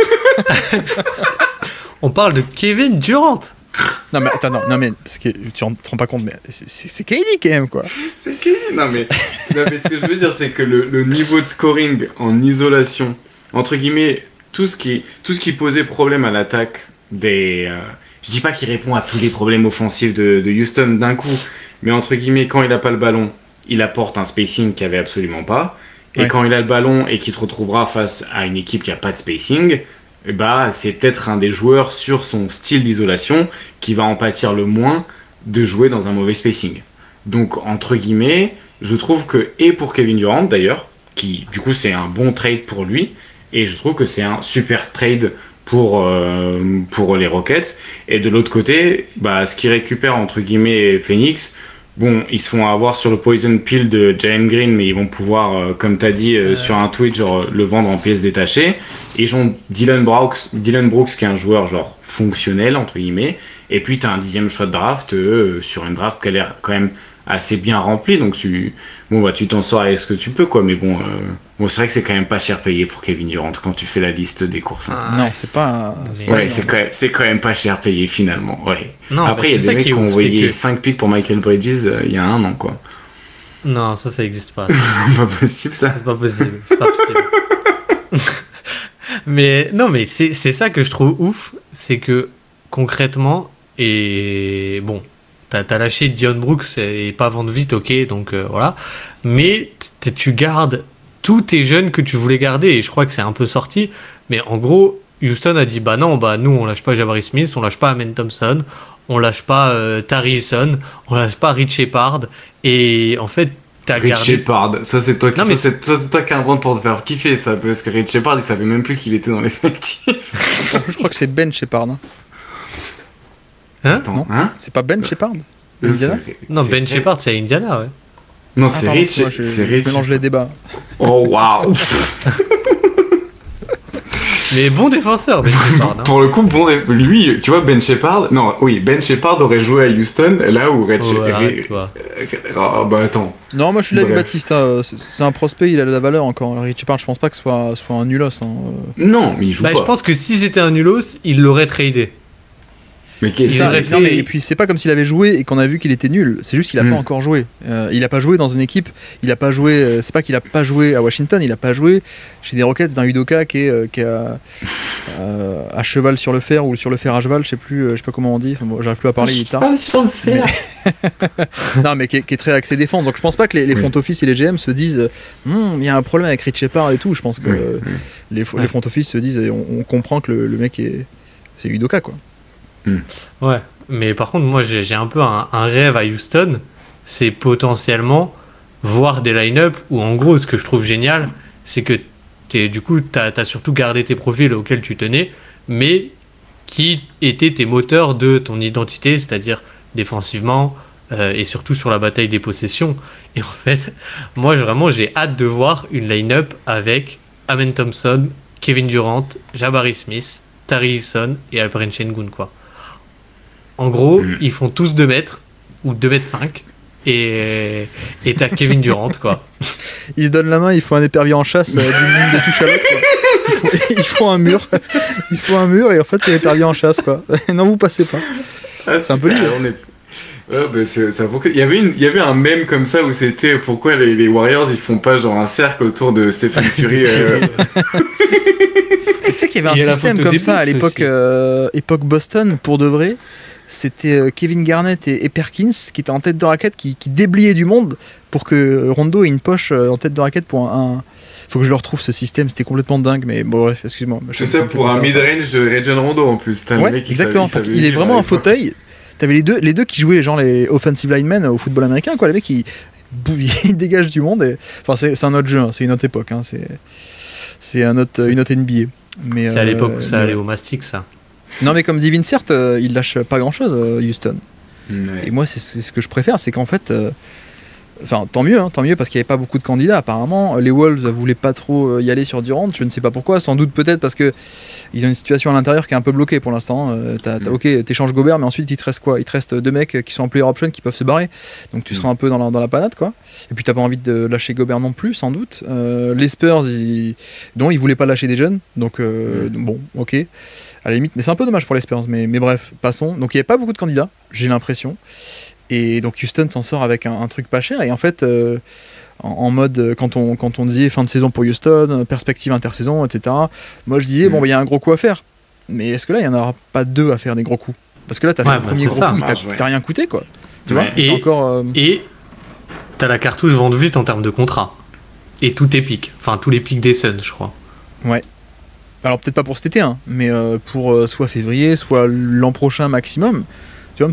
On parle de Kevin Durant. Non mais attends, non mais parce que tu te rends pas compte, mais c'est KD quand même, quoi. C'est KD. Non mais ce que je veux dire, c'est que le niveau de scoring en isolation, entre guillemets, tout ce qui posait problème à l'attaque je dis pas qu'il répond à tous les problèmes offensifs de Houston d'un coup, mais entre guillemets, quand il a pas le ballon, il apporte un spacing qu'il avait absolument pas. Et quand il a le ballon et qu'il se retrouvera face à une équipe qui a pas de spacing, c'est peut-être un des joueurs sur son style d'isolation qui va en pâtir le moins de jouer dans un mauvais spacing. Donc, entre guillemets, je trouve que, et pour Kevin Durant d'ailleurs, qui du coup c'est un bon trade pour lui, et je trouve que c'est un super trade pour les Rockets. Et de l'autre côté, ce qu'il récupère entre guillemets Phoenix, bon, ils se font avoir sur le Poison Pill de Jalen Green, mais ils vont pouvoir, comme t'as dit, sur un tweet, genre, le vendre en pièces détachées. Et ils ont Dylan Brooks, qui est un joueur, genre, fonctionnel, entre guillemets. Et puis, t'as un 10e choix de draft sur une draft qui a l'air quand même assez bien remplie. Donc, tu t'en sors avec ce que tu peux, quoi. Mais bon, c'est vrai que c'est quand même pas cher payé pour Kevin Durant quand tu fais la liste des courses. Hein. Non, c'est pas. Ouais, c'est quand même pas cher payé, finalement. Ouais. Non, après, il y a des mecs qui ont envoyé 5 picks pour Michael Bridges il y a 1 an, quoi. Non, ça existe pas. Pas possible, ça. C'est pas possible. C'est pas possible. Mais non, mais c'est ça que je trouve ouf, c'est que concrètement, et bon, t'as lâché Dion Brooks et pas vendre vite, ok, donc voilà. Mais tu gardes tous tes jeunes que tu voulais garder, et je crois que c'est un peu sorti. Mais en gros, Houston a dit bah non, bah nous on lâche pas Jabari Smith, on lâche pas Amen Thompson, on lâche pas Tari Eason, on lâche pas Rich Shepard, et en fait. Rich Shepard, ça c'est toi qui invente pour te faire kiffer ça, parce que Rich Shepard il savait même plus qu'il était dans l'effectif. En plus je crois que c'est Ben Shepard. Attends, non, c'est pas Ben Shepard Non, Ben Shepard c'est à Indiana, ouais. Non, c'est Rich. C'est Rich. Je mélange les débats. Oh waouh. Mais bon défenseur, Ben Shepard. Hein. Pour le coup, lui, tu vois, Ben Shepard aurait joué à Houston, là où Rich Shepard. Oh, bah attends. Non, moi je suis là avec Baptiste, c'est un prospect, il a de la valeur encore. Rich Shepard, je pense pas que ce soit un nulos. Hein. Non, mais il joue pas. Je pense que si c'était un nulos, il l'aurait tradé. Mais et puis c'est pas comme s'il avait joué et qu'on a vu qu'il était nul, c'est juste qu'il a pas encore joué. Il a pas joué dans une équipe, il a pas joué, c'est pas qu'il a pas joué à Washington, il a pas joué chez des Rockets d'un Udoka qui est à cheval sur le fer ou sur le fer à cheval, je sais pas comment on dit, enfin, bon, j'arrive plus à parler, il est tard. Pas sur le fer. Non mais qui est très axé défense, donc je pense pas que les front office et les GM se disent il y a un problème avec Rich Shepard et tout, je pense que les front office se disent on comprend que le mec c'est Udoka quoi. Ouais, mais par contre, moi j'ai un peu un rêve à Houston, c'est potentiellement voir des line-up où en gros, ce que je trouve génial, c'est que du coup, t'as surtout gardé tes profils auxquels tu tenais, mais qui étaient tes moteurs de ton identité, c'est-à-dire défensivement et surtout sur la bataille des possessions. Et en fait, moi vraiment, j'ai hâte de voir une line-up avec Amen Thompson, Kevin Durant, Jabari Smith, Tari Eason et Alperen Sengun, quoi. En gros, ils font tous 2 mètres ou 2 mètres 5 et t'as Kevin Durant, quoi. Ils se donnent la main, ils font un épervier en chasse d'une ligne de touche à l'autre, quoi. Ils font un mur. Ils font un mur et en fait, c'est l'épervier en chasse, quoi. Non, vous passez pas. C'est un peu dur. Il y avait un mème comme ça où c'était pourquoi les Warriors ils font pas genre un cercle autour de Stephen Curry. Tu sais qu'il y avait un système comme ça à l'époque Boston pour de vrai. C'était Kevin Garnett et Perkins qui étaient en tête de raquette, qui déblayaient du monde pour que Rondo ait une poche en tête de raquette pour un. Faut que je le retrouve ce système, c'était complètement dingue, mais bon bref, excuse-moi. Je sais pour un mid-range de Rajon Rondo en plus. Ouais, mec exactement. Il est vraiment un fauteuil. T'avais les deux qui jouaient genre les offensive linemen au football américain, quoi. Les mecs ils dégagent du monde. Enfin c'est un autre jeu, hein, c'est une autre époque. Hein, c'est une autre NBA. Mais c'est à l'époque où ça allait au mastic, ça. Non mais comme dit Vincert, il lâche pas grand chose Houston. Ouais. Et moi c'est ce que je préfère, c'est qu'en fait, enfin tant mieux parce qu'il n'y avait pas beaucoup de candidats apparemment. Les Wolves voulaient pas trop y aller sur Durant, je ne sais pas pourquoi, sans doute peut-être parce que ils ont une situation à l'intérieur qui est un peu bloquée pour l'instant. Ok, t'échanges Gobert, mais ensuite il te reste quoi ? Il te reste 2 mecs qui sont en player option qui peuvent se barrer, donc tu seras un peu dans la panade quoi. Et puis t'as pas envie de lâcher Gobert non plus sans doute. Les Spurs, ils voulaient pas lâcher des jeunes, donc bon, ok. À la limite, mais c'est un peu dommage pour les Spurs, mais bref, passons. Donc il n'y avait pas beaucoup de candidats, j'ai l'impression. Et donc Houston s'en sort avec un truc pas cher. Et en fait, en mode, quand on disait fin de saison pour Houston, perspective intersaison, etc., moi je disais, bon, il y a un gros coup à faire. Mais est-ce que là, il n'y en aura pas 2 à faire des gros coups ? Parce que là, t'as fait le premier gros coup, t'as rien coûté, quoi. Tu vois ? Et t'as la cartouche vente vite en termes de contrat. Et tout est pic. Enfin, tous les pics des Suns, je crois. Ouais. Alors peut-être pas pour cet été, hein, mais pour soit février, soit l'an prochain maximum. Tu vois,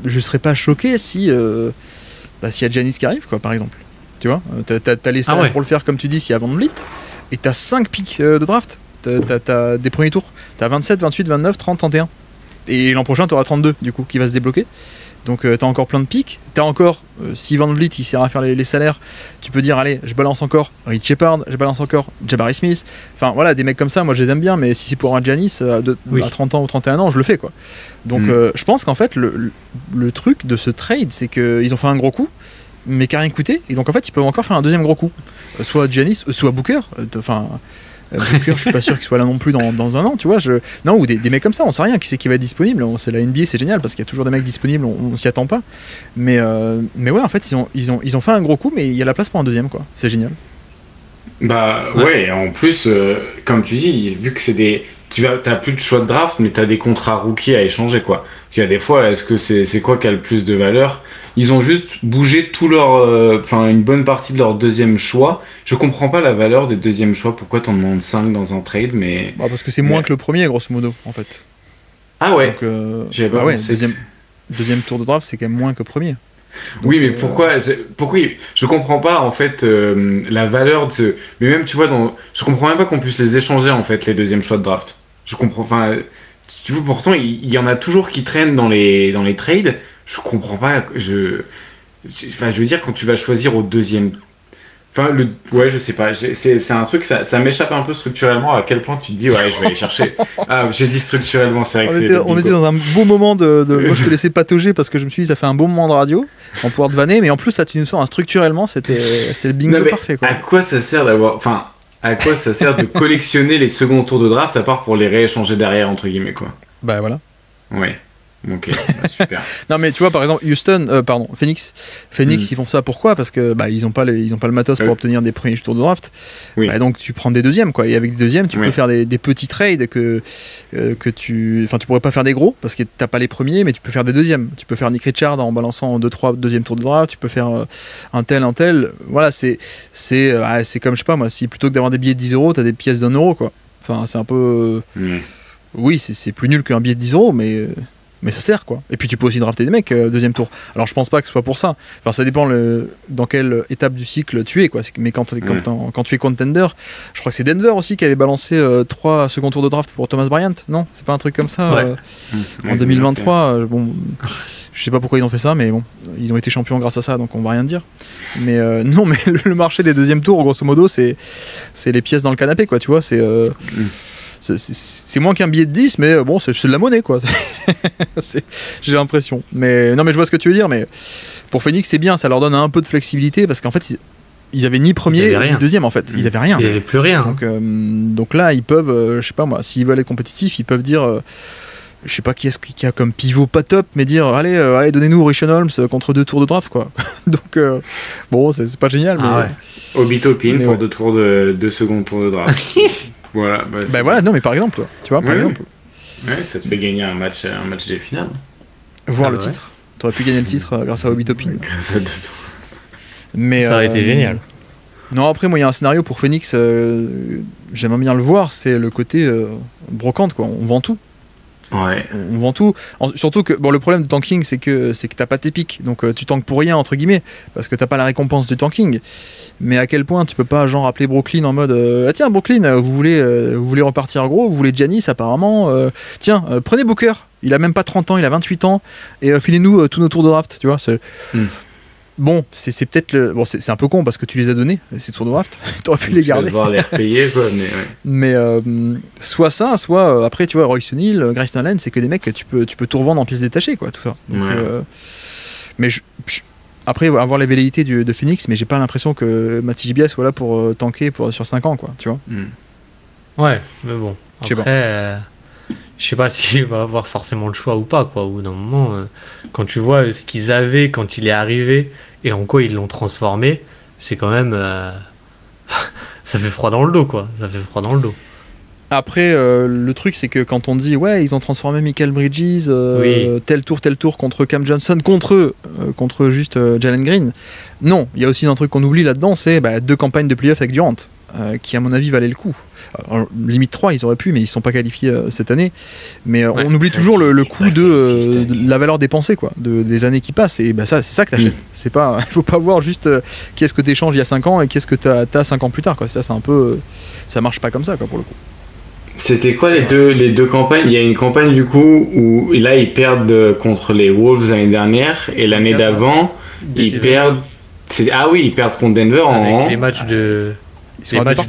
je serais pas choqué si s'il y a Giannis qui arrive, quoi, par exemple. Tu vois, t'as les salaires pour le faire, comme tu dis, s'il y a Van Vliet, et t'as 5 pics de draft. T'as des premiers tours. T'as 27, 28, 29, 30, 31. Et l'an prochain, tu auras 32, du coup, qui va se débloquer. Donc tu as encore plein de pics. Tu as encore, si Van Vliet il sert à faire les salaires, tu peux dire allez, je balance encore Reed Shepard, je balance encore Jabari Smith. Enfin voilà, des mecs comme ça, moi je les aime bien, mais si c'est pour un Giannis à 30 ans ou 31 ans, je le fais quoi. Donc je pense qu'en fait, le truc de ce trade, c'est qu'ils ont fait un gros coup, mais qui n'a rien coûté. Et donc en fait, ils peuvent encore faire un deuxième gros coup. Soit Giannis, soit Booker. Enfin. Booker, je suis pas sûr qu'il soit là non plus dans un an, tu vois. Non, ou des mecs comme ça, on sait rien qui c'est qui va être disponible. C'est la NBA, c'est génial parce qu'il y a toujours des mecs disponibles, on s'y attend pas. Mais ouais, en fait, ils ont fait un gros coup, mais il y a la place pour un deuxième, quoi. C'est génial. Bah ouais, en plus, comme tu dis, vu que c'est t'as plus de choix de draft, mais t'as des contrats rookies à échanger, quoi. Il y a des fois, est-ce que c'est quoi qui a le plus de valeur? Ils ont juste bougé tout une bonne partie de leur deuxième choix. Je comprends pas la valeur des deuxièmes choix. Pourquoi t'en demandes 5 dans un trade, mais... Bah parce que c'est moins que le premier, grosso modo, en fait. Ah ouais. Donc, j'avais pas pensé. Deuxième tour de draft, c'est quand même moins que premier. Donc, oui, mais pourquoi je comprends pas en fait la valeur de ce... Mais même tu vois, je comprends même pas qu'on puisse les échanger en fait les deuxièmes choix de draft. Je comprends. Enfin, tu vois, pourtant il y en a toujours qui traînent dans les trades. Je comprends pas. Enfin, je veux dire quand tu vas choisir au deuxième. Enfin, ouais, je sais pas. C'est un truc, ça m'échappe un peu structurellement à quel point tu te dis, ouais, je vais aller chercher. Ah, j'ai dit structurellement, c'est vrai que on était dans un beau moment de... Moi, je te laissais patauger parce que je me suis dit, ça fait un beau moment de radio, en pouvoir te vanner, mais en plus, là, tu nous sors structurellement, c'est le bingo parfait, quoi. À quoi ça sert de collectionner les seconds tours de draft à part pour les rééchanger derrière, entre guillemets, quoi. Bah, voilà. Ouais. Ok, bah, super. Non mais tu vois par exemple Phoenix, ils font ça pourquoi? Parce que ils ont pas le matos pour obtenir des premiers tours de draft. Oui. Bah, donc tu prends des deuxièmes quoi. Et avec des deuxièmes tu peux faire des petits trades que tu pourrais pas faire des gros parce que t'as pas les premiers, mais tu peux faire des deuxièmes. Tu peux faire Nick Richard en balançant 2-3 deuxième tours de draft. Tu peux faire un tel. Voilà, c'est comme je sais pas moi, si plutôt que d'avoir des billets de 10 euros t'as des pièces d'1 euro quoi. Enfin c'est un peu oui c'est plus nul qu'un billet de 10 euros mais ça sert quoi. Et puis tu peux aussi drafter des mecs deuxième tour. Alors je pense pas que ce soit pour ça. Enfin ça dépend dans quelle étape du cycle tu es quoi. Mais quand tu es contender, je crois que c'est Denver aussi qui avait balancé 3 second tours de draft pour Thomas Bryant. Non, c'est pas un truc comme ça en 2023. Bon, je sais pas pourquoi ils ont fait ça, mais bon, ils ont été champions grâce à ça, donc on va rien dire. Mais non, mais le marché des deuxième tours, grosso modo, c'est les pièces dans le canapé quoi. Tu vois, c'est moins qu'un billet de 10, mais bon, c'est de la monnaie, quoi. J'ai l'impression. Mais non, mais je vois ce que tu veux dire, mais pour Phoenix, c'est bien, ça leur donne un peu de flexibilité, parce qu'en fait, ils avaient ni premier ni deuxième, en fait. Ils avaient rien. Il n'y avait plus rien. Donc là, ils peuvent, je sais pas moi, s'ils veulent être compétitifs, ils peuvent dire... je sais pas qui a comme pivot pas top, mais dire allez donnez-nous Richon Holmes contre 2 tours de draft, quoi. Donc, bon, c'est pas génial, mais... Obi Toppin pour 2 secondes tours de draft. Voilà, voilà, non mais par exemple, toi, tu vois, par exemple. Ouais, ça te fait gagner un match des finales. Voir le titre. T'aurais pu gagner le titre grâce à Obi Toppin. Grâce à mais ça aurait été génial. Non, après, moi, il y a un scénario pour Phoenix, j'aimerais bien le voir, c'est le côté brocante, quoi. On vend tout. Ouais. On vend tout. Surtout que le problème de tanking, c'est que t'as pas tes pics, donc tu tankes pour rien entre guillemets, parce que t'as pas la récompense du tanking. Mais à quel point tu peux pas genre appeler Brooklyn en mode ah tiens Brooklyn, vous voulez repartir gros, vous voulez Giannis apparemment, tiens prenez Booker, il a même pas 30 ans, il a 28 ans et filez-nous tous nos tours de draft, tu vois. Bon, c'est peut-être c'est un peu con parce que tu les as donnés, ces tours de draft, t'aurais pu les garder. Tu vas devoir les repayer, quoi, mais soit ça, soit après, tu vois, Royce O'Neal, Grayson Allen, c'est que des mecs que tu peux tout revendre en pièces détachées, quoi, tout ça. Donc, mais après, avoir les velléités de Phoenix, mais j'ai pas l'impression que Matty Gibia soit là pour tanker sur 5 ans, quoi, tu vois. Ouais, mais bon, après... je sais pas s'il va avoir forcément le choix ou pas, quoi. Au bout d'un moment, quand tu vois ce qu'ils avaient quand il est arrivé et en quoi ils l'ont transformé, c'est quand même... ça fait froid dans le dos, quoi. Ça fait froid dans le dos. Après, le truc, c'est que quand on dit, ouais, ils ont transformé Michael Bridges, tel tour contre Cam Johnson, contre juste Jalen Green. Non, il y a aussi un truc qu'on oublie là-dedans, c'est 2 campagnes de playoff avec Durant. Qui à mon avis valait le coup. Alors, limite 3 ils auraient pu, mais ils sont pas qualifiés cette année. Mais on oublie toujours le coût de la valeur dépensée, quoi, des années qui passent. Et ça, c'est ça que t'achètes. C'est pas, il faut pas voir juste qu'est-ce que t'échanges il y a 5 ans et qu'est-ce que t'as 5 ans plus tard, quoi. Ça, c'est un peu, ça marche pas comme ça, quoi, pour le coup. C'était quoi les deux campagnes? Il y a une campagne du coup où là ils perdent contre les Wolves l'année dernière et l'année d'avant ils perdent. Ah oui, ils perdent contre Denver avec les matchs de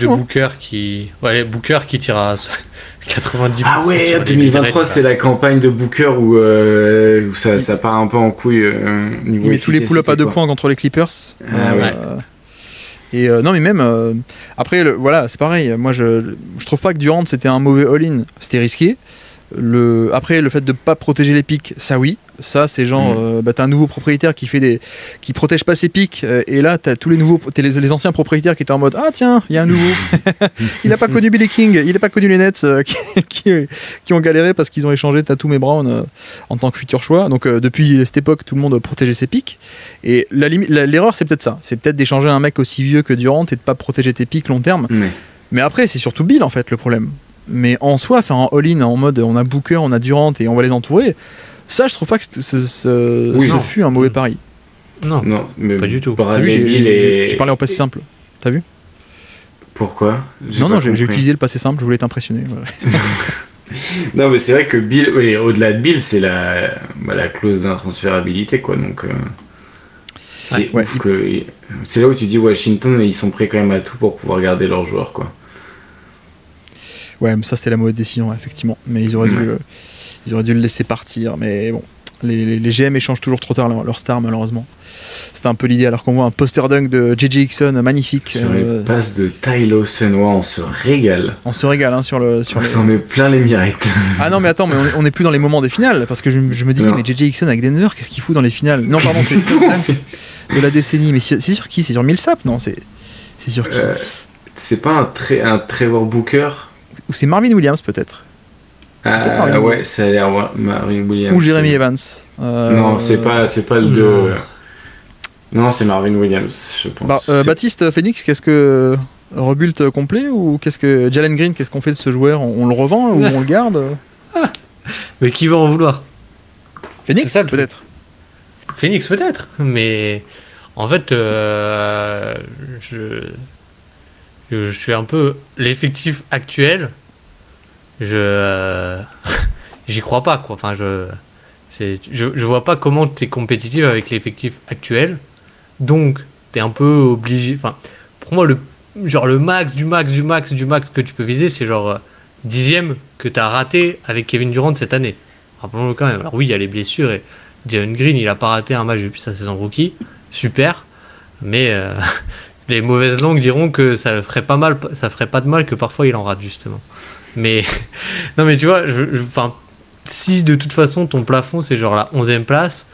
Booker qui Booker qui tire à 90%. Ah ouais, 2023 c'est la campagne de Booker où ça part un peu en couille niveau. Il met tous les pull-ups à 2 points contre les Clippers. Ouais. Et non mais même après voilà, c'est pareil, moi je trouve pas que Durant c'était un mauvais all-in, c'était risqué. Après le fait de pas protéger les pics, ça oui, ça c'est genre t'as un nouveau propriétaire qui protège pas ses pics et là t'as tous les anciens propriétaires qui étaient en mode ah tiens il y a un nouveau il a pas connu Billy King, il a pas connu les Nets qui ont galéré parce qu'ils ont échangé Tatum et Brown en tant que futur choix, donc depuis cette époque tout le monde protégeait ses pics et l'erreur c'est peut-être ça, c'est peut-être d'échanger un mec aussi vieux que Durant et de pas protéger tes pics long terme, mais après c'est surtout Bill en fait le problème. Mais en soi, faire un all-in en mode on a Booker, on a Durant et on va les entourer, ça je trouve pas que ce fut un mauvais pari. Non, mais pas du tout. J'ai parlé en passé simple, t'as vu? Pourquoi? Non, j'ai utilisé le passé simple, je voulais t'impressionner. Voilà. Non, mais c'est vrai que Bill, au-delà de Bill, c'est la clause d'intransférabilité, quoi. Donc, c'est ouf que. C'est là où tu dis Washington, ils sont prêts quand même à tout pour pouvoir garder leurs joueurs, quoi. Ouais, mais ça c'était la mauvaise décision, effectivement. Mais ils auraient dû le laisser partir. Mais bon, les GM échangent toujours trop tard leur star, malheureusement. C'était un peu l'idée, alors qu'on voit un poster dunk de J.J. Hickson magnifique. Sur les passes de Ty Lawson, on se régale. On se régale sur on s'en met plein les mirettes. Ah non, mais attends, mais on n'est plus dans les moments des finales, parce que je me dis, mais J.J. Hickson avec Denver, qu'est-ce qu'il fout dans les finales? Non, pardon, c'est de la décennie. Mais c'est sur qui? C'est sur Millsap? Non, c'est sur qui? C'est pas un Trevor Booker? Ou c'est Marvin Williams peut-être. Ouais, ça a l'air Marvin Williams. Ou Jeremy Evans. Non, c'est pas le 2. Non, c'est Marvin Williams, je pense. Baptiste Phoenix, qu'est-ce que rebuild complet ou qu'est-ce que Jalen Green, qu'est-ce qu'on fait de ce joueur? On le revend ou on le garde? Mais qui va en vouloir? Phoenix peut-être. Phoenix peut-être, mais en fait je suis un peu l'effectif actuel, j'y crois pas quoi. Enfin je vois pas comment t'es compétitif avec l'effectif actuel, donc t'es un peu obligé. Enfin pour moi le max du max que tu peux viser, c'est genre 10e que t'as raté avec Kevin Durant cette année. Rappelons-le quand même. Alors oui, il y a les blessures et Jalen Green il a pas raté un match depuis sa saison rookie, super, mais les mauvaises langues diront que ça ferait pas de mal que parfois il en rate justement. Mais non mais tu vois, si de toute façon ton plafond c'est genre la 11e place,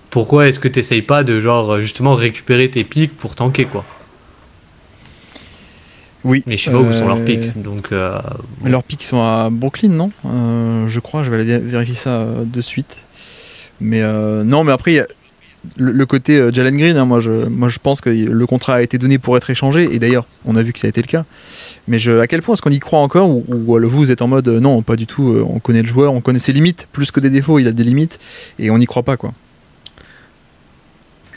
pourquoi est-ce que t'essayes pas de genre justement récupérer tes pics pour tanker quoi? Oui. Mais je sais pas où sont leurs pics. Donc leurs pics sont à Brooklyn, non? Je crois, je vais aller vérifier ça de suite. Mais non, mais après il y a le côté Jalen Green, hein, moi je pense que le contrat a été donné pour être échangé, et d'ailleurs on a vu que ça a été le cas, mais à quel point est-ce qu'on y croit encore, ou vous êtes en mode non pas du tout, on connaît le joueur, on connaît ses limites, plus que des défauts, il a des limites et on n'y croit pas quoi.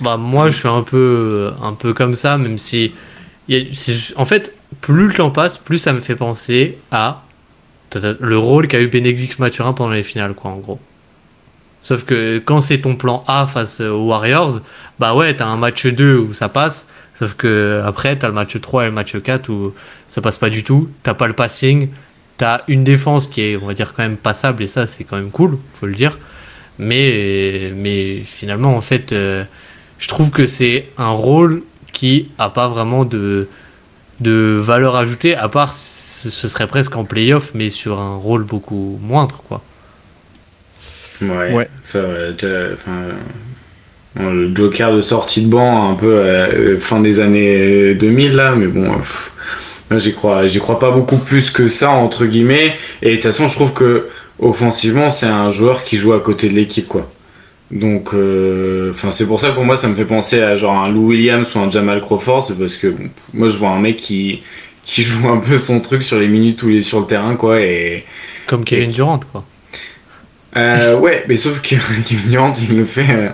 Bah moi je suis un peu comme ça, même si en fait plus le temps passe, plus ça me fait penser à le rôle qu'a eu Bénédicte Mathurin pendant les finales quoi en gros. Sauf que quand c'est ton plan A face aux Warriors, bah ouais, t'as un match 2 où ça passe, sauf que après t'as le match 3 et le match 4 où ça passe pas du tout, t'as pas le passing, t'as une défense qui est, on va dire, quand même passable, et ça c'est quand même cool, faut le dire, mais finalement en fait, je trouve que c'est un rôle qui a pas vraiment de valeur ajoutée, à part ce serait presque en play-off, mais sur un rôle beaucoup moindre quoi. Ouais. Ça, le Joker de sortie de banc un peu fin des années 2000 là, mais bon, là, j'y crois pas beaucoup plus que ça entre guillemets. Et de toute façon, je trouve que offensivement, c'est un joueur qui joue à côté de l'équipe quoi. Donc, c'est pour ça que pour moi, ça me fait penser à genre un Lou Williams ou un Jamal Crawford, c'est parce que moi, je vois un mec qui joue un peu son truc sur les minutes où il est sur le terrain quoi, et comme Kevin Durant quoi. Ouais, mais sauf que Kevin Durant il le fait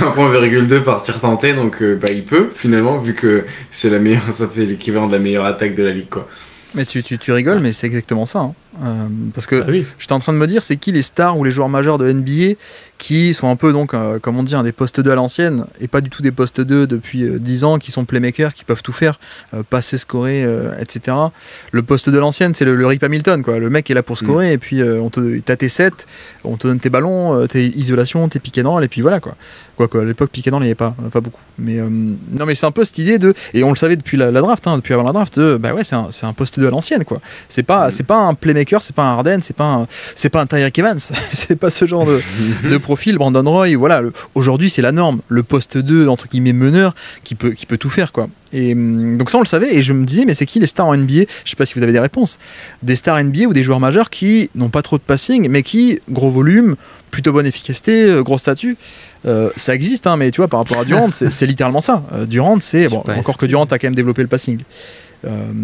1,2 par tir tenté, donc il peut finalement, vu que c'est ça fait l'équivalent de la meilleure attaque de la ligue quoi. Mais tu rigoles, mais c'est exactement ça. Hein. Parce que oui. j'étais en train de me dire, c'est qui les stars ou les joueurs majeurs de NBA qui sont un peu, donc, comme on dit, des postes 2 à l'ancienne, et pas du tout des postes 2 depuis 10 ans, qui sont playmakers, qui peuvent tout faire, passer, scorer, etc. Le poste 2 à l'ancienne, c'est le Rip Hamilton, quoi. Le mec est là pour scorer, et puis t'as tes sets, on te donne tes ballons, tes isolations, tes pick and roll, et puis voilà, quoi. Quoique, à l'époque, pick and roll, il n'y avait pas beaucoup. Mais non, mais c'est un peu cette idée de, et on le savait depuis la draft, hein, depuis avant la draft, bah ouais, c'est un poste 2 à l'ancienne, quoi. C'est pas un playmaker, c'est pas un Harden, c'est pas un Tyreek Evans, c'est pas ce genre de profil. Brandon Roy, voilà, aujourd'hui c'est la norme, le poste 2 entre guillemets meneur qui peut tout faire, quoi. Et donc ça on le savait, et je me disais, mais c'est qui les stars en NBA? Je sais pas si vous avez des réponses, des stars NBA ou des joueurs majeurs qui n'ont pas trop de passing mais qui, gros volume, plutôt bonne efficacité, gros statut. Ça existe, hein, mais tu vois, par rapport à Durant, c'est littéralement ça. Durant, c'est bon, encore que Durant a quand même développé le passing.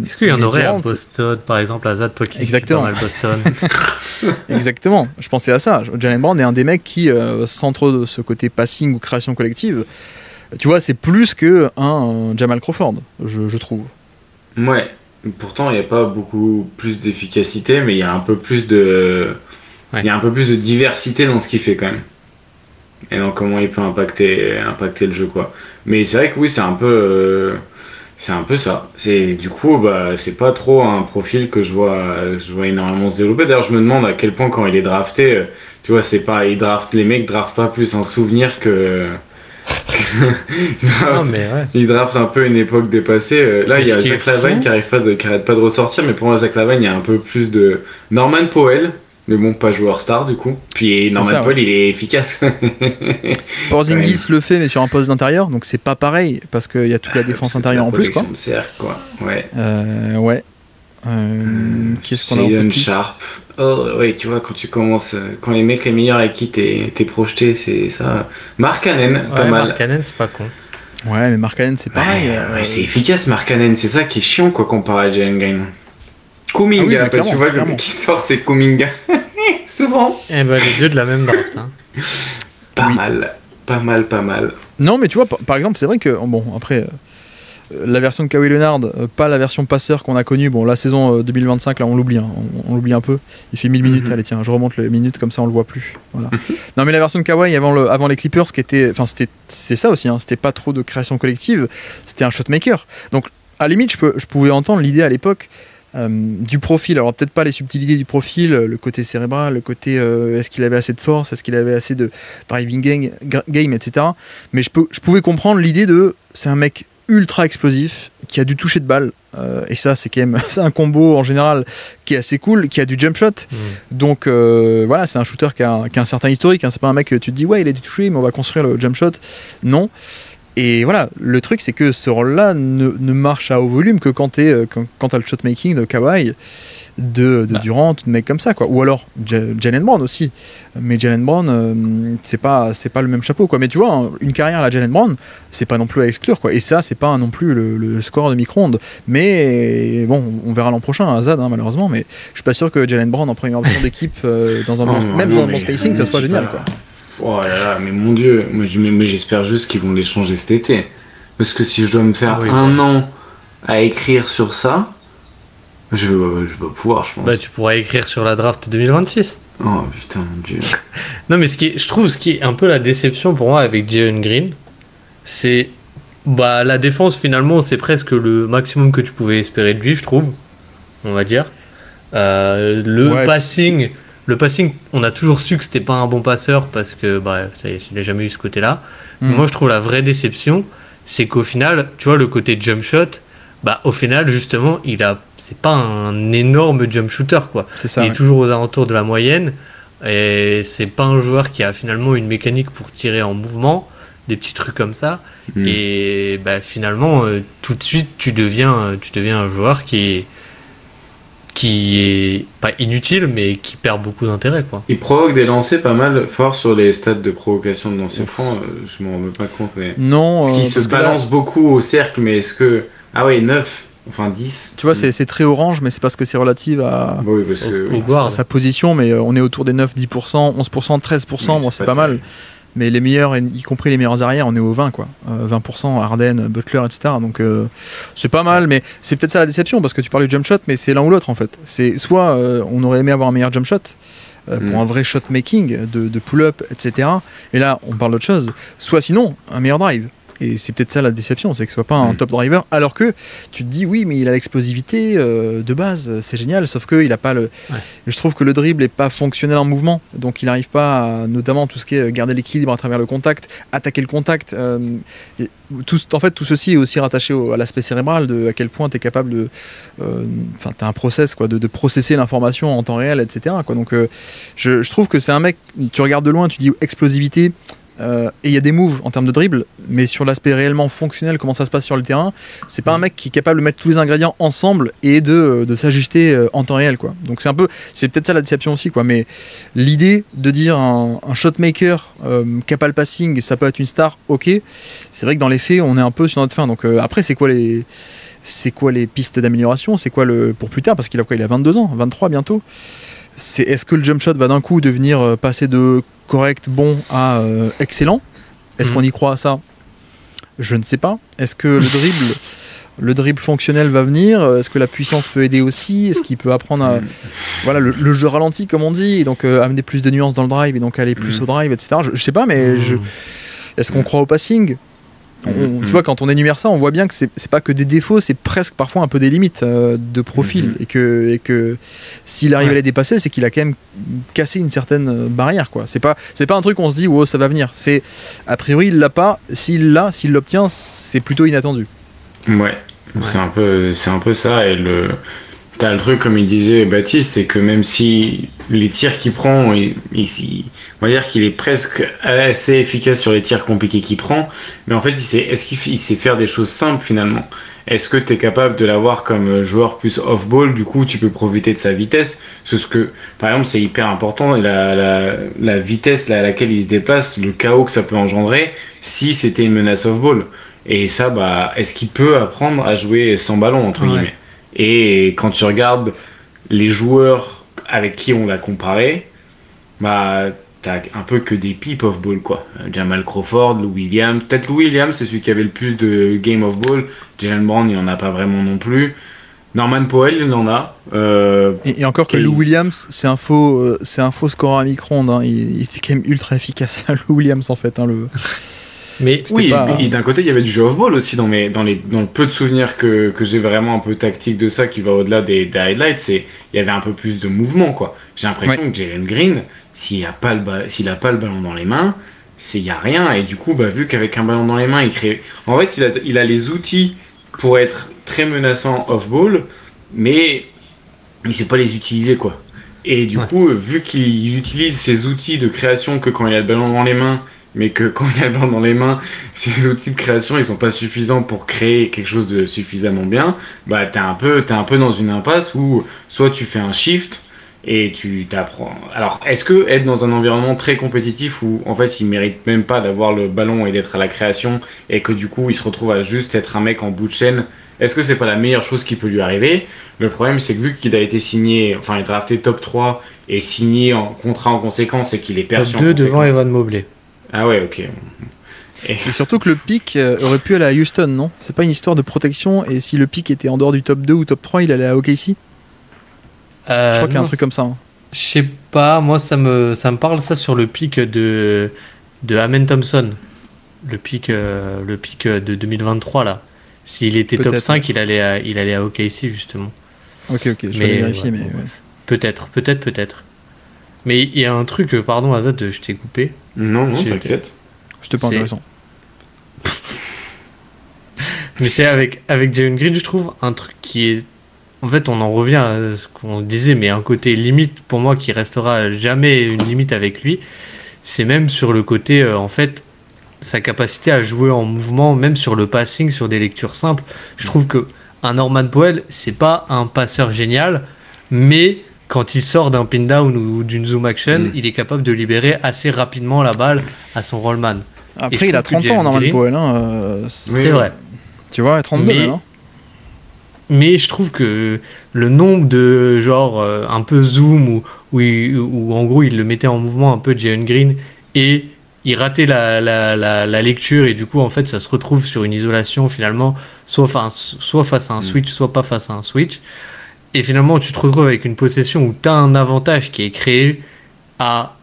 Est-ce qu'il y en aurait à Boston, par exemple, Azad, toi qui suis pas mal Boston? Exactement, je pensais à ça. Jalen Brown est un des mecs qui, sans trop de ce côté passing ou création collective, tu vois, c'est plus que un Jamal Crawford, je trouve. Ouais, pourtant il n'y a pas beaucoup plus d'efficacité, mais il y a un peu plus de... Il y a un peu plus de diversité dans ce qu'il fait quand même. Et dans comment il peut impacter le jeu, quoi. Mais c'est vrai que oui, c'est un peu ça. Du coup, bah, c'est pas trop un profil que je vois énormément se développer. D'ailleurs, je me demande à quel point quand il est drafté, tu vois, les mecs draftent pas plus un souvenir que... Il draft un peu une époque dépassée. Là, il y a Zach LaVine qui arrête pas de ressortir, mais pour moi, Zach LaVine, il y a un peu plus de... Norman Powell, mais bon, pas joueur star du coup. Puis Norman Powell, il est efficace. Porzingis le fait, mais sur un poste d'intérieur, donc c'est pas pareil, parce qu'il y a toute la défense intérieure en plus, quoi. Cercle, quoi. Ouais. Ouais. Qu'est-ce qu'on a en cette Sharp. Oh, oui, tu vois, quand les mecs les meilleurs avec qui t'es projeté, c'est ça. Mark Cannon, pas mal. Mark Cannon, c'est pas con. Ouais, mais Mark Cannon, c'est pareil. Ouais, c'est efficace, Mark Cannon, c'est ça qui est chiant, quoi, comparé à Jalen Green. Kuminga, tu vois, le mec qui sort, c'est Kuminga. Souvent. Eh ben, les deux de la même draft. Hein. Pas mal. Non, mais tu vois, par exemple, c'est vrai que, bon, après, la version de Kawhi Leonard, pas la version passeur qu'on a connue. Bon, la saison 2025, là, on l'oublie, hein, on l'oublie un peu. Il fait 1000 minutes. Allez, tiens, je remonte les minutes, comme ça, on le voit plus. Voilà. Non, mais la version de Kawhi avant les Clippers, c'était ça aussi, hein, c'était pas trop de création collective, c'était un shotmaker. Donc, à la limite, je pouvais entendre l'idée à l'époque du profil, alors peut-être pas les subtilités du profil, le côté cérébral, le côté est-ce qu'il avait assez de force, est-ce qu'il avait assez de driving game, etc. Mais je pouvais comprendre l'idée de c'est un mec ultra explosif qui a du toucher de balle, et ça c'est quand même c'est un combo en général qui est assez cool, qui a du jump shot. Donc voilà, c'est un shooter qui a un certain historique, hein. C'est pas un mec que tu te dis ouais il a du toucher mais on va construire le jump shot, non. Et voilà, le truc c'est que ce rôle-là ne marche à haut volume que quand t'as le shotmaking de Kawhi, de Durant, de mecs comme ça, quoi. Ou alors Jalen Brown aussi. Mais Jalen Brown, c'est pas le même chapeau, quoi. Mais tu vois, hein, une carrière à la Jalen Brown, c'est pas non plus à exclure, quoi. Et ça, c'est pas non plus le score de micro-ondes. Mais bon, on verra l'an prochain à Zad, hein, malheureusement. Mais je suis pas sûr que Jalen Brown en première option d'équipe, dans un bon spacing, ça soit génial, quoi. Oh là là, mais mon Dieu, mais j'espère juste qu'ils vont l'échanger cet été. Parce que si je dois me faire un an à écrire sur ça, je vais pas pouvoir, je pense. Bah, tu pourras écrire sur la draft 2026. Oh putain, mon Dieu. Non, mais je trouve ce qui est un peu la déception pour moi avec Jalen Green, c'est la défense, finalement, c'est presque le maximum que tu pouvais espérer de lui, je trouve. On va dire. Le passing, on a toujours su que c'était pas un bon passeur parce que il n'a jamais eu ce côté-là. Moi, je trouve la vraie déception, c'est qu'au final, tu vois, le côté jump shot, au final, justement, c'est pas un énorme jump shooter, quoi. C'est ça, il est toujours aux alentours de la moyenne et c'est pas un joueur qui a finalement une mécanique pour tirer en mouvement, des petits trucs comme ça. Et finalement, tout de suite, tu deviens un joueur qui est pas inutile mais qui perd beaucoup d'intérêt, quoi. Il provoque des lancers pas mal forts sur les stats de provocation de lancers francs, je m'en rends pas compte, mais non, parce qu'il se balance beaucoup au cercle, mais est-ce que 9, enfin 10, tu vois, c'est très orange, mais c'est parce que c'est relative à à sa position, mais on est autour des 9, 10%, 11%, 13%, bon, c'est pas mal. mais les meilleurs, y compris les meilleurs arrières, on est au 20 quoi. 20%, Harden, Butler, etc. Donc c'est pas mal, mais c'est peut-être ça la déception, parce que tu parlais de jump shot, mais c'est l'un ou l'autre en fait. C'est soit on aurait aimé avoir un meilleur jump shot, pour un vrai shot making, de pull-up, etc. Et là, on parle d'autre chose. Soit sinon, un meilleur drive. Et c'est peut-être ça la déception, c'est que ce soit pas un top driver, alors que tu te dis oui, mais il a l'explosivité de base, c'est génial, sauf qu'il a pas le. Ouais. Je trouve que le dribble est pas fonctionnel en mouvement, donc il n'arrive pas à, notamment tout ce qui est garder l'équilibre à travers le contact, attaquer le contact. En fait, tout ceci est aussi rattaché à l'aspect cérébral, de à quel point tu es capable de. Enfin, tu as un process, quoi, de processer l'information en temps réel, etc. Quoi. Donc je trouve que c'est un mec, tu regardes de loin, tu dis explosivité. Et il y a des moves en termes de dribble, mais sur l'aspect réellement fonctionnel, comment ça se passe sur le terrain, c'est pas un mec qui est capable de mettre tous les ingrédients ensemble et de s'ajuster en temps réel, quoi. Donc c'est peut-être ça la déception aussi, quoi. Mais l'idée de dire un shotmaker capable le passing, ça peut être une star, ok. C'est vrai que dans les faits, on est un peu sur notre fin. Donc après, c'est quoi les pistes d'amélioration? C'est quoi pour plus tard? Parce qu'il a 22 ans, 23 bientôt. Est-ce que le jump shot va d'un coup devenir passer de correct, bon à excellent? Est-ce qu'on y croit à ça? Je ne sais pas. Est-ce que le dribble fonctionnel va venir? Est-ce que la puissance peut aider aussi? Est-ce qu'il peut apprendre à voilà, le jeu ralenti, comme on dit, et donc amener plus de nuances dans le drive et donc aller plus au drive, etc. Je sais pas, mais est-ce qu'on croit au passing? Tu vois, quand on énumère ça, on voit bien que c'est pas que des défauts, c'est presque parfois un peu des limites de profil, et que s'il arrive à les dépasser, c'est qu'il a quand même cassé une certaine barrière, quoi. C'est pas un truc où on se dit oh, ça va venir. C'est a priori il l'a pas. S'il l'obtient, c'est plutôt inattendu. Ouais. C'est un peu ça. Et t'as le truc, comme il disait Baptiste, c'est que même si les tirs qu'il prend, on va dire qu'il est presque assez efficace sur les tirs compliqués qu'il prend, mais en fait, est-ce qu'il sait faire des choses simples finalement? Est-ce que tu es capable de l'avoir comme joueur plus off-ball? Du coup, tu peux profiter de sa vitesse. Parce que, par exemple, c'est hyper important, la vitesse à laquelle il se déplace, le chaos que ça peut engendrer si c'était une menace off-ball. Et ça, est-ce qu'il peut apprendre à jouer sans ballon, entre guillemets? Et quand tu regardes les joueurs avec qui on l'a comparé, t'as un peu que des pipes off ball, quoi. Jamal Crawford, Lou Williams. Peut-être Lou Williams, c'est celui qui avait le plus de game off ball. Jalen Brown, il en a pas vraiment non plus. Norman Powell, il en a. Et encore que Lou Williams, c'est un faux scoreur à micro-ondes. Hein. Il était quand même ultra efficace, Lou Williams, en fait. Hein, Mais oui, et d'un côté, il y avait du jeu off-ball aussi dans le peu de souvenirs que j'ai vraiment un peu tactique de ça, qui va au-delà des highlights, il y avait un peu plus de mouvement, quoi. J'ai l'impression que Jalen Green, s'il a pas le ballon dans les mains, il n'y a rien. Et du coup, vu qu'avec un ballon dans les mains, il crée. En fait, il a les outils pour être très menaçant off-ball, mais il ne sait pas les utiliser, quoi. Et du coup, vu qu'il utilise ces outils de création que quand il a le ballon dans les mains, mais que quand il a le ballon dans les mains, ces outils de création, ils sont pas suffisants pour créer quelque chose de suffisamment bien, t'es un peu dans une impasse où soit tu fais un shift et tu t'apprends. Alors, est-ce que être dans un environnement très compétitif où, en fait, il mérite même pas d'avoir le ballon et d'être à la création, et que du coup, il se retrouve à juste être un mec en bout de chaîne, est-ce que c'est pas la meilleure chose qui peut lui arriver? Le problème, c'est que vu qu'il a été signé, enfin, il est drafté top 3 et signé en contrat en conséquence, et qu'il est perçu top 2 devant Evan Mobley. Ah ouais, ok. Et surtout que le pick aurait pu aller à Houston, non? C'est pas une histoire de protection, et si le pick était en dehors du top 2 ou top 3, il allait à OKC? Je crois qu'il y a un truc comme ça. Hein. Je sais pas, moi ça me parle ça sur le pick de Amen Thompson. Le pick de 2023 là. S'il était top 5, il allait à OKC justement. Ok, je vais vérifier, mais... Peut-être. Mais il y a un truc, pardon Azad, je t'ai coupé. Non, t'inquiète. C'était pas intéressant. Mais c'est avec Jalen Green, je trouve, un truc qui est... En fait, on en revient à ce qu'on disait, mais un côté limite, pour moi, qui restera jamais une limite avec lui, c'est même sur le côté, en fait, sa capacité à jouer en mouvement, même sur le passing, sur des lectures simples. Je trouve que un Norman Powell, c'est pas un passeur génial, mais... Quand il sort d'un pin down ou d'une zoom action, il est capable de libérer assez rapidement la balle à son rollman. Après, il a 30 ans, Norman Powell. Hein, c'est vrai. Tu vois, 32 même. Hein. Mais je trouve que le nombre de genre un peu zoom où en gros il le mettait en mouvement un peu Jalen Green et il ratait la lecture et du coup en fait ça se retrouve sur une isolation finalement soit face à un switch, soit pas face à un switch. Et finalement tu te retrouves avec une possession où tu as un avantage qui est créé à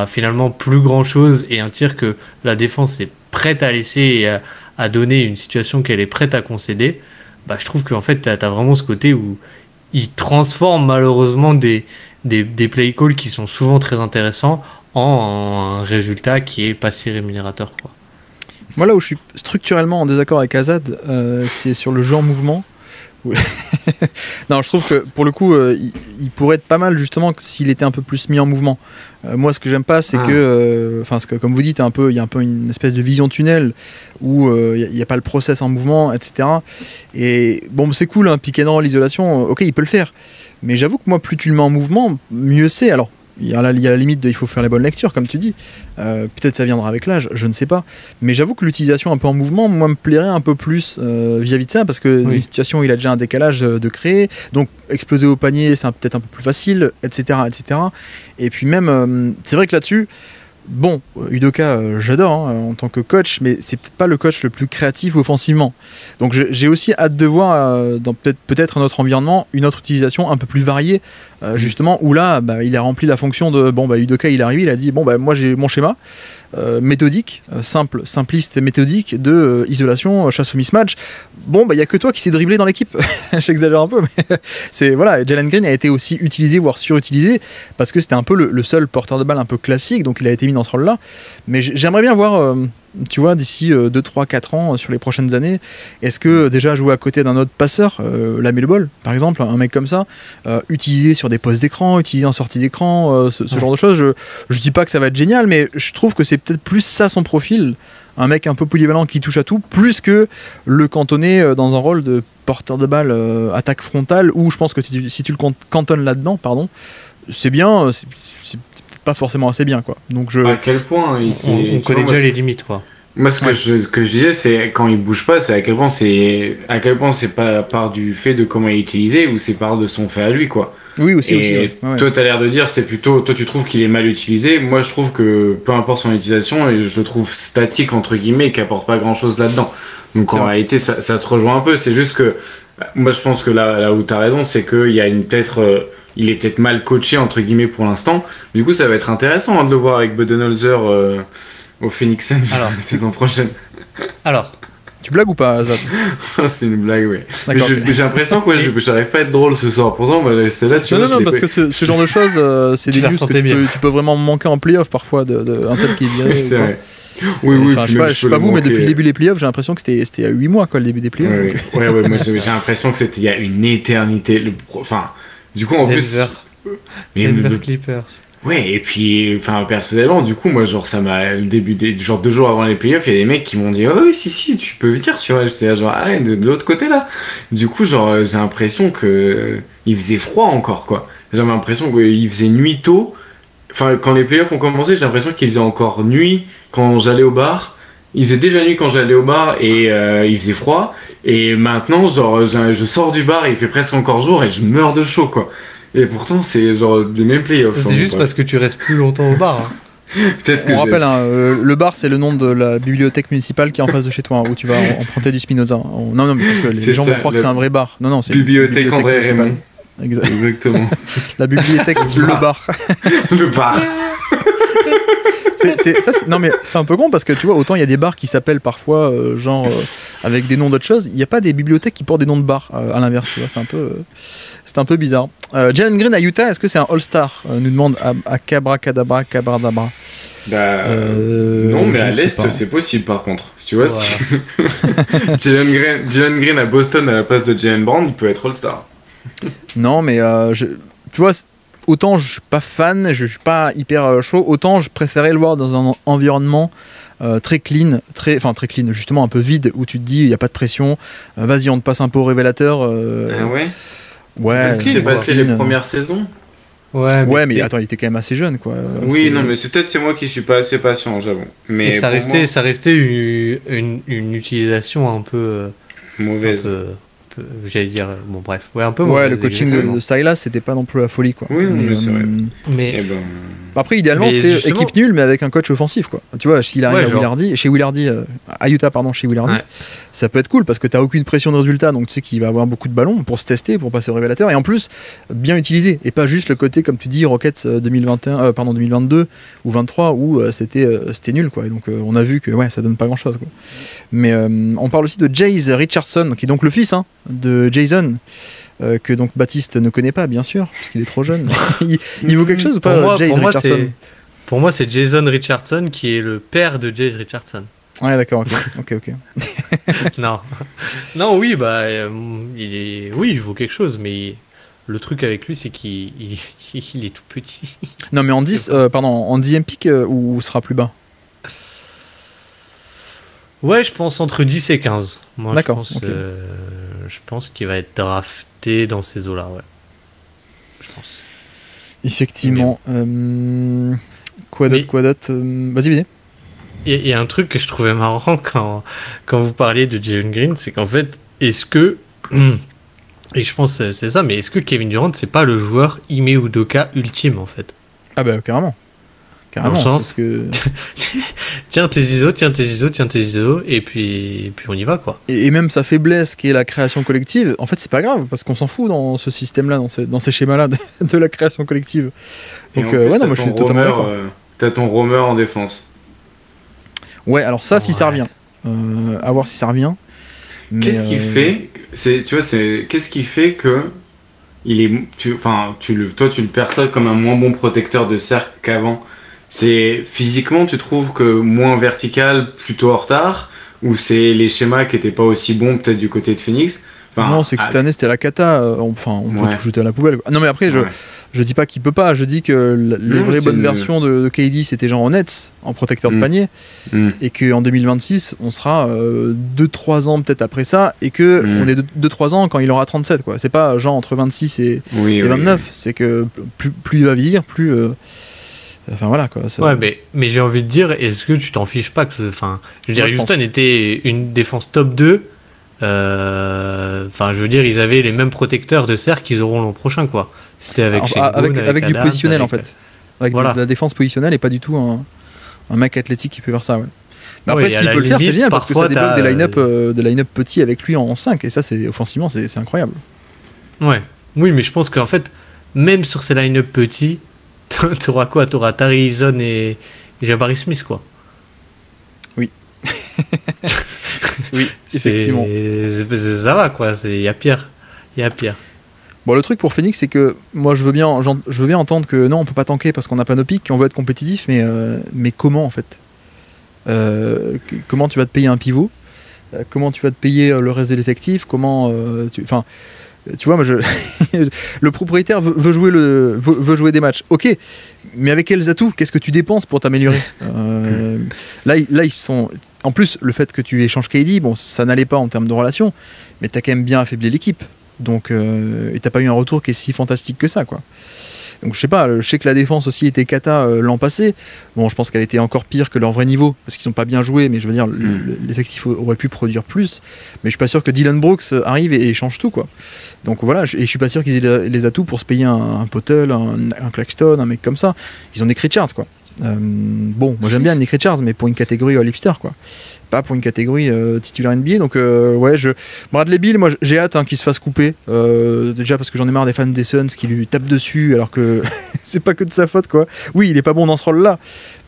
finalement plus grand chose et un tir que la défense est prête à laisser et à donner une situation qu'elle est prête à concéder. Je trouve qu'en fait tu as vraiment ce côté où il transforme malheureusement des play calls qui sont souvent très intéressants en un résultat qui est pas si rémunérateur, quoi. Moi, là où je suis structurellement en désaccord avec Azad, c'est sur le jeu en mouvement. Non, je trouve que pour le coup, il pourrait être pas mal justement s'il était un peu plus mis en mouvement. Moi, ce que j'aime pas, c'est que, comme vous dites, il y a un peu une espèce de vision tunnel où il n'y a pas le process en mouvement, etc. Et bon, c'est cool, hein, pick and roll, l'isolation, ok, il peut le faire. Mais j'avoue que moi, plus tu le mets en mouvement, mieux c'est. Alors, il y a la limite de il faut faire les bonnes lectures, comme tu dis. Peut-être ça viendra avec l'âge, je ne sais pas. Mais j'avoue que l'utilisation un peu en mouvement, moi, me plairait un peu plus vis-à-vis de ça, parce que une situation où il a déjà un décalage de créer, donc exploser au panier, c'est peut-être un peu plus facile, etc. etc. Et puis même, c'est vrai que là-dessus, bon, Udoka, j'adore en tant que coach, mais c'est peut-être pas le coach le plus créatif offensivement. Donc j'ai aussi hâte de voir dans peut-être un autre environnement, une autre utilisation un peu plus variée, justement, où là, il a rempli la fonction de, Udoka, il est arrivé, il a dit, moi j'ai mon schéma, méthodique, simpliste et méthodique de isolation, chasse au mismatch. Il y a que toi qui sais dribbler dans l'équipe. J'exagère un peu, mais c'est voilà. Jalen Green a été aussi utilisé, voire surutilisé, parce que c'était un peu le seul porteur de balle un peu classique, donc il a été mis dans ce rôle-là. Mais j'aimerais bien voir, tu vois, d'ici 2, 3, 4 ans, sur les prochaines années, est-ce que déjà jouer à côté d'un autre passeur, la Ball, par exemple, un mec comme ça, utilisé sur des postes d'écran, utilisé en sortie d'écran, ce genre de choses, je dis pas que ça va être génial, mais je trouve que c'est peut-être plus ça son profil, un mec un peu polyvalent qui touche à tout, plus que le cantonner dans un rôle de porteur de balle attaque frontale, où je pense que si tu le cantonnes là-dedans, c'est bien, c'est peut-être pas forcément assez bien, quoi. Donc à quel point on connaît déjà les limites, quoi. Moi, ce que je disais, c'est quand il bouge pas, c'est à quel point c'est pas part du fait de comment il est utilisé, ou c'est part de son fait à lui, quoi. Oui, aussi. Et toi, t'as l'air de dire, c'est plutôt, toi, tu trouves qu'il est mal utilisé. Moi, je trouve que peu importe son utilisation, et je le trouve statique, entre guillemets, qu'il apporte pas grand chose là-dedans. Donc, en réalité, ça se rejoint un peu. C'est juste que, moi, je pense que là où t'as raison, c'est qu'il y a il est peut-être mal coaché, entre guillemets, pour l'instant. Du coup, ça va être intéressant de le voir avec Budenholzer au Phoenix Suns la saison prochaine. Alors, tu blagues ou pas, Azad? C'est une blague, oui. J'ai l'impression que j'arrive pas à être drôle ce soir. Pourtant, c'est là, tu vois. Non, parce que ce genre de choses, c'est des news que tu peux vraiment manquer en playoff parfois, un tel qui est viré. C'est vrai. Oui, je sais pas vous, mais depuis le début des playoffs, j'ai l'impression que c'était à 8 mois, quoi, le début des playoffs. Ouais, moi j'ai l'impression que c'était il y a une éternité. Du coup, en plus. Denver Clippers. Ouais, et puis, personnellement, du coup, moi, ça m'a, le début 2 jours avant les playoffs, il y a des mecs qui m'ont dit, oh oui, si, tu peux venir, tu vois. J'étais là, de l'autre côté, là. Du coup, j'ai l'impression que il faisait froid encore, quoi. J'avais l'impression qu'il faisait nuit tôt. Quand les playoffs ont commencé, j'ai l'impression qu'il faisait encore nuit quand j'allais au bar. Il faisait déjà nuit quand j'allais au bar et il faisait froid. Et maintenant, je sors du bar et il fait presque encore jour et je meurs de chaud, quoi. Et pourtant, c'est des mêmes playoffs. C'est juste parce que tu restes plus longtemps au bar. On rappelle, le bar, c'est le nom de la bibliothèque municipale qui est en face de chez toi, où tu vas emprunter du Spinoza. Non, parce que les gens vont croire que c'est un vrai bar. Non, c'est bibliothèque André Raymond. Exactement. La bibliothèque, le bar. Le bar. Non, mais c'est un peu con parce que tu vois, autant il y a des bars qui s'appellent parfois avec des noms d'autres choses, il n'y a pas des bibliothèques qui portent des noms de bars à l'inverse, tu vois, c'est un peu bizarre. Jalen Green à Utah, est-ce que c'est un All-Star, nous demande à Cabradabra. Non, mais à l'Est, c'est possible par contre. Tu vois, si Jalen Green à Boston à la place de Jalen Brown, il peut être All-Star. Non, mais tu vois, autant je suis pas fan, je suis pas hyper chaud, autant je préférais le voir dans un environnement très clean, très clean, justement un peu vide, où tu te dis il n'y a pas de pression, vas-y on te passe un peu au révélateur. Ah ouais. Ouais. C'est s'est passé les premières saisons. Ouais, mais attends, il était quand même assez jeune, quoi. Oui, non, mais c'est moi qui suis pas assez patient, j'avoue. Mais ça restait une utilisation un peu mauvaise, un j'allais dire, bon bref, un peu. Ouais, le coaching de Silas, c'était pas non plus la folie, quoi. Oui, mais c'est vrai. Mais après, idéalement, c'est justement... équipe nulle, mais avec un coach offensif, quoi. Tu vois, chez Willardy, à Utah, chez Willardy, ça peut être cool parce que t'as aucune pression de résultat, donc tu sais qu'il va avoir beaucoup de ballons pour se tester, pour passer au révélateur, et en plus, bien utilisé, et pas juste le côté, comme tu dis, Rockets 2022 ou 23, où c'était nul, quoi. Et donc, on a vu que ça donne pas grand-chose, quoi. Mais on parle aussi de Jace Richardson, qui est donc le fils de Jason, que donc Baptiste ne connaît pas, bien sûr, puisqu'il est trop jeune. il vaut quelque chose ou pas, Jace Richardson? Pour moi, c'est Jason Richardson qui est le père de Jace Richardson. Ouais, d'accord, ok. non, oui, il vaut quelque chose, mais le truc avec lui, c'est qu'il est tout petit. Non, mais en 10ème pick, ou sera plus bas? Ouais, je pense entre 10 et 15. Moi, d'accord, je pense qu'il va être drafté dans ces eaux-là, ouais. Je pense. Effectivement. Quoi d'autre Vas-y. Il y a un truc que je trouvais marrant quand vous parliez de Jalen Green, c'est qu'en fait, est-ce que... Et je pense que c'est ça, mais est-ce que Kevin Durant, c'est pas le joueur Ime Udoka ultime, en fait? Ah bah, carrément. Dans le sens que... tiens tes ISO, et puis on y va, quoi. Et même sa faiblesse qui est la création collective, en fait c'est pas grave, parce qu'on s'en fout dans ce système-là, dans ces schémas-là de la création collective. Donc moi je suis totalement d'accord. T'as ton roamer en défense. Ouais, alors ça, si ça revient. À voir si ça revient. Qu'est-ce qui fait... Qu'est-ce qui fait que... toi, tu le perçois comme un moins bon protecteur de cercle qu'avant. C'est physiquement, tu trouves que moins vertical, plutôt en retard, ou c'est les schémas qui étaient pas aussi bons peut-être du côté de Phoenix? Non, c'est que cette année c'était la cata. On peut tout jeter à la poubelle. Non, mais après je dis pas qu'il peut pas. Je dis que les vraies bonnes versions de KD c'était genre en Nets, en protecteur de panier, et qu'en 2026 on sera 2-3 ans peut-être après ça, et que on est 2-3 ans quand il aura 37, quoi. C'est pas genre entre 26 et 29. C'est que plus il va vieillir, plus enfin voilà, quoi. Ouais, mais j'ai envie de dire, est-ce que tu t'en fiches pas que je veux dire, Houston était une défense top 2. Je veux dire, ils avaient les mêmes protecteurs de cercle qu'ils auront l'an prochain, quoi. C'était avec du positionnel, en fait. Avec de la défense positionnelle et pas du tout un mec athlétique qui peut faire ça, ouais. Mais après, s'il peut le faire, c'est génial, parce que ça débloque des line-up petits avec lui en 5, et ça, offensivement, c'est incroyable. Ouais. Oui, mais je pense qu'en fait, même sur ces line-up petits, t'auras quoi? T'auras Tari Eason et Jabari Smith, quoi. Oui. Oui, effectivement. Ça va, quoi. Il y a pire. Bon, le truc pour Phoenix, c'est que moi, je veux bien entendre que non, on peut pas tanker parce qu'on n'a pas nos pics, qu'on veut être compétitif, mais comment, en fait? Comment tu vas te payer un pivot? Comment tu vas te payer le reste de l'effectif? Comment tu vois, moi, le propriétaire veut jouer des matchs. Ok, mais avec quels atouts? Qu'est-ce que tu dépenses pour t'améliorer? Là, ils sont... En plus, le fait que tu échanges KD, bon, ça n'allait pas en termes de relation, mais t'as quand même bien affaibli l'équipe. Donc, et t'as pas eu un retour qui est si fantastique que ça, quoi. Donc je sais pas, je sais que la défense aussi était cata l'an passé. Bon, je pense qu'elle était encore pire que leur vrai niveau, parce qu'ils n'ont pas bien joué, mais je veux dire, l'effectif aurait pu produire plus. Mais je suis pas sûr que Dylan Brooks arrive et change tout, quoi. Donc voilà, et je suis pas sûr qu'ils aient les atouts pour se payer un Potel, un Claxton, un mec comme ça. Ils ont Nick Richards, quoi. Bon, moi j'aime bien Nick Richards, mais pour une catégorie All-Star, quoi. Pas pour une catégorie titulaire NBA. Donc Bradley Beal, moi j'ai hâte qu'il se fasse couper, déjà parce que j'en ai marre des fans des Suns qui lui tapent dessus alors que c'est pas que de sa faute, quoi. Oui, il est pas bon dans ce rôle là,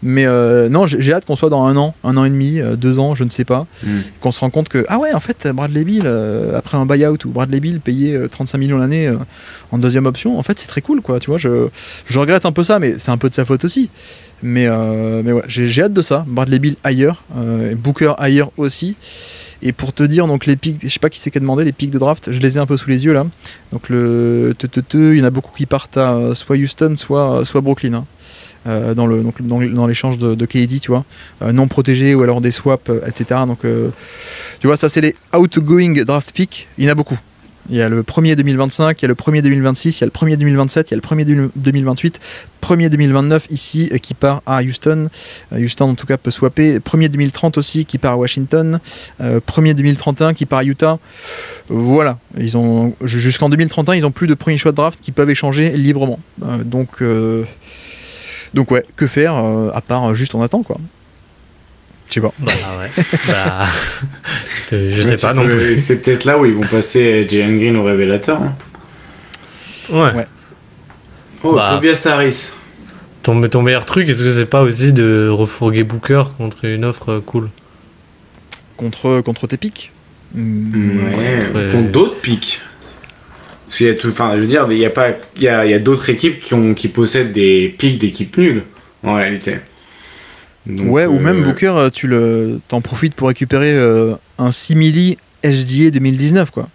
mais non, j'ai hâte qu'on soit dans un an et demi, 2 ans, je ne sais pas, qu'on se rend compte que en fait Bradley Beal, après un buyout où Bradley Beal payait 35 millions l'année en deuxième option, en fait c'est très cool, quoi. Tu vois, je regrette un peu ça, mais c'est un peu de sa faute aussi. Mais ouais, j'ai hâte de ça. Bradley Beal ailleurs, Booker ailleurs aussi. Et pour te dire, donc les pics, je sais pas qui c'est qui a demandé les pics de draft, je les ai un peu sous les yeux là. Donc il y en a beaucoup qui partent à soit Houston, soit Brooklyn, dans l'échange de KD, tu vois, non protégés ou alors des swaps, etc. Donc tu vois, ça c'est les outgoing draft picks. Il y en a beaucoup. Il y a le premier 2025, il y a le premier 2026, il y a le premier 2027, il y a le premier 2028, premier 2029 ici qui part à Houston. Houston en tout cas peut swapper. Premier 2030 aussi qui part à Washington. Premier 2031 qui part à Utah. Voilà. Ils ont jusqu'en 2031, ils ont plus de premier choix de draft qui peuvent échanger librement. Donc ouais, que faire à part juste on attend quoi. Je sais pas. Bah ouais. Bah, je sais pas non plus. C'est peut-être là où ils vont passer Jalen Green au révélateur. Hein. Ouais. Oh, Tobias Harris. Ton meilleur truc, est-ce que c'est pas aussi de refourguer Booker contre une offre cool? Contre tes pics. Contre d'autres pics. Parce qu'il y a tout, enfin, je veux dire, il y a d'autres équipes qui possèdent des pics d'équipes nulles en réalité. Donc, ouais, ou même Booker, t'en profites pour récupérer un simili SGA 2019 quoi.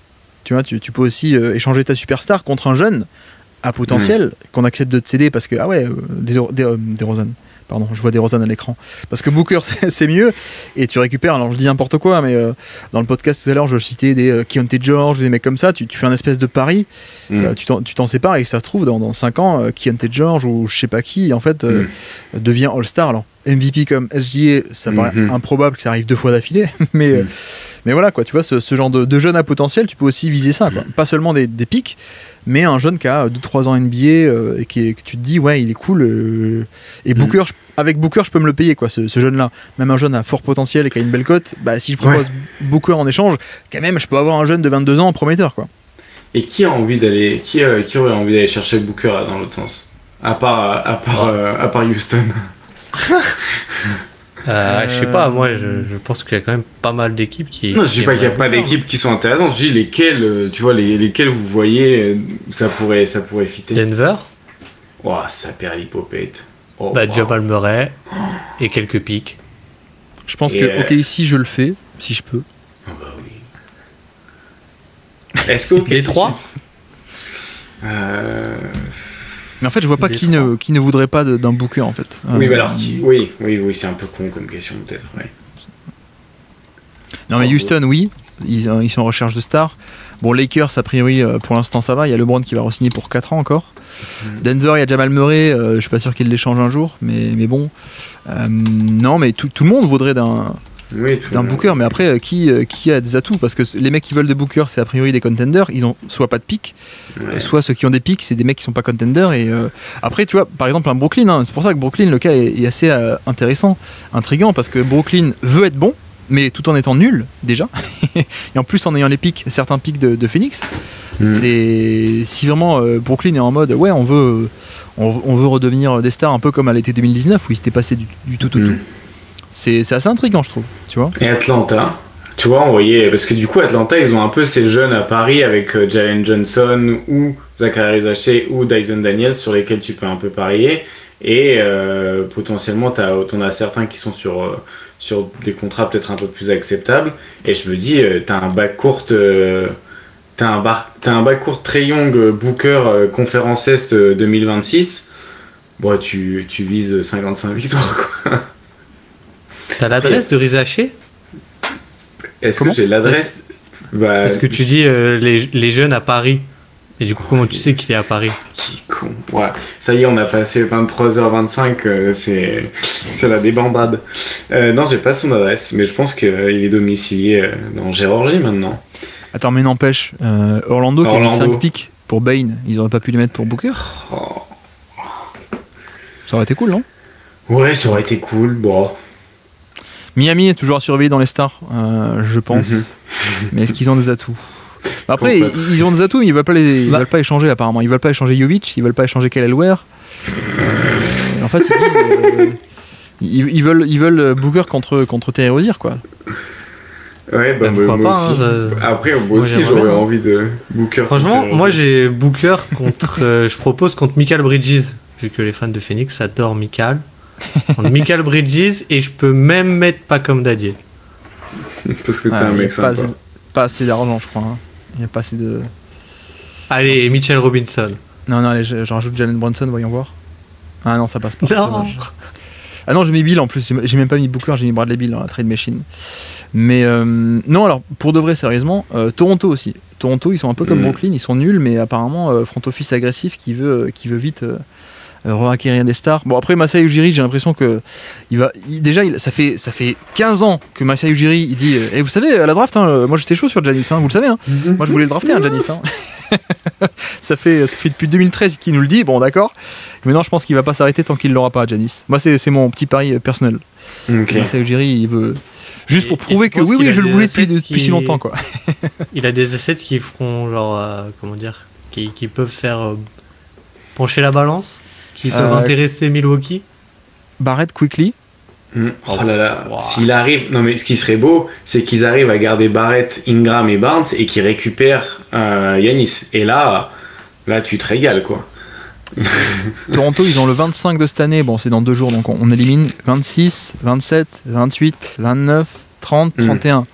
Tu vois, tu peux aussi échanger ta superstar contre un jeune à potentiel qu'on accepte de te céder parce que DeRozan. Pardon, je vois DeRozan à l'écran. Parce que Booker, c'est mieux. Et tu récupères, alors je dis n'importe quoi, mais dans le podcast tout à l'heure, je citais des Keontae George, des mecs comme ça. Tu fais un espèce de pari. Tu t'en sépares et ça se trouve, dans 5 ans, Keontae George ou je sais pas qui, en fait, devient All-Star. Alors, MVP comme SGA, ça paraît improbable que ça arrive 2 fois d'affilée. Mais voilà, quoi. Tu vois, ce genre de jeune à potentiel, tu peux aussi viser ça, quoi. Pas seulement des pics, mais un jeune qui a 2-3 ans NBA et que tu te dis ouais il est cool et Booker avec Booker je peux me le payer quoi ce jeune là, même un jeune à fort potentiel et qui a une belle cote, bah si je propose Booker en échange quand même je peux avoir un jeune de 22 ans prometteur quoi. Et qui aurait envie d'aller chercher Booker là, dans l'autre sens à part Houston? Je sais pas, moi je pense qu'il y a quand même pas mal d'équipes qui. Non, je dis pas qu'il n'y a pas d'équipes qui sont intéressantes, je dis lesquelles, tu vois, lesquelles vous voyez, ça pourrait fitter. Denver. Oh, ça perd l'hypopète. Jamal Murray et quelques pics. Je pense que ici je le fais, si je peux. Ah bah oui. Est-ce que les 3 Mais en fait, je vois pas qui ne voudrait pas d'un Booker en fait. Oui, mais alors oui, c'est un peu con comme question peut-être. Ouais. Non, mais Houston, oui, ils sont en recherche de stars. Bon, Lakers, a priori, pour l'instant, ça va. Il y a LeBron qui va re-signer pour 4 ans encore. Denver, il y a Jamal Murray. Je suis pas sûr qu'il l'échange un jour, mais bon. Non, mais tout le monde voudrait d'un Booker, mais après qui a des atouts parce que les mecs qui veulent de Booker c'est a priori des contenders, ils ont soit pas de pick, soit ceux qui ont des picks c'est des mecs qui sont pas contenders et après tu vois par exemple un Brooklyn, hein, c'est pour ça que Brooklyn le cas est assez intéressant, intriguant parce que Brooklyn veut être bon mais tout en étant nul déjà et en plus en ayant les picks, certains picks de Phoenix. C'est si vraiment Brooklyn est en mode ouais on veut redevenir des stars un peu comme à l'été 2019 où ils s'étaient passés du tout. C'est assez intriguant je trouve, tu vois. Et Atlanta, tu vois, on voyait, parce que du coup Atlanta ils ont un peu ces jeunes à Paris avec Jalen Johnson ou Zachary Zaché ou Dyson Daniels sur lesquels tu peux un peu parier et potentiellement t'en as certains qui sont sur des contrats peut-être un peu plus acceptables et je me dis t'as un backcourt Trae Young Booker Conférence Est 2026, bon tu vises 55 victoires quoi. T'as l'adresse de Rizaché? Est-ce que j'ai l'adresse? Parce que tu dis les jeunes à Paris. Et du coup, comment tu sais qu'il est à Paris? Qui con. Ouais. Ça y est, on a passé 23h25. C'est la débandade. Non, j'ai pas son adresse, mais je pense qu'il est domicilié dans Géorgie maintenant. Attends, mais n'empêche, Orlando qui a mis 5 pics pour Bane, ils auraient pas pu les mettre pour Booker? Ça aurait été cool, non? Ouais, ça aurait été cool. Bon. Miami est toujours à surveiller dans les stars, je pense. Mais est-ce qu'ils ont des atouts? Après, ils ont des atouts, mais ils veulent pas échanger apparemment. Ils veulent pas échanger Jovic, ils veulent pas échanger Kyle Ware. En fait, ils veulent Booker contre Terry Rozier, quoi. Ouais, moi aussi. Après, moi aussi, j'aurais envie de Booker. Franchement, moi j'ai Booker contre. Je propose contre Mikal Bridges, vu que les fans de Phoenix adorent Mikal. Mikal Bridges et je peux même mettre pas comme Dadier. Parce que t'es un mec sympa. Pas assez d'argent, je crois. Hein. Il n'y a pas assez de. Allez, Mitchell Robinson. Non, allez, je rajoute Jalen Brunson, voyons voir. Ah non, ça passe pas. Ah non, j'ai mis Bill en plus, j'ai même pas mis Booker, j'ai mis Bradley Beal dans la trade machine. Mais non, alors pour de vrai, sérieusement, Toronto aussi. Toronto, ils sont un peu comme Brooklyn, ils sont nuls, mais apparemment, front office agressif qui veut vite reacquérir des stars. Bon, après, Masai Ujiri, j'ai l'impression que ça fait 15 ans que Masai Ujiri, il dit vous savez, à la draft, hein, moi j'étais chaud sur Giannis, hein, vous le savez, hein. Moi je voulais le drafter, hein, Giannis. Hein. ça fait depuis 2013 qu'il nous le dit, bon d'accord. Mais non, je pense qu'il va pas s'arrêter tant qu'il l'aura pas, Giannis. Moi, c'est mon petit pari personnel. Okay. Masai Ujiri, il veut. Juste pour prouver que oui, je le voulais depuis si longtemps, quoi. Il a des assets qui feront, genre, comment dire, qui peuvent faire pencher la balance, qui peuvent intéresser Milwaukee. Barrett Quickly. Oh là là, wow. S'il arrive, non mais ce qui serait beau, c'est qu'ils arrivent à garder Barrett, Ingram et Barnes et qu'ils récupèrent Giannis. Et là, tu te régales, quoi. Toronto, ils ont le 25 de cette année, bon c'est dans 2 jours, donc on élimine 26, 27, 28, 29, 30, 31.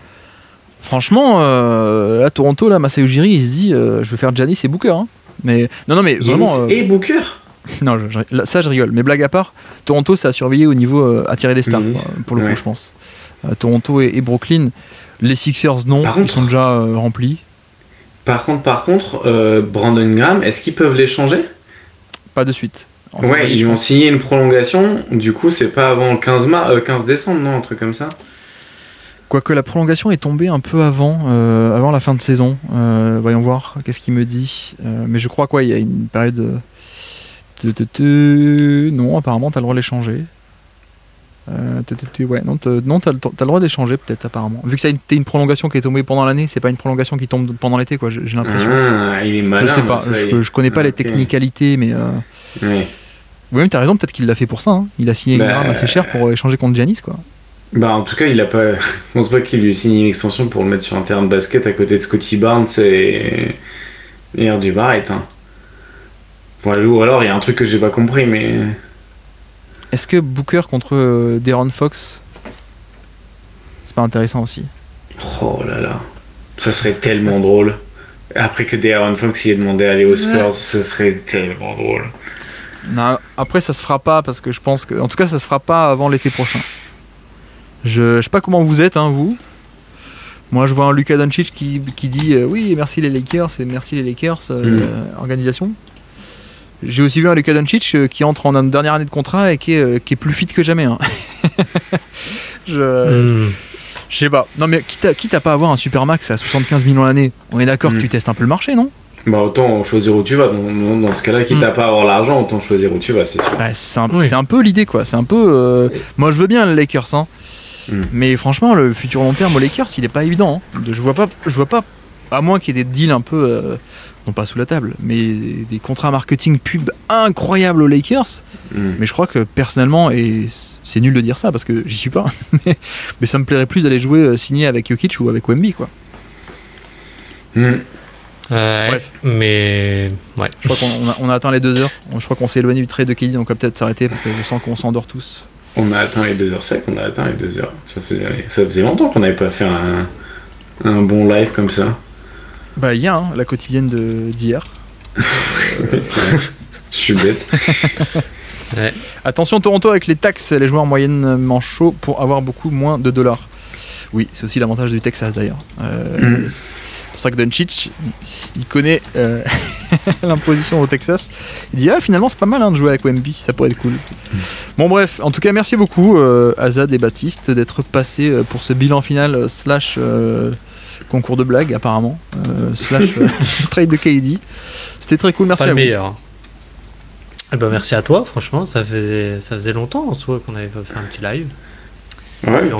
Franchement, là Toronto, là Masai Ujiri, il se dit je vais faire Giannis et Booker. Hein. Mais non mais Giannis vraiment. Et Booker. Non, ça je rigole. Mais blague à part, Toronto, ça a surveillé au niveau attirer des stars, quoi, pour le coup, je pense. Toronto et Brooklyn, les Sixers non, ils sont déjà remplis. Par contre, Brandon Graham, est-ce qu'ils peuvent l'échanger ? Pas de suite. Ouais, ils vont signer une prolongation, du coup c'est pas avant 15 décembre, non, un truc comme ça. Quoique la prolongation est tombée un peu avant la fin de saison. Voyons voir, qu'est-ce qu'il me dit. Mais je crois qu'il y a une période... Non, apparemment t'as le droit de l'échanger. Ouais, non, t'as le droit d'échanger peut-être apparemment. Vu que c'était une prolongation qui est tombée pendant l'année, c'est pas une prolongation qui tombe pendant l'été, quoi. J'ai l'impression. Il est malin. Je sais pas, je connais pas les technicalités, mais. Ouais. Oui, mais t'as raison, peut-être qu'il l'a fait pour ça. Hein. Il a signé une grame assez cher pour échanger contre Giannis, quoi. Bah en tout cas, il a pas. Je pense pas qu'il lui ait signé une extension pour le mettre sur un terrain de basket à côté de Scottie Barnes et RJ Barrett. Hein. Bon, ou alors il y a un truc que j'ai pas compris, mais. Est-ce que Booker contre De'Aaron Fox, c'est pas intéressant aussi? Oh là là, ça serait tellement drôle. Après que De'Aaron Fox y ait demandé à aller aux Spurs, ce serait tellement drôle. Non, après ça se fera pas parce que je pense que, en tout cas, ça se fera pas avant l'été prochain. Je sais pas comment vous êtes, hein, vous. Moi, je vois un Luka Doncic qui dit oui, merci les Lakers et merci les Lakers, organisation. J'ai aussi vu un Luka Doncic qui entre en dernière année de contrat et qui est plus fit que jamais. Hein. Je sais pas. Non mais quitte à pas avoir un super max à 75 millions l'année, on est d'accord que tu testes un peu le marché, non? Bah autant choisir où tu vas. Dans ce cas-là, quitte à pas avoir l'argent, autant choisir où tu vas, c'est sûr. Bah, c'est un peu l'idée, quoi. C'est un peu. Moi, je veux bien les Lakers, hein. Mais franchement, le futur long terme aux Lakers, il est pas évident. Hein. Je vois pas. À moins qu'il y ait des deals un peu. Non pas sous la table, mais des contrats marketing pub incroyables aux Lakers. Mais je crois que personnellement, et c'est nul de dire ça parce que j'y suis pas, mais ça me plairait plus d'aller jouer signer avec Jokic ou avec Wemby, quoi. Bref, mais ouais. Je crois qu'on a atteint les 2 heures. Je crois qu'on s'est éloigné du trade de KD, donc on va peut-être s'arrêter parce que je sens qu'on s'endort tous. On a atteint les 2 heures sec, on a atteint les 2 heures. Ça faisait longtemps qu'on n'avait pas fait un bon live comme ça. Bah il y a hein, la quotidienne d'hier. Je suis bête. Ouais. Attention Toronto avec les taxes, les joueurs moyennement chauds pour avoir beaucoup moins de dollars. Oui, c'est aussi l'avantage du Texas d'ailleurs. C'est pour ça que Doncic, il connaît l'imposition au Texas. Il dit finalement c'est pas mal hein, de jouer avec Wemby, ça pourrait être cool. Bon bref, en tout cas merci beaucoup Azad et Baptiste d'être passés pour ce bilan final / concours de blagues apparemment / trade de KD. C'était très cool, merci pas à vous. Le meilleur. Eh ben merci à toi, franchement, ça faisait longtemps en soi qu'on avait fait un petit live. Ouais, et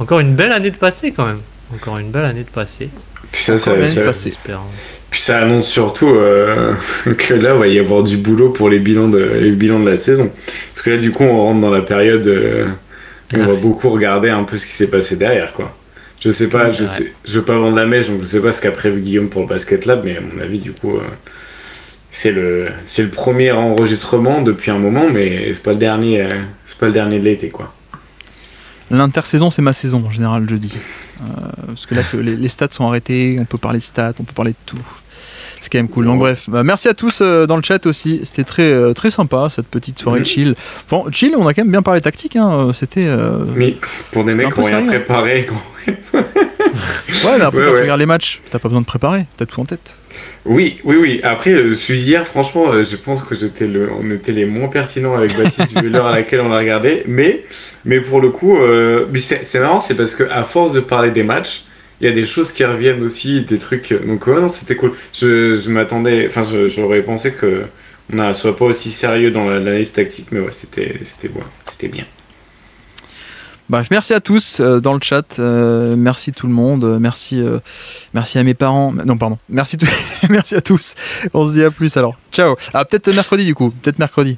encore une belle année de passé quand même. Encore une belle année de passé. Puis ça annonce surtout que là, il va y avoir du boulot pour les bilans de la saison. Parce que là, du coup, on rentre dans la période où on va beaucoup regarder un peu ce qui s'est passé derrière, quoi. Je sais pas, je veux pas vendre la mèche, donc je sais pas ce qu'a prévu Guillaume pour le Basket Lab, mais à mon avis, du coup, c'est le premier enregistrement depuis un moment, mais c'est pas le dernier de l'été, quoi. L'intersaison, c'est ma saison en général, je dis. Parce que là, que les stats sont arrêtés, on peut parler de stats, on peut parler de tout. Ce C'est quand même cool. Donc bref, merci à tous dans le chat aussi. C'était très très sympa cette petite soirée de chill. Bon, chill, on a quand même bien parlé tactique. Hein. C'était. Mais pour des mecs qui n'ont rien préparé. Ouais, mais après quand tu regardes les matchs, t'as pas besoin de préparer. T'as tout en tête. Oui. Après, celui d'hier, franchement, je pense que on était les moins pertinents avec Baptiste vu l'heure à laquelle on l'a regardé. Mais pour le coup, c'est marrant, c'est parce qu'à force de parler des matchs, il y a des choses qui reviennent aussi, des trucs. Donc non, c'était cool. Je m'attendais, enfin, j'aurais pensé que on soit pas aussi sérieux dans l'analyse tactique, mais ouais, c'était bon, c'était bien. Bref, merci à tous dans le chat, merci tout le monde, merci à mes parents, non pardon, merci à tous, on se dit à plus alors, ciao, peut-être mercredi du coup,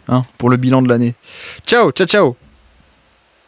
hein, pour le bilan de l'année, ciao.